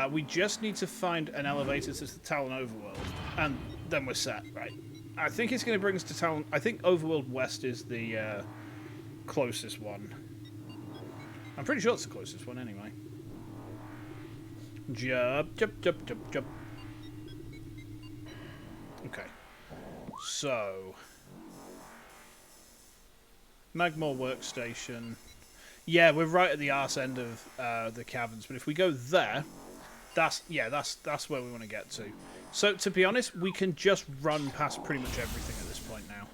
we just need to find an elevator to the Talon Overworld, and then we're set, right? I think it's going to bring us to Talon. I think Overworld West is the closest one. I'm pretty sure it's the closest one anyway. Jump, jump, jump, jump, jump. Okay. So, Magmore Workstation. Yeah, we're right at the arse end of the caverns, but if we go there, that's where we want to get to. So, to be honest, we can just run past pretty much everything at this point now.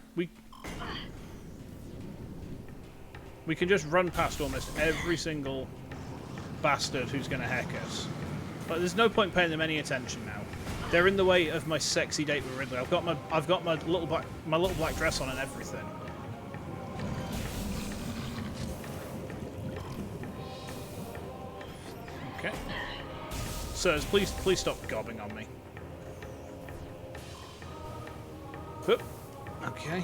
We can just run past almost every single bastard who's going to heck us. But there's no point paying them any attention now. They're in the way of my sexy date with Ridley. I've got my little black dress on and everything. Okay. Sirs, please stop gobbing on me. Whoop. Okay.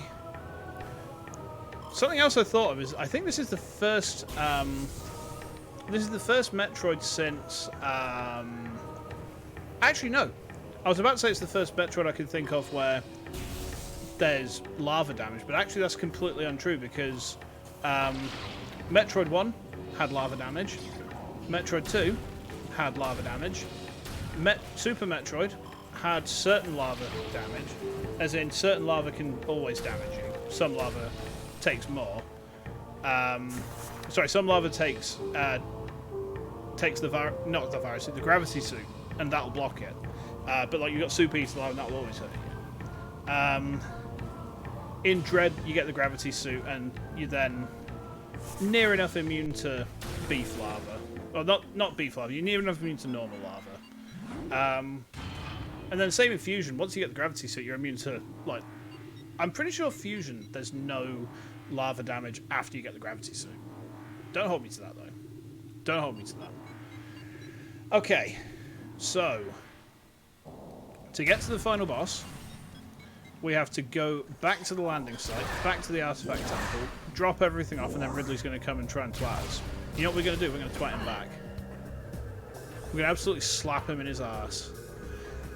Something else I thought of is I think this is the first Metroid since actually no. I was about to say it's the first Metroid I could think of where there's lava damage, but actually that's completely untrue because Metroid 1 had lava damage, Metroid 2 had lava damage, Super Metroid had certain lava damage, as in certain lava can always damage you. Some lava takes more. Sorry, some lava takes the gravity suit, and that'll block it. But like you've got super heated lava, and that'll always hurt you. In Dread, you get the gravity suit, and you're then near enough immune to beef lava. Well, not beef lava. You're near enough immune to normal lava. And then same in Fusion. Once you get the gravity suit, you're immune to like. I'm pretty sure Fusion, there's no lava damage after you get the gravity suit. Don't hold me to that though. Don't hold me to that. Okay, so to get to the final boss, we have to go back to the landing site, back to the artifact temple, drop everything off, and then Ridley's going to come and try and twat us. You know what we're going to do? We're going to twat him back. We're going to absolutely slap him in his arse.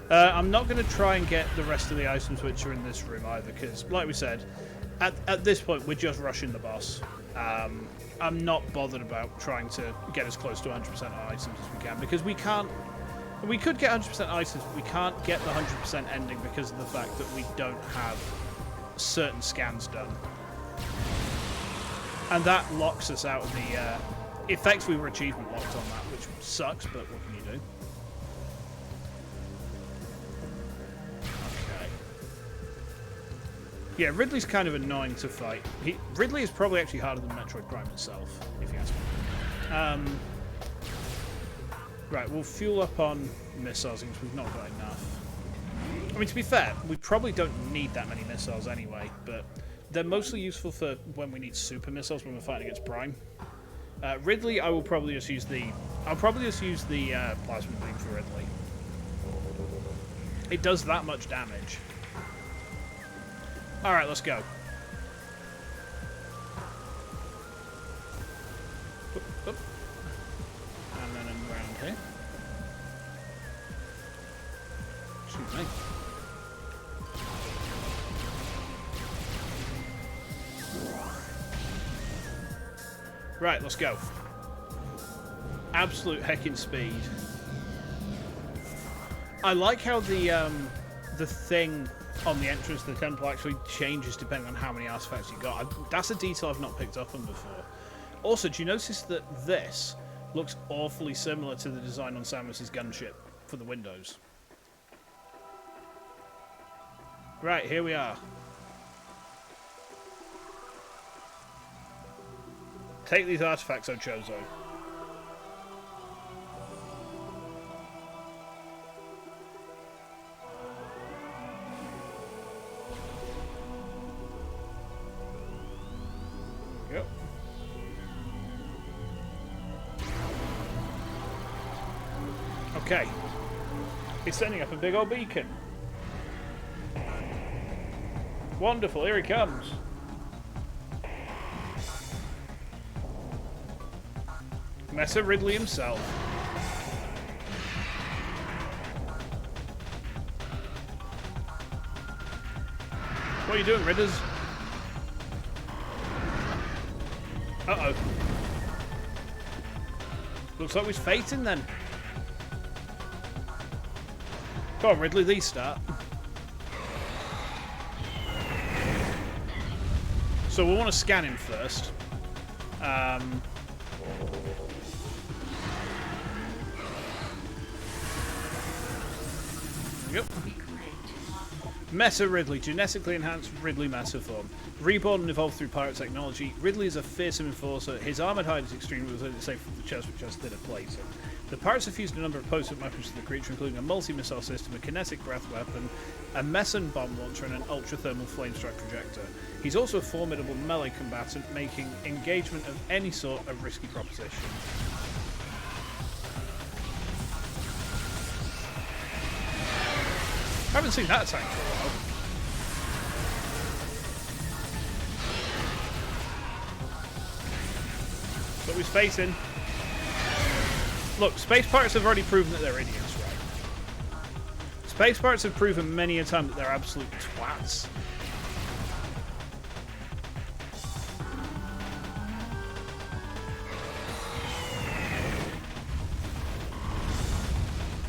I'm not going to try and get the rest of the items which are in this room either, because, like we said, at this point we're just rushing the boss. I'm not bothered about trying to get as close to 100% items as we can, because we can't. We could get 100% items, but we can't get the 100% ending because of the fact that we don't have certain scans done. And that locks us out of the... effectively, we're achievement locked on that, which sucks, but what can you do? Okay. Yeah, Ridley's kind of annoying to fight. Ridley is probably actually harder than Metroid Prime itself, if you ask me. Right, we'll fuel up on missiles because we've not got enough. I mean, to be fair, we probably don't need that many missiles anyway, but they're mostly useful for when we need super missiles when we're fighting against Prime. Ridley, I will probably just use the... I'll probably just use the plasma beam for Ridley. It does that much damage. Alright, let's go. Oop, oop. And then around here. Excuse me. Right, let's go. Absolute heckin' speed. I like how the thing on the entrance to the temple actually changes depending on how many artifacts you got. That's a detail I've not picked up on before. Also, do you notice that this looks awfully similar to the design on Samus's gunship for the windows? Right, here we are. Take these artifacts, Ochozo. Yep. Okay. He's sending up a big old beacon. Wonderful, here he comes. Meta Ridley himself. What are you doing, Ridders? Uh-oh. Looks like we're fating then. Come on, Ridley, these start. So we want to scan him first. Yep. Meta Ridley, genetically enhanced Ridley Meta form. Reborn and evolved through pirate technology, Ridley is a fearsome enforcer. His armoured hide is extremely resilient, safe from the chest, which has thinner plating. The pirates have fused a number of potent weapons to the creature, including a multi-missile system, a kinetic breath weapon, a meson bomb launcher, and an ultra-thermal flame strike projector. He's also a formidable melee combatant, making engagement of any sort a risky proposition. I haven't seen that attack for a while. But we're facing. Look, space pirates have already proven that they're idiots, right? Space pirates have proven many a time that they're absolute twats.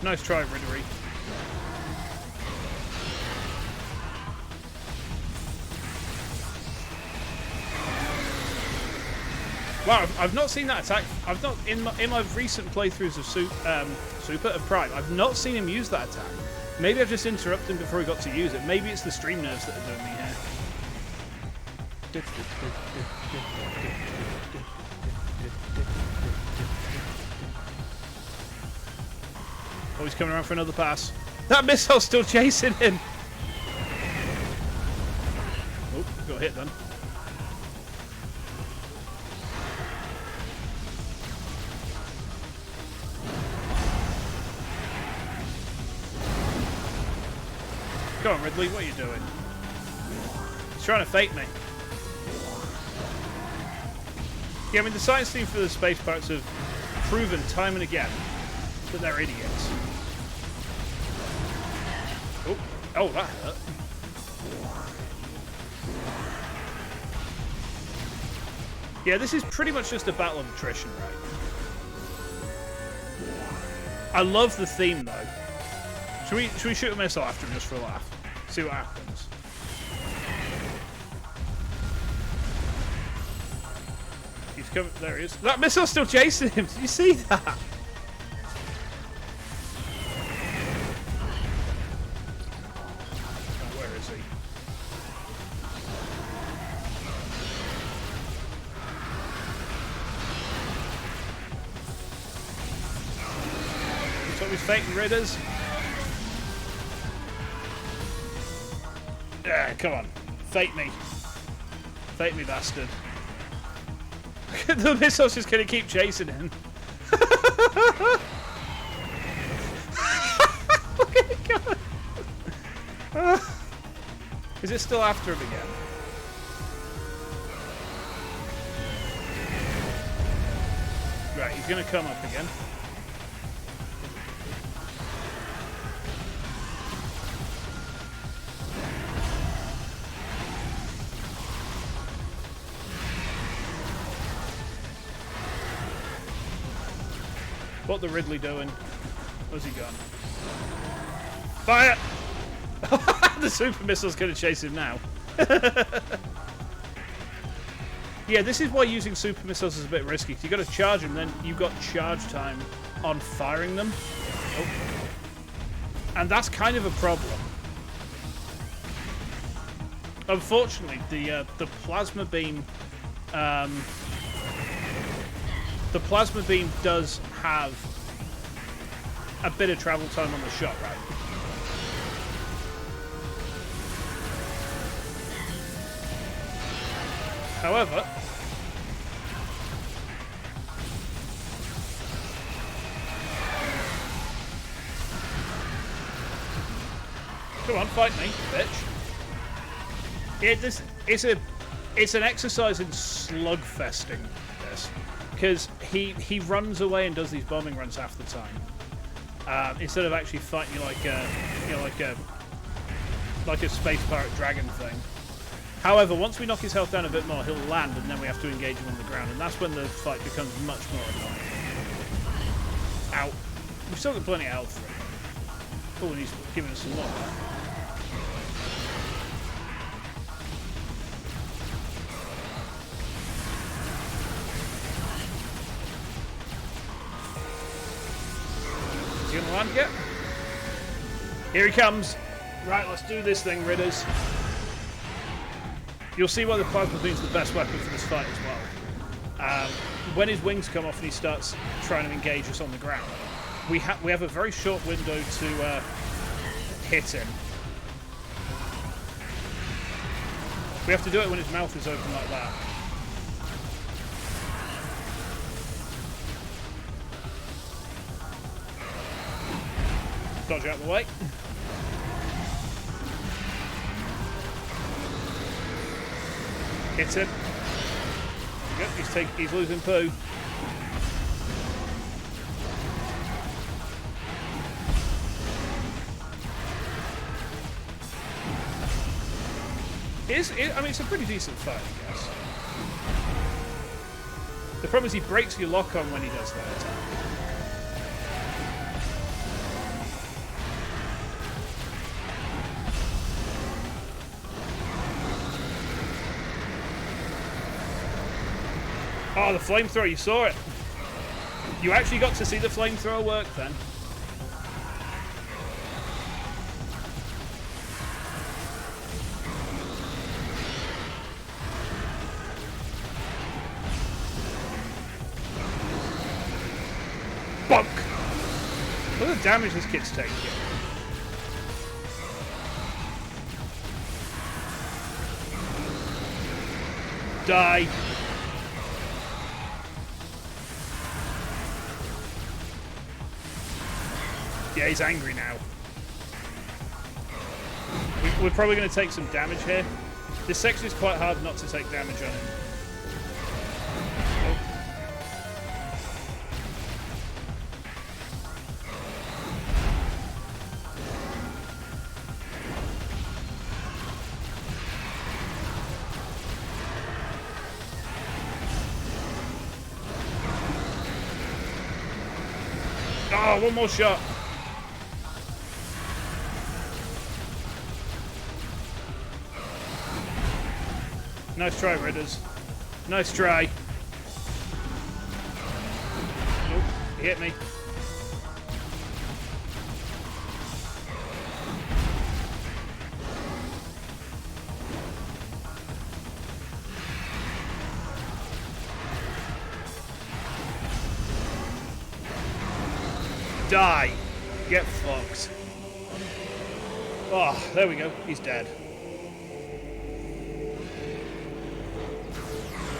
Nice try, Rildey. Wow, I've not seen that attack. I've not in my recent playthroughs of Super of Prime. I've not seen him use that attack. Maybe I've just interrupted him before he got to use it. Maybe it's the stream nerves that are doing me here. Oh, he's coming around for another pass. That missile's still chasing him. Oh, got hit then. Come on, Ridley, what are you doing? He's trying to fake me. Yeah, I mean, the science team for the space pirates have proven time and again that they're idiots. Oh, that hurt. Yeah, this is pretty much just a battle of attrition, right? I love the theme, though. Should we shoot a missile after him just for a laugh? See what happens. He's coming. There he is. That missile's still chasing him. Did you see that? Oh, where is he? Looks like we're faking Ridders. Yeah, come on. Fake me. Fake me, bastard. The missile's just going to keep chasing him. Look at it going. Is it still after him again? Right, he's going to come up again. What the Ridley doing? Where's he gone? Fire! The super missile's going to chase him now. Yeah, this is why using super missiles is a bit risky. You've got to charge them, then you've got charge time on firing them. Oh. And that's kind of a problem. Unfortunately, the plasma beam... the plasma beam does have a bit of travel time on the shot, right? However, come on, fight me, bitch. It's an exercise in slugfesting. This. because he runs away and does these bombing runs half the time, instead of actually fighting you like a space pirate dragon thing. However, once we knock his health down a bit more, he'll land, and then we have to engage him on the ground, and that's when the fight becomes much more annoying. Ow. We've still got plenty of health. Oh, and he's giving us some more. Is he going to land yet? Here he comes. Right, let's do this thing, Ridders. You'll see why the plasma beam's the best weapon for this fight as well. When his wings come off and he starts trying to engage us on the ground, we have a very short window to hit him. We have to do it when his mouth is open like that. Dodge out of the way. Hit him. Yep, he's losing poo. I mean, it's a pretty decent fight, I guess. The problem is he breaks your lock on when he does that attack. Oh, the flamethrower, you saw it. You actually got to see the flamethrower work then. Bonk! Look at the damage this kid's taking. Die! Yeah, he's angry now. We're probably going to take some damage here. This section is quite hard not to take damage on him. Oh, one more shot. Nice try, Ridders. Nice try. Nope, he hit me. Die. Get fucked. Oh, there we go. He's dead.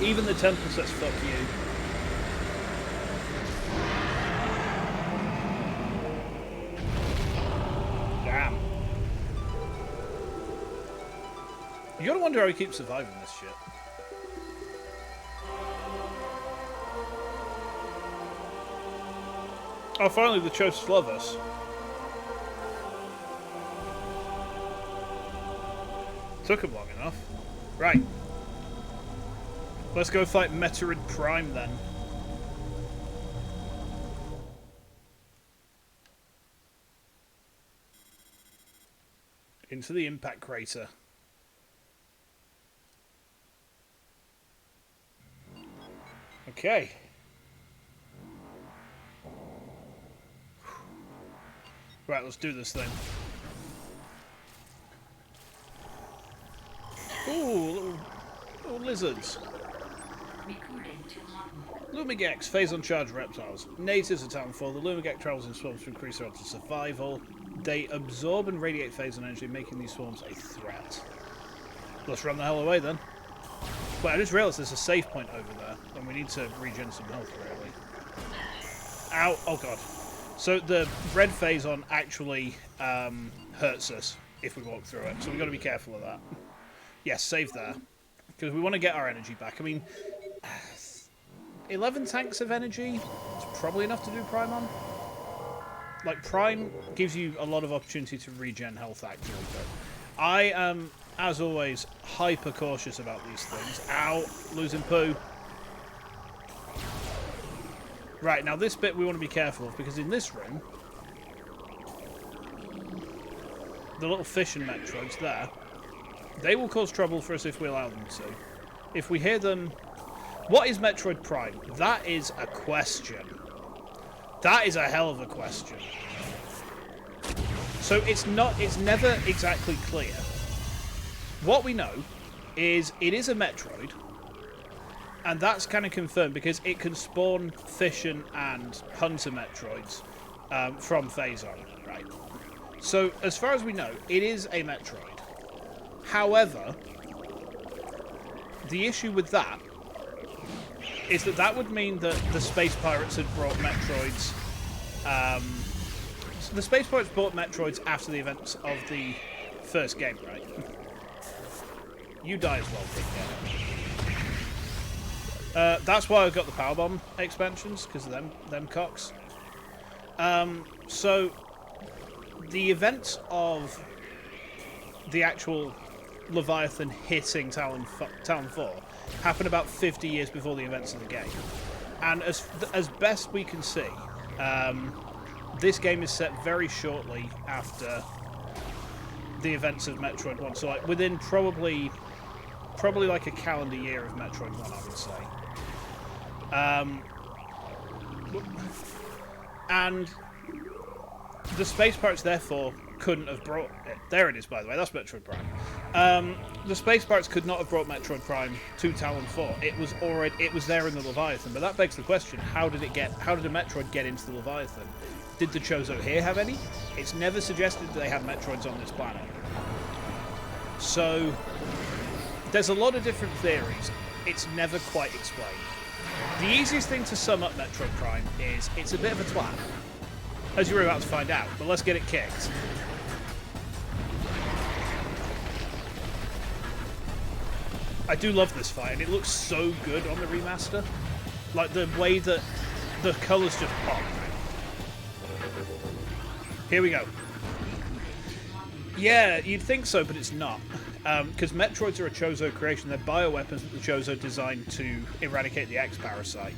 Even the temple says fuck you. Damn. You gotta wonder how he keeps surviving this shit. Oh, finally the Chosis love us. Took him long enough. Right. Let's go fight Metorid Prime then. Into the impact crater. Okay. Right, let's do this thing. Ooh, little lizards. Lumigex, phase on charged reptiles. Natives of Townfall, the Lumigex travels in swarms to increase their odds of survival. They absorb and radiate phase on energy, making these swarms a threat. Let's run the hell away then. But I just realised there's a save point over there, and we need to regen some health, really. Ow! Oh god. So the red phase on actually hurts us if we walk through it, so we've got to be careful of that. Yes, save there. Because we want to get our energy back. I mean, 11 tanks of energy is probably enough to do Prime on. Like, Prime gives you a lot of opportunity to regen health, actually, but I am, as always, hyper cautious about these things. Ow! Losing poo. Right, now this bit we want to be careful of, because in this room, the little fission Metroids there, they will cause trouble for us if we allow them to. If we hear them... What is Metroid Prime? That is a question. That is a hell of a question. So it's never exactly clear. What we know is it is a Metroid, and that's kind of confirmed because it can spawn fission and hunter Metroids from Phazon, right? So as far as we know, it is a Metroid. However, the issue with that is that that would mean that the Space Pirates had brought Metroids. The Space Pirates brought Metroids after the events of the first game, right? You die as well, Big Game. That's why I've got the Powerbomb expansions, because of them cocks. So the events of the actual Leviathan hitting Talon 4 happened about 50 years before the events of the game. And as best we can see, this game is set very shortly after the events of Metroid 1. So like within probably like a calendar year of Metroid 1, I would say. And the Space Pirates, therefore, couldn't have brought it. There it is, by the way. That's Metroid Prime. The Space Pirates could not have brought Metroid Prime to Talon 4. It was there in the Leviathan. But that begs the question: how did a Metroid get into the Leviathan? Did the Chozo here have any? It's never suggested that they had Metroids on this planet. So there's a lot of different theories. It's never quite explained. The easiest thing to sum up Metroid Prime is it's a bit of a twat, as you're about to find out, but let's get it kicked. I do love this fight, and it looks so good on the remaster. Like, the way that the colours just pop. Here we go. Yeah, you'd think so, but it's not. Because Metroids are a Chozo creation. They're bioweapons that the Chozo designed to eradicate the X-Parasite.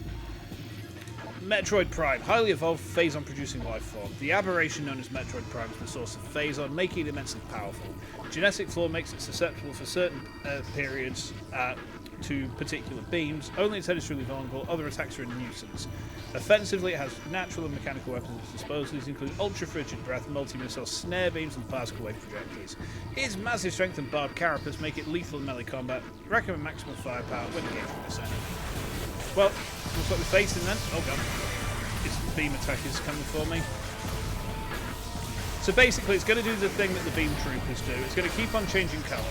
Metroid Prime, highly evolved Phazon-producing life form. The aberration known as Metroid Prime is the source of Phazon, making it immensely powerful. Genetic flaw makes it susceptible for certain periods to particular beams. Only its head is truly vulnerable. Other attacks are a nuisance. Offensively, it has natural and mechanical weapons at its disposal. These include ultra-frigid breath, multi-missile, snare beams, and particle wave projectiles. Its massive strength and barbed carapace make it lethal in melee combat. Recommend maximal firepower when engaged with this enemy. Well, looks like we're facing then. Oh god. Its beam attack is coming for me. So basically, it's going to do the thing that the beam troopers do. It's going to keep on changing colour.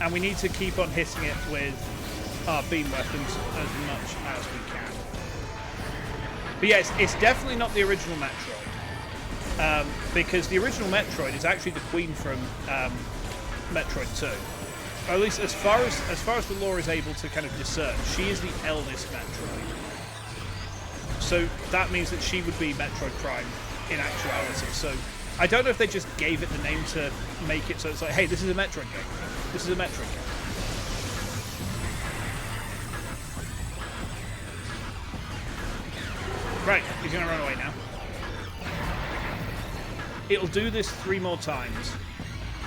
And we need to keep on hitting it with our beam weapons as much as we can. But yeah, it's definitely not the original Metroid. Because the original Metroid is actually the queen from Metroid 2. Or at least as far as the lore is able to kind of discern, she is the eldest Metroid. So that means that she would be Metroid Prime in actuality. So I don't know if they just gave it the name to make it so it's like, hey, this is a Metroid game. This is a Metroid game. Right, he's going to run away now. It'll do this 3 more times.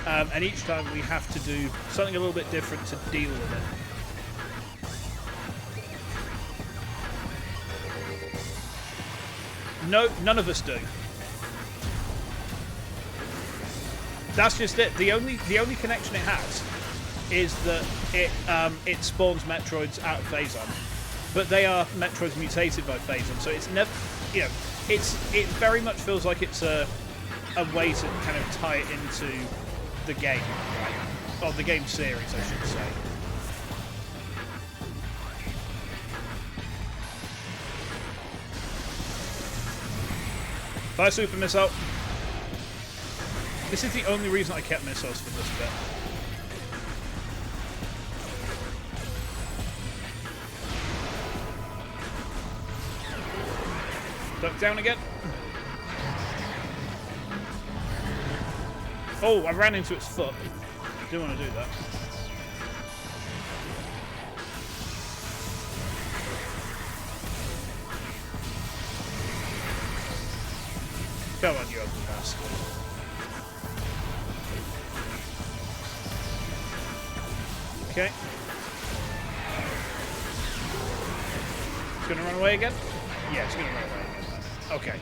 And each time we have to do something a little bit different to deal with it. No, none of us do. That's just it. The only connection it has is that it spawns Metroids out of Phazon, but they are Metroids mutated by Phazon. So it's never, you know, it very much feels like it's a way to kind of tie it into the game, right? Or the game series, I should say. Fire super missile. This is the only reason I kept missiles for this bit. Duck down again. Oh, I ran into its foot. Didn't want to do that. Come on, you ugly bastard. Okay. It's gonna run away again? Yeah, it's gonna run away again. Okay.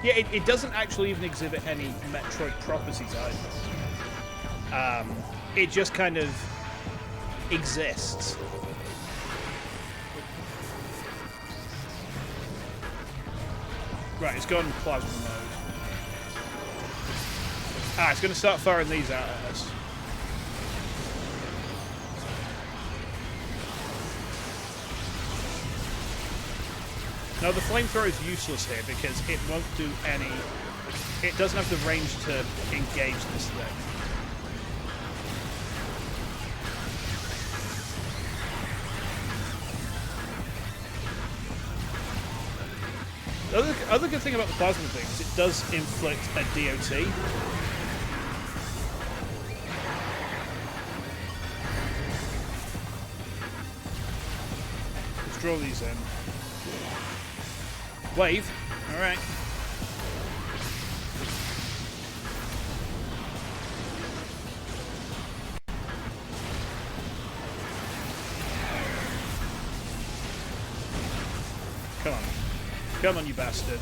Yeah, it doesn't actually even exhibit any Metroid properties either. It just kind of exists. Right, it's gone plasma mode. Ah, it's going to start firing these out at us. Now the flamethrower is useless here because it won't do any... It doesn't have the range to engage this thing. The other good thing about the plasma thing is it does inflict a DOT. Let's draw these in. Wave. Alright. Come on. Come on, you bastard.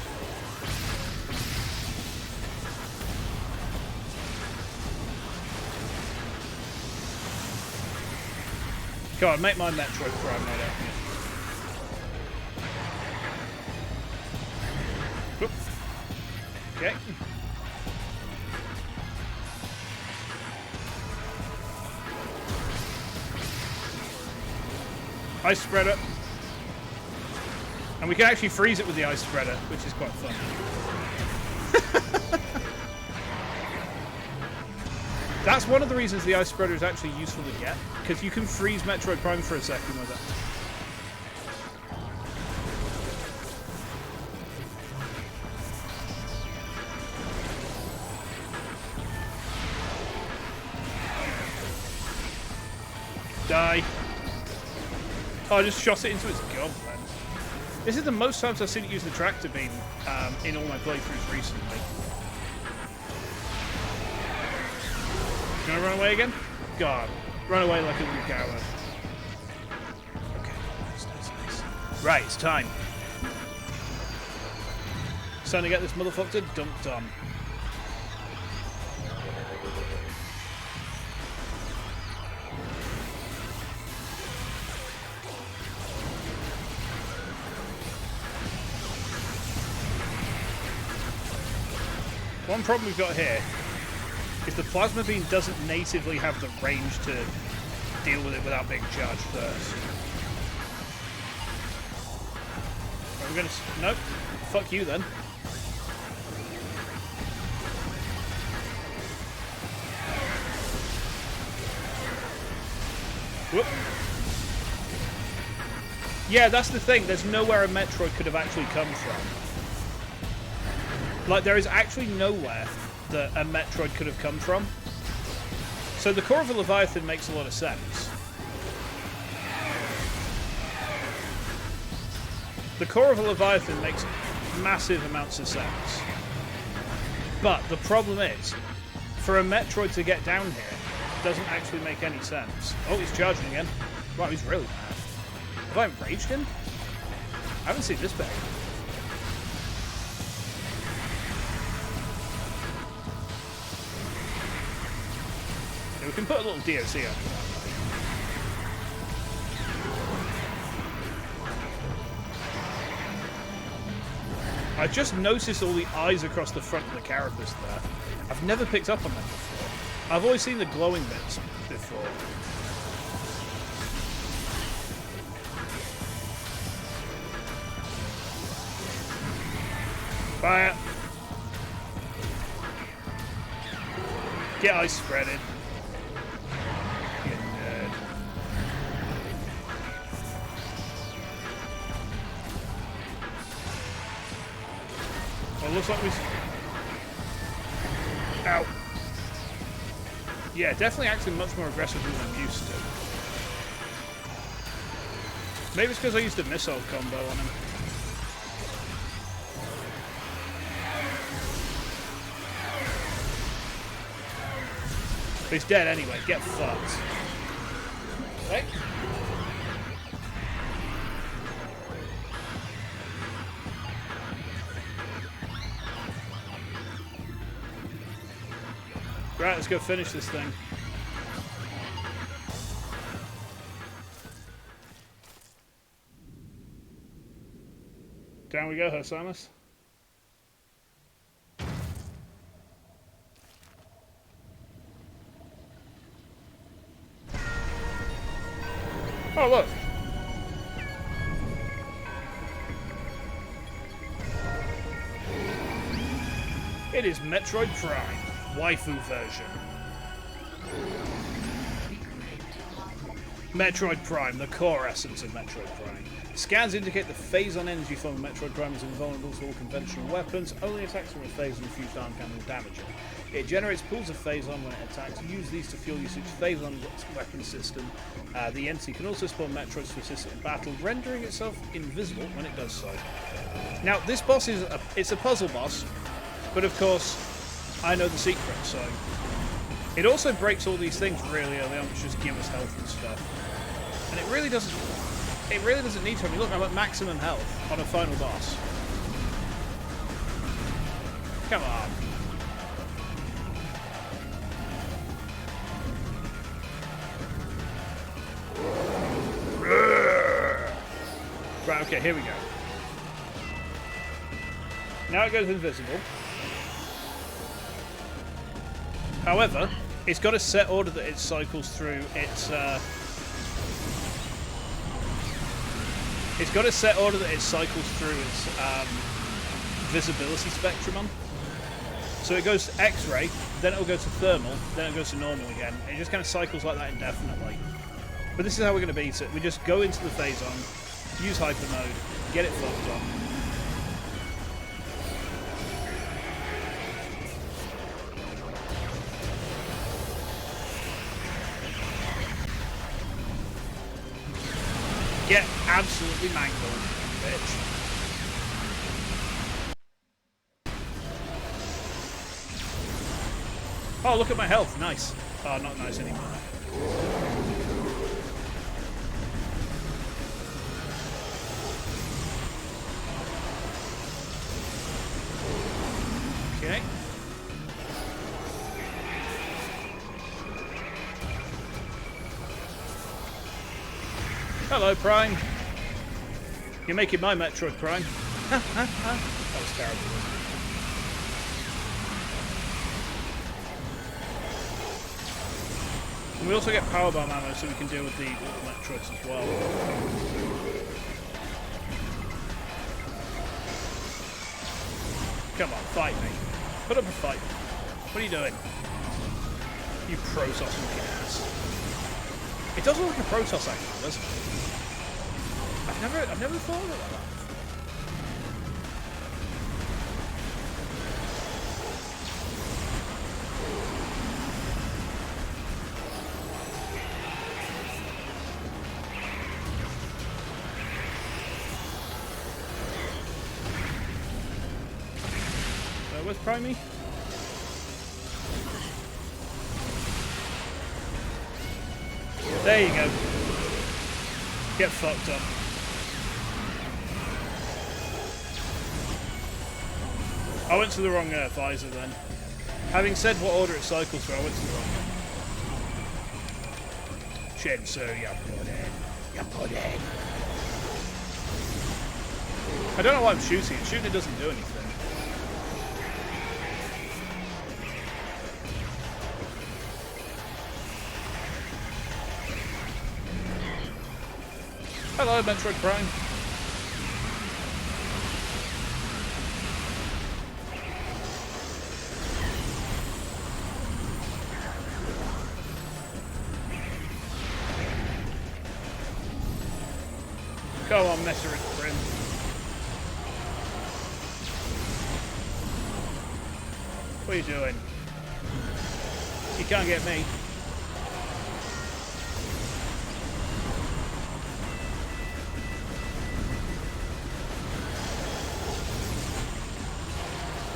Come on, make my Metroid Prime right out here. Whoop. Okay. Ice spreader. And we can actually freeze it with the ice spreader, which is quite fun. That's one of the reasons the ice spreader is actually useful to get, because you can freeze Metroid Prime for a second with it. Die. Oh, I just shot it into its gun, man. This is the most times I've seen it use the tractor beam in all my playthroughs recently. Gonna run away again? God. Run away like a little coward. Okay, nice. Right, it's time. It's time to get this motherfucker dumped on. One problem we've got here is the plasma beam doesn't natively have the range to deal with it without being charged first. We're gonna... Nope. Fuck you then. Whoop. Yeah, that's the thing. There's nowhere a Metroid could have actually come from. Like, there is actually nowhere that a Metroid could have come from. So the core of a Leviathan makes a lot of sense. The core of a Leviathan makes massive amounts of sense. But the problem is, for a Metroid to get down here, it doesn't actually make any sense. Oh, he's charging again. Wow, he's really mad. Have I enraged him? I haven't seen this big. We can put a little DOC on. I just noticed all the eyes across the front of the carapace there. I've never picked up on them before. I've always seen the glowing bits before. Fire! Get ice spreaded. looks like we... Ow. Yeah, definitely acting much more aggressively than I'm used to. Maybe it's because I used a missile combo on him. But he's dead anyway. Get fucked. Okay. Right, let's go finish this thing. Down we go, Hersamus. Oh, look. It is Metroid Prime, waifu version. Metroid Prime, the core essence of Metroid Prime. Scans indicate the phase-on energy form of Metroid Prime is invulnerable to all conventional weapons. Only attacks from a phase-on fused arm can damage it. It generates pools of phase-on when it attacks. Use these to fuel your suit's phase-on weapon system. The entity can also spawn Metroids to assist it in battle, rendering itself invisible when it does so. Now, this boss is it's a puzzle boss, but of course, I know the secret, so... It also breaks all these things really early on, which just give us health and stuff. And it really doesn't need to. I mean, look, I'm at maximum health on a final boss. Come on. Right, okay, here we go. Now it goes invisible. However, it's got a set order that it cycles through its... It's got a set order that it cycles through its visibility spectrum on. So it goes to X-ray, then it'll go to thermal, then it goes to normal again. It just kind of cycles like that indefinitely. But this is how we're going to beat it. We just go into the phase on, use hyper mode, get it fucked on. Get absolutely mangled, bitch. Oh, look at my health. Nice. Oh, not nice anymore. Okay. Hello, Prime. You're making my Metroid Prime. That was terrible. And we also get power bomb ammo, so we can deal with the Metroids as well. Come on, fight me. Put up a fight. What are you doing? You Protoss looking ass. It does look like a Protoss actually, doesn't it? I've never thought of it like that. Where's Primey? There you go. Get fucked up. I went to the wrong visor then. Having said what order it cycles through, I went to the wrong one. Shinsu, you pudding. You pudding. I don't know why I'm shooting it. Shooting it doesn't do anything. Hello, Metroid Prime. Go on, Metorid Prim. What are you doing? You can't get me.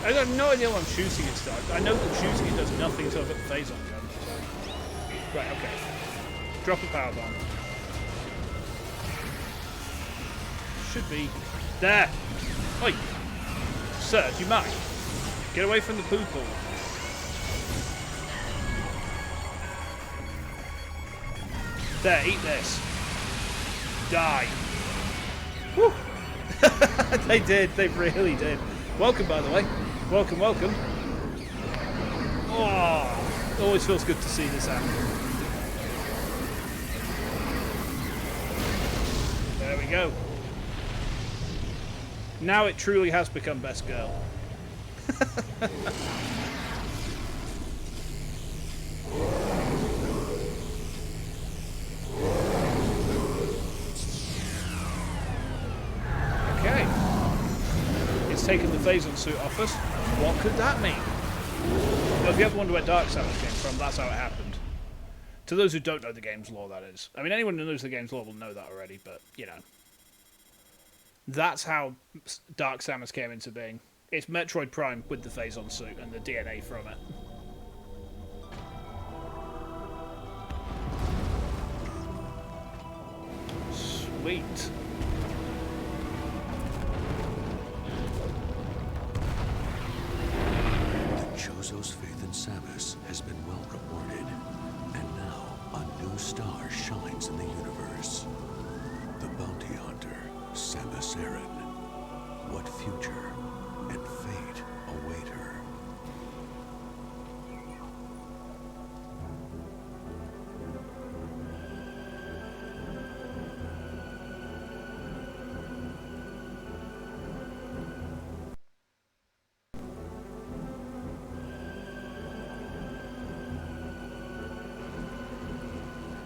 I have no idea what I'm shooting it starts. I know that shooting it does nothing until I've got the phase on gun. So. Right, okay. Drop a power bomb. Should be there. Oi! Sir, do you mind? Get away from the poo pool. There, eat this. Die. Whew. They did. They really did. Welcome, by the way. Welcome, welcome. Oh, always feels good to see this happen. There we go. Now it truly has become best girl. Okay. It's taken the Phazon suit off us. What could that mean? Well, if you ever wonder where Dark Samus came from, that's how it happened. To those who don't know the game's lore, that is. I mean, anyone who knows the game's lore will know that already, but, you know. That's how Dark Samus came into being. It's Metroid Prime with the Phazon suit and the DNA from it. Sweet. The Chozo's faith in Samus has been well rewarded, and now a new star shines in the universe. The bounty hunter, Samus Aran. What future and fate await her?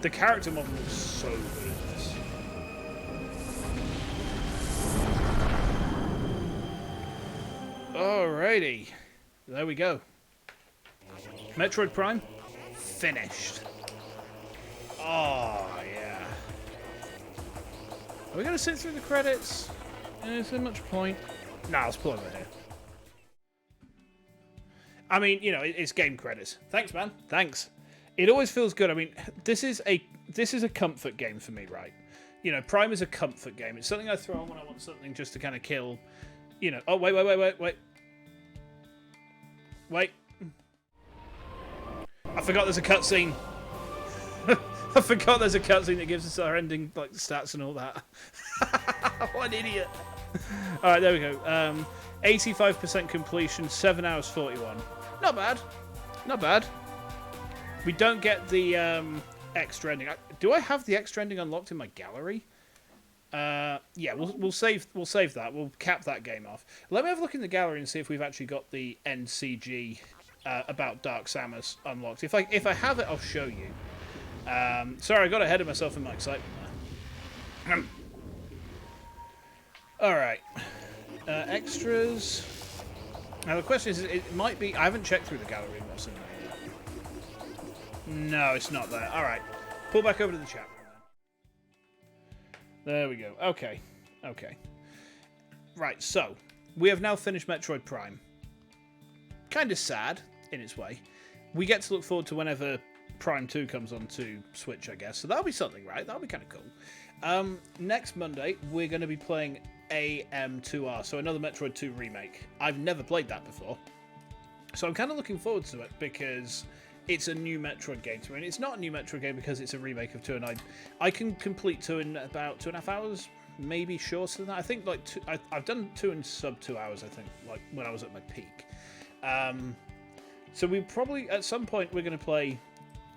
The character model looks so good in this. Alrighty. There we go. Metroid Prime finished. Oh, yeah. Are we going to sit through the credits? Is there much point? Nah, let's pull over here. I mean, you know, it's game credits. Thanks, man. Thanks. It always feels good. I mean, this is a comfort game for me, right? You know, Prime is a comfort game. It's something I throw on when I want something just to kind of kill, you know. Oh, wait. Wait. I forgot there's a cutscene. I forgot there's a cutscene that gives us our ending, like, stats and all that. What an idiot. All right, there we go. 85% completion, 7 hours 41. Not bad. Not bad. We don't get the extra ending. Do I have the extra ending unlocked in my gallery? Yeah, we'll save that. We'll cap that game off. Let me have a look in the gallery and see if we've actually got the end CG about Dark Samus unlocked. If I have it, I'll show you. Sorry, I got ahead of myself in my excitement there. All right, extras. Now the question is, it might be. I haven't checked through the gallery and what's in there yet. No, it's not there. All right, pull back over to the chat. There we go. Okay. Right, so we have now finished Metroid Prime. Kind of sad in its way. We get to look forward to whenever Prime 2 comes onto Switch, I guess. So that'll be something, right? That'll be kind of cool. Next Monday, we're going to be playing ENVTUBER, so another Metroid 2 remake. I've never played that before. So I'm kind of looking forward to it because it's a new Metroid game to me. And it's not a new Metroid game because it's a remake of 2, and I can complete 2 in about 2.5 hours, maybe shorter than that. I think like I've done 2 in sub 2 hours, I think, like when I was at my peak. So we probably, at some point, we're going to play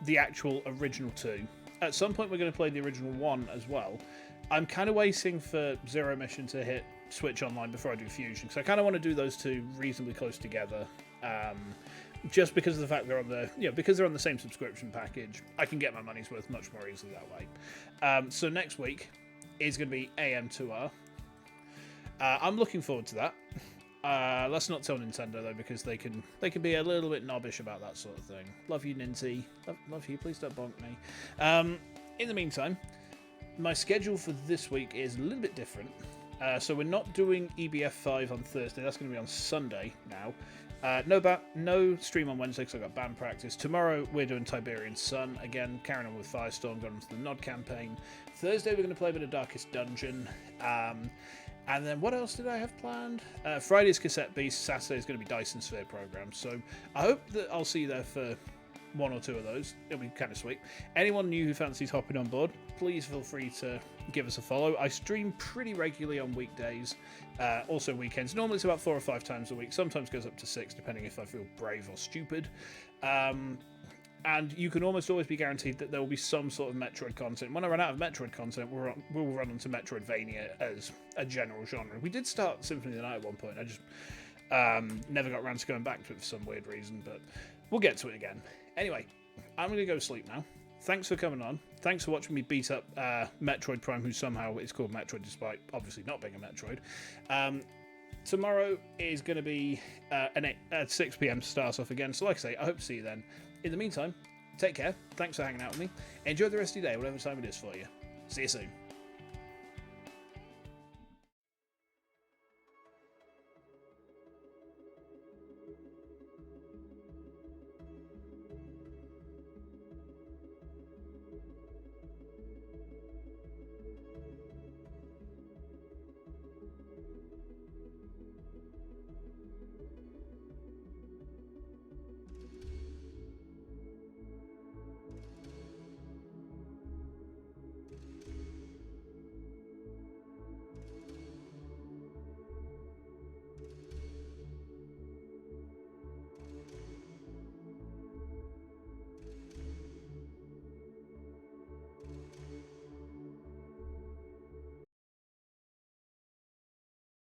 the actual original 2. At some point, we're going to play the original 1 as well. I'm kind of waiting for Zero Mission to hit Switch Online before I do Fusion, because I kind of want to do those 2 reasonably close together. Just because of the fact they're on the, because they're on the same subscription package, I can get my money's worth much more easily that way. So next week is going to be ENVTUBER. I'm looking forward to that. Let's not tell Nintendo though, because they can be a little bit knobbish about that sort of thing. Love you, Ninty. Love you. Please don't bonk me. In the meantime, my schedule for this week is a little bit different. So we're not doing EBF 5 on Thursday. That's going to be on Sunday now. No stream on Wednesday because I've got band practice. Tomorrow we're doing Tiberian Sun again, carrying on with Firestorm, going into the Nod campaign. Thursday we're going to play a bit of Darkest Dungeon. And then what else did I have planned? Friday's Cassette Beast. Saturday is going to be Dyson Sphere program. So I hope that I'll see you there for one or two of those. It'll be kind of sweet. Anyone new who fancies hopping on board, please feel free to give us a follow. I stream pretty regularly on weekdays, also weekends. Normally it's about 4 or 5 times a week. Sometimes goes up to 6, depending if I feel brave or stupid. And you can almost always be guaranteed that there will be some sort of Metroid content. When I run out of Metroid content, we'll run onto Metroidvania as a general genre. We did start Symphony of the Night at one point. I just never got around to going back to it for some weird reason, but we'll get to it again. Anyway, I'm going to go sleep now. Thanks for coming on. Thanks for watching me beat up Metroid Prime, who somehow is called Metroid, despite obviously not being a Metroid. Tomorrow is going to be at 6 PM start off again. So like I say, I hope to see you then. In the meantime, take care. Thanks for hanging out with me. Enjoy the rest of your day, whatever time it is for you. See you soon.